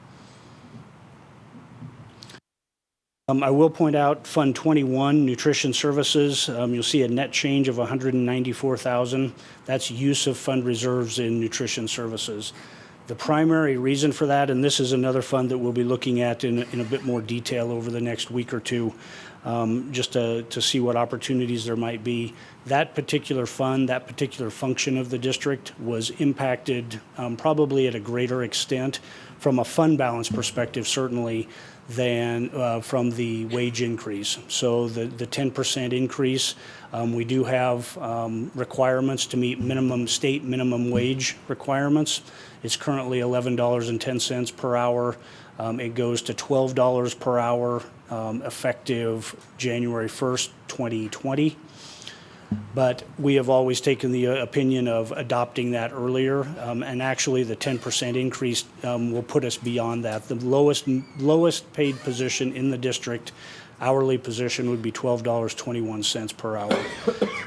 I will point out Fund 21, Nutrition Services. You'll see a net change of $194,000. That's use of fund reserves in nutrition services. The primary reason for that, and this is another fund that we'll be looking at in a bit more detail over the next week or two, just to see what opportunities there might be. That particular fund, that particular function of the district was impacted probably at a greater extent from a fund balance perspective, certainly, than from the wage increase. So the 10% increase, we do have requirements to meet state minimum wage requirements. It's currently $11.10 per hour. It goes to $12 per hour effective January 1st, 2020. But we have always taken the opinion of adopting that earlier, and actually the 10% increase will put us beyond that. The lowest paid position in the district, hourly position, would be $12.21 per hour.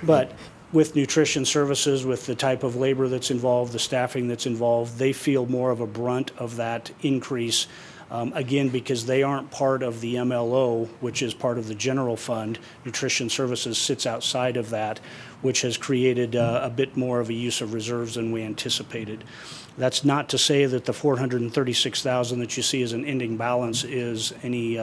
But with nutrition services, with the type of labor that's involved, the staffing that's involved, they feel more of a brunt of that increase Again, because they aren't part of the MLO, which is part of the general fund, nutrition services sits outside of that, which has created a bit more of a use of reserves than we anticipated. That's not to say that the $436,000 that you see as an ending balance is any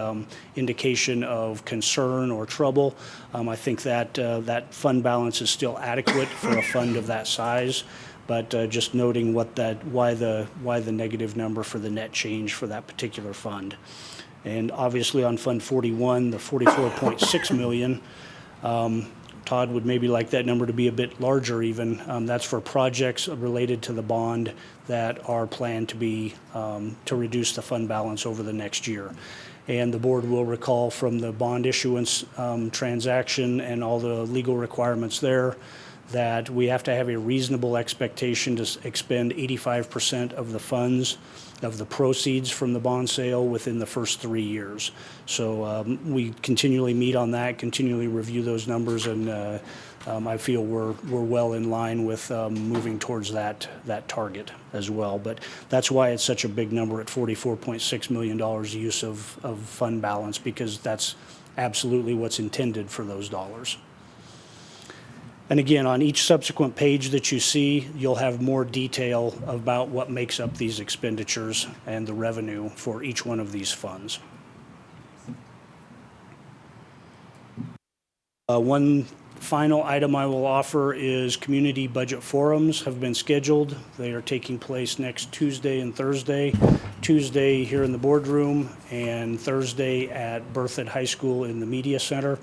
indication of concern or trouble. I think that that fund balance is still adequate for a fund of that size, but just noting why the negative number for the net change for that particular fund. And obviously on Fund 41, the $44.6 million. Todd would maybe like that number to be a bit larger even. That's for projects related to the bond that are planned to be, to reduce the fund balance over the next year. And the board will recall from the bond issuance transaction and all the legal requirements there that we have to have a reasonable expectation to expend 85% of the funds, of the proceeds from the bond sale within the first 3 years. So we continually meet on that, continually review those numbers, and I feel we're well in line with moving towards that target as well. But that's why it's such a big number at $44.6 million use of fund balance, because that's absolutely what's intended for those dollars. And again, on each subsequent page that you see, you'll have more detail about what makes up these expenditures and the revenue for each one of these funds. One final item I will offer is community budget forums have been scheduled. They are taking place next Tuesday and Thursday. Tuesday here in the boardroom and Thursday at Berthoud High School in the Media Center.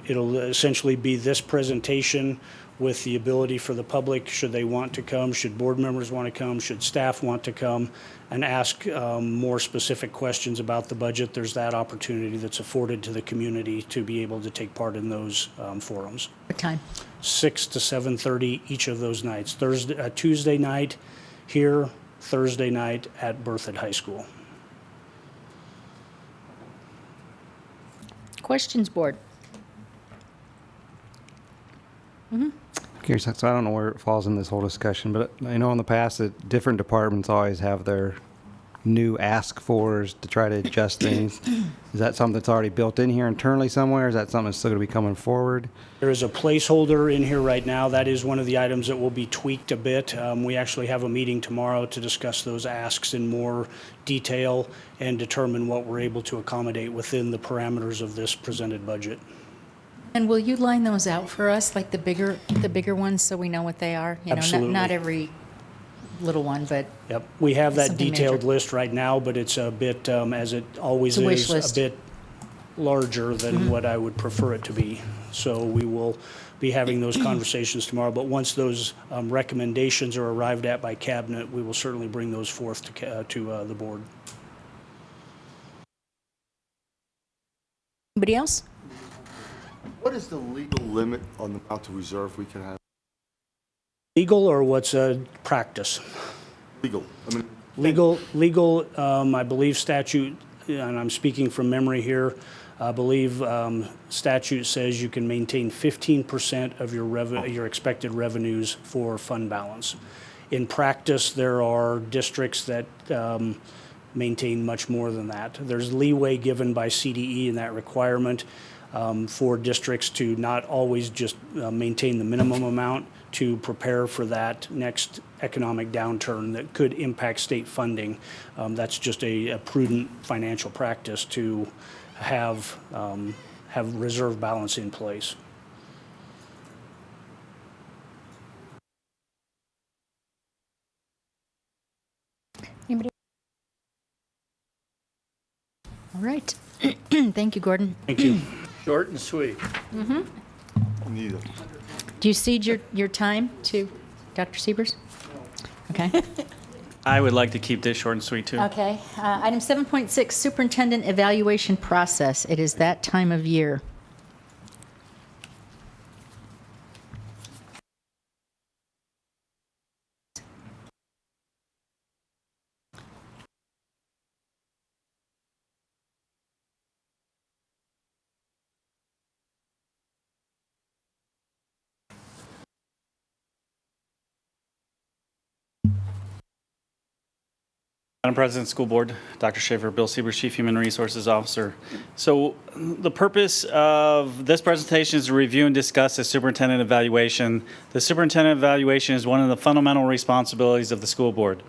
It'll essentially be this presentation with the ability for the public, should they want to come, should board members want to come, should staff want to come, and ask more specific questions about the budget. There's that opportunity that's afforded to the community to be able to take part in those forums.
What time?
6 to 7:30 each of those nights. Tuesday night here, Thursday night at Berthoud High School.
Questions, board?
Curious, so I don't know where it falls in this whole discussion, but I know in the past that different departments always have their new ask fors to try to adjust things. Is that something that's already built in here internally somewhere? Is that something that's still going to be coming forward?
There is a placeholder in here right now. That is one of the items that will be tweaked a bit. We actually have a meeting tomorrow to discuss those asks in more detail and determine what we're able to accommodate within the parameters of this presented budget.
And will you line those out for us, like the bigger ones, so we know what they are? You know,
Absolutely.
not every little one, but
Yep, we have that
something
detailed
major.
list right now, but it's a bit, as it always
It's a wish
is,
list.
a bit larger than what I would prefer it to be. So we will be having those conversations tomorrow, but once those recommendations are arrived at by cabinet, we will certainly bring those forth to the board.
Anybody else?
What is the legal limit on the amount of reserve we can have?
Legal or what's practice?
Legal. I mean,
Legal, I believe statute, and I'm speaking from memory here, I believe statute says you can maintain 15% of your expected revenues for fund balance. In practice, there are districts that maintain much more than that. There's leeway given by CDE in that requirement for districts to not always just maintain the minimum amount, to prepare for that next economic downturn that could impact state funding. That's just a prudent financial practice to have reserve balance in place.
Anybody? All right. Thank you, Gordon.
Thank you.
Short and sweet.
neither.
Do you cede your time to Dr. Siebers? Okay.
I would like to keep this short and sweet, too.
Okay. Item 7.6, Superintendent Evaluation Process. It is that time of year.
Madam President, School Board, Dr. Schaefer, Bill Siebers, Chief Human Resources Officer. So the purpose of this presentation is to review and discuss the superintendent evaluation. The superintendent evaluation is one of the fundamental responsibilities of the school board.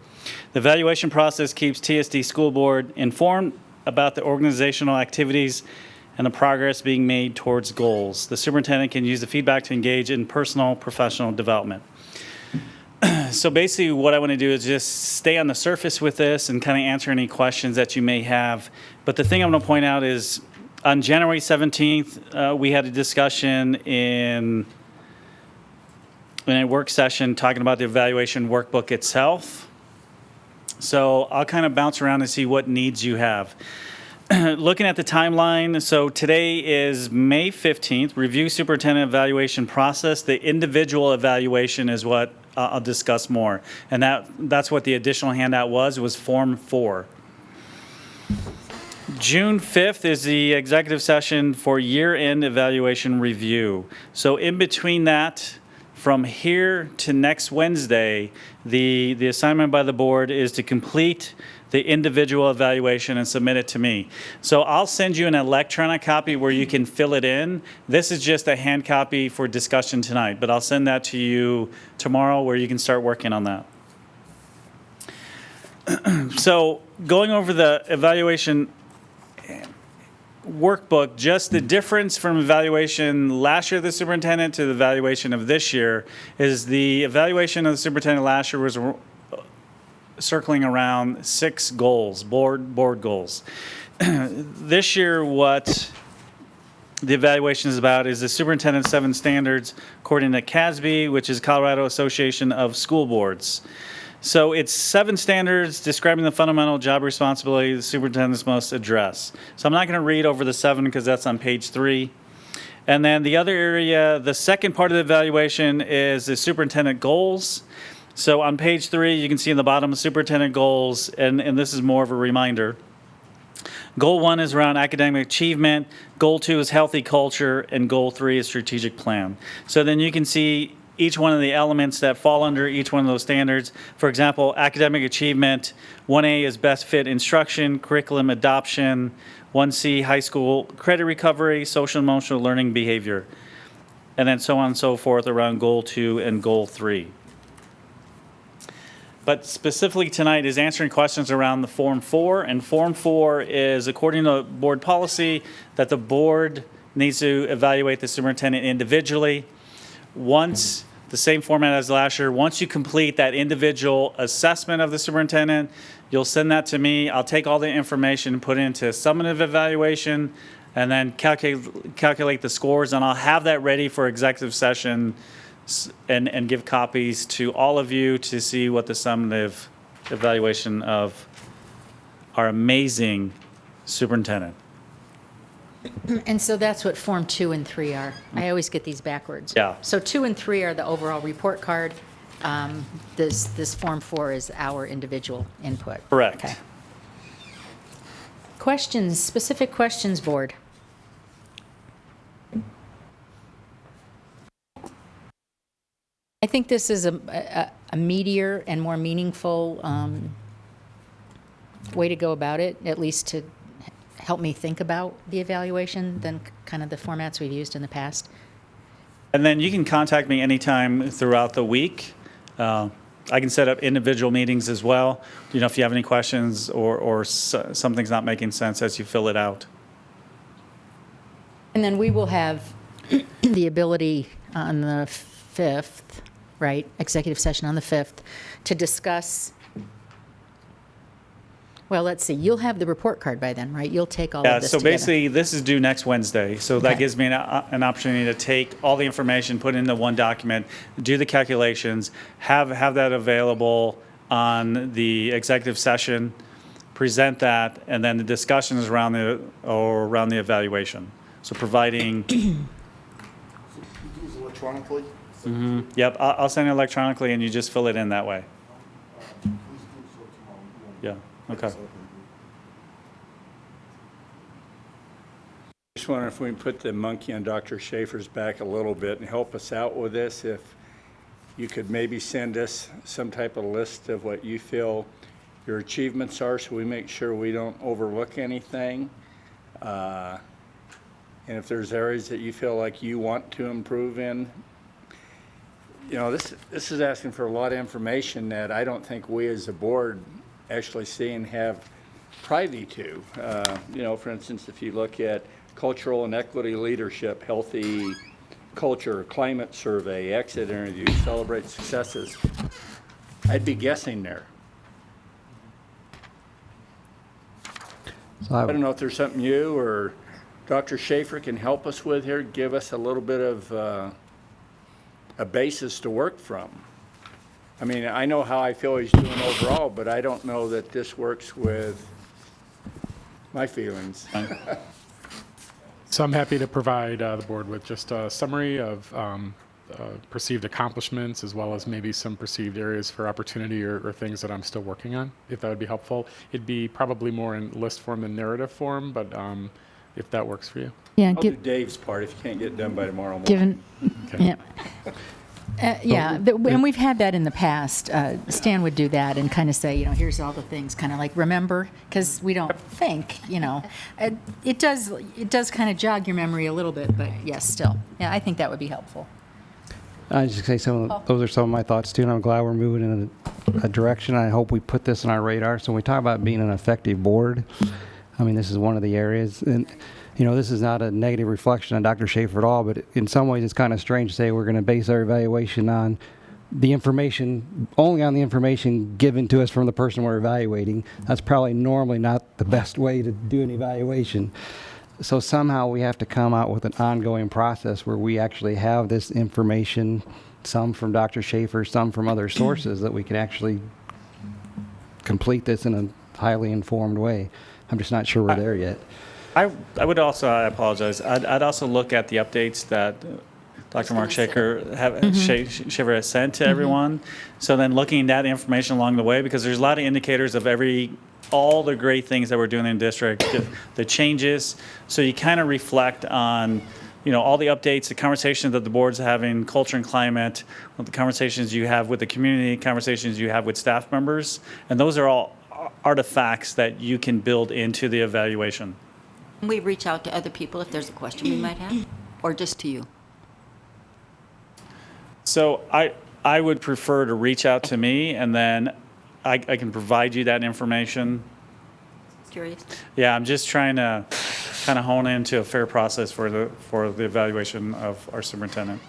The evaluation process keeps TSD School Board informed about the organizational activities and the progress being made towards goals. The superintendent can use the feedback to engage in personal, professional development. So basically what I want to do is just stay on the surface with this and kind of answer any questions that you may have. But the thing I'm going to point out is on January 17th, we had a discussion in a work session talking about the evaluation workbook itself. So I'll kind of bounce around and see what needs you have. Looking at the timeline, so today is May 15th, review superintendent evaluation process. The individual evaluation is what I'll discuss more. And that's what the additional handout was Form 4. June 5th is the executive session for year-end evaluation review. So in between that, from here to next Wednesday, the assignment by the board is to complete the individual evaluation and submit it to me. So I'll send you an electronic copy where you can fill it in. This is just a hand copy for discussion tonight, but I'll send that to you tomorrow where you can start working on that. So going over the evaluation workbook, just the difference from evaluation last year of the superintendent to the evaluation of this year is the evaluation of the superintendent last year was circling around 6 goals, board goals. This year, what the evaluation is about is the superintendent's 7 standards according to CASB, which is Colorado Association of School Boards. So it's 7 standards describing the fundamental job responsibility the superintendents must address. So I'm not going to read over the 7 because that's on page 3. And then the other area, the second part of the evaluation is the superintendent goals. So on page 3, you can see in the bottom superintendent goals, and this is more of a reminder. Goal 1 is around academic achievement, Goal 2 is healthy culture, and Goal 3 is strategic plan. So then you can see each one of the elements that fall under each one of those standards. For example, academic achievement, 1A is best fit instruction, curriculum adoption, 1C, high school credit recovery, social and emotional learning behavior, and then so on and so forth around Goal 2 and Goal 3. But specifically tonight is answering questions around the Form 4, and Form 4 is according to board policy that the board needs to evaluate the superintendent individually. Once, the same format as last year, once you complete that individual assessment of the superintendent, you'll send that to me. I'll take all the information and put it into a summative evaluation and then calculate the scores, and I'll have that ready for executive session and give copies to all of you to see what the summative evaluation of our amazing superintendent.
And so that's what Form 2 and 3 are. I always get these backwards.
Yeah.
So 2 and 3 are the overall report card. This Form 4 is our individual input.
Correct.
Okay. Questions, specific questions, board? I think this is a meatier and more meaningful way to go about it, at least to help me think about the evaluation than kind of the formats we've used in the past.
And then you can contact me anytime throughout the week. I can set up individual meetings as well, you know, if you have any questions or something's not making sense as you fill it out.
And then we will have the ability on the 5th, right, executive session on the 5th, to discuss, well, let's see, you'll have the report card by then, right? You'll take all of this together.
Basically, this is due next Wednesday. So that gives me an opportunity to take all the information, put it into one document, do the calculations, have that available on the executive session, present that, and then the discussions around the evaluation. So providing.
Electronically?
Yep, I'll send it electronically, and you just fill it in that way. Yeah. Okay.
Just wonder if we can put the monkey on Dr. Schaefer's back a little bit and help us out with this. If you could maybe send us some type of list of what you feel your achievements are, so we make sure we don't overlook anything. And if there's areas that you feel like you want to improve in, you know, this is asking for a lot of information that I don't think we as a board actually see and have privy to. You know, for instance, if you look at cultural and equity leadership, healthy culture, climate survey, exit interview, celebrate successes, I'd be guessing there.
So
I don't know if there's something you or Dr. Schaefer can help us with here, give us a little bit of a basis to work from. I mean, I know how I feel he's doing overall, but I don't know that this works with my feelings.
So I'm happy to provide the board with just a summary of perceived accomplishments, as well as maybe some perceived areas for opportunity or things that I'm still working on, if that would be helpful. It'd be probably more in list form than narrative form, but if that works for you.
Yeah,
I'll do Dave's part if you can't get it done by tomorrow morning.
given,
Okay.
yeah, and we've had that in the past. Stan would do that and kind of say, you know, here's all the things, kind of like, remember, because we don't think, you know. It does kind of jog your memory a little bit, but yes, still. Yeah, I think that would be helpful.
I just say those are some of my thoughts too, and I'm glad we're moving in a direction. I hope we put this on our radar. So when we talk about being an effective board, I mean, this is one of the areas, and you know, this is not a negative reflection on Dr. Schaefer at all, but in some ways it's kind of strange to say we're going to base our evaluation on the information, only on the information given to us from the person we're evaluating. That's probably normally not the best way to do an evaluation. So somehow we have to come out with an ongoing process where we actually have this information, some from Dr. Schaefer, some from other sources, that we can actually complete this in a highly informed way. I'm just not sure we're there yet.
I would also, I apologize, I'd also look at the updates that Dr. Mark Schaefer Schaefer has sent to everyone. So then looking at that information along the way, because there's a lot of indicators of all the great things that we're doing in the district, the changes. So you kind of reflect on, you know, all the updates, the conversations that the board's having, culture and climate, the conversations you have with the community, conversations you have with staff members. And those are all artifacts that you can build into the evaluation.
We reach out to other people if there's a question we might have, or just to you.
So I would prefer to reach out to me, and then I can provide you that information.
Curious.
Yeah, I'm just trying to kind of hone into a fair process for the evaluation of our superintendent.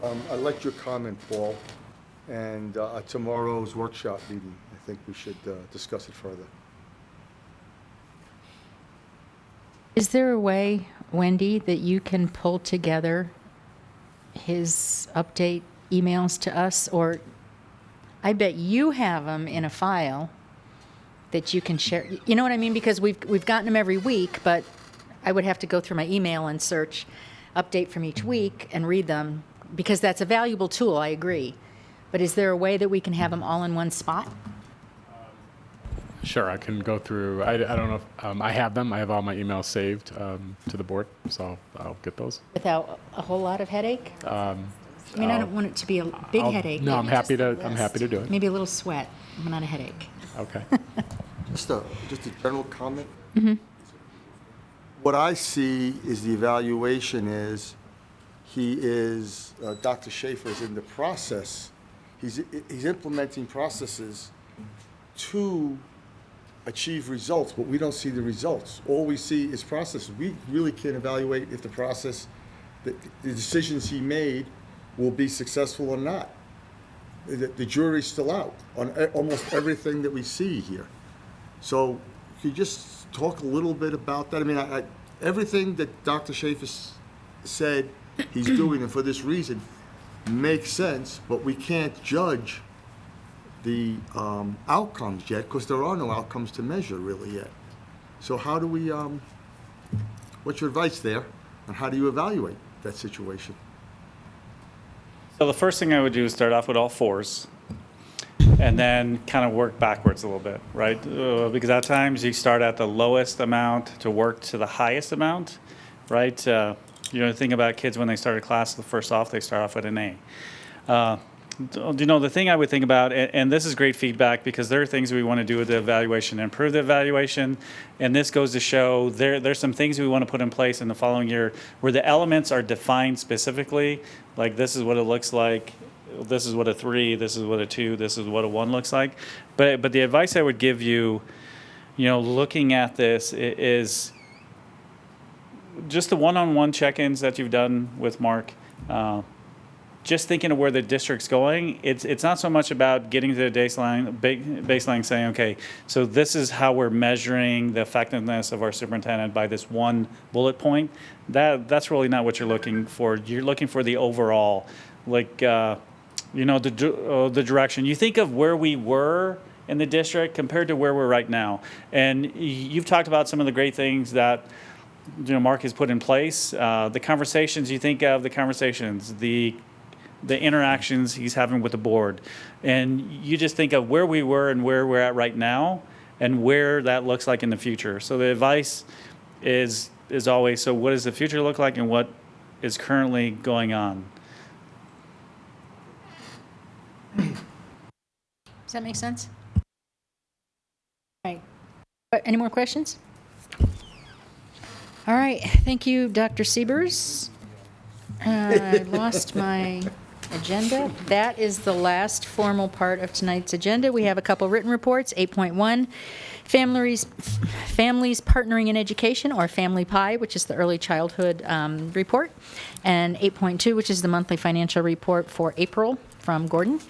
I liked your comment, Paul, and at tomorrow's workshop meeting, I think we should discuss it further.
Is there a way, Wendy, that you can pull together his update emails to us? Or I bet you have them in a file that you can share. You know what I mean? Because we've gotten them every week, but I would have to go through my email and search update from each week and read them, because that's a valuable tool, I agree. But is there a way that we can have them all in one spot?
Sure, I can go through. I don't know if I have them. I have all my emails saved to the board, so I'll get those.
Without a whole lot of headache? I mean, I don't want it to be a big headache.
No, I'm happy
Maybe
to. I'm happy to do it.
Maybe a little sweat, but not a headache.
Okay.
Just a general comment. What I see is the evaluation is, Dr. Schaefer is in the process, he's implementing processes to achieve results, but we don't see the results. All we see is processes. We really can't evaluate if the process, the decisions he made will be successful or not. The jury's still out on almost everything that we see here. So could you just talk a little bit about that? I mean, everything that Dr. Schaefer said he's doing, and for this reason, makes sense, but we can't judge the outcomes yet, because there are no outcomes to measure really yet. So how do we, what's your advice there, and how do you evaluate that situation?
So the first thing I would do is start off with all fours, and then kind of work backwards a little bit, right? Because at times you start at the lowest amount to work to the highest amount, right? You know, think about kids when they start a class, first off, they start off with an A. the thing I would think about, and this is great feedback because there are things we want to do with the evaluation, improve the evaluation, and this goes to show there's some things we want to put in place in the following year where the elements are defined specifically, like this is what it looks like, this is what a 3, this is what a 2, this is what a 1 looks like. But the advice I would give you, looking at this is just the one-on-one check-ins that you've done with Mark. Just thinking of where the district's going, it's not so much about getting to the baseline saying, okay, so this is how we're measuring the effectiveness of our superintendent by this one bullet point. That's really not what you're looking for. You're looking for the overall, like, the direction. You think of where we were in the district compared to where we're right now. And you've talked about some of the great things that Mark has put in place. The conversations, you think of the conversations, the interactions he's having with the board. And you just think of where we were and where we're at right now and where that looks like in the future. So the advice is always, so what does the future look like and what is currently going on?
Does that make sense? All right. Any more questions? All right. Thank you, Dr. Siebers. I lost my agenda. That is the last formal part of tonight's agenda. We have a couple written reports. 8.1, Families Partnering in Education, or Family Pie, which is the early childhood report, and 8.2, which is the monthly financial report for April from Gordon.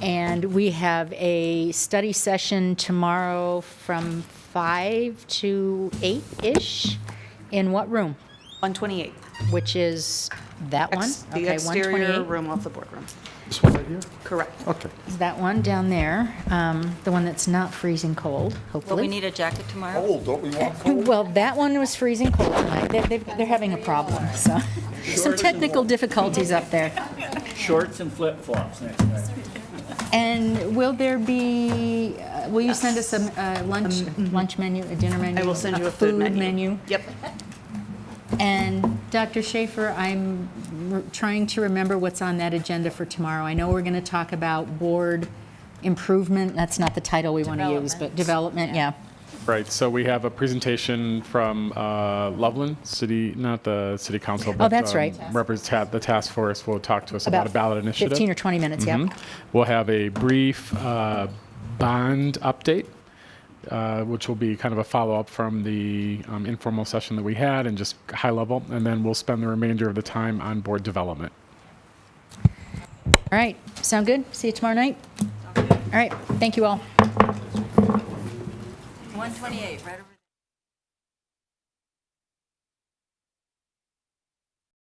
And we have a study session tomorrow from 5 to 8-ish. In what room?
128.
Which is that one?
The
Okay,
exterior
128.
room off the boardroom.
This one right here?
Correct.
Okay.
Is that one down there, the one that's not freezing cold,
Will
hopefully.
we need a jacket tomorrow?
Oh, don't we want
Well, that one was freezing cold tonight. They're having a problem, so. Some technical difficulties up there.
Shorts and flip-flops next time.
And will there be, will you send us a lunch menu, a dinner menu?
I will send you a food menu. Yep.
And Dr. Schaefer, I'm trying to remember what's on that agenda for tomorrow. I know we're going to talk about board improvement. That's not the title we want to use, but development, yeah.
Right, so we have a presentation from Loveland City, not the city council, but
that's right.
The task force will talk to us about a ballot initiative.
15 or 20 minutes, yeah.
We'll have a brief bond update, which will be kind of a follow-up from the informal session that we had and just high level, and then we'll spend the remainder of the time on board development.
All right, sound good? See you tomorrow night? All right, thank you all.
128, right over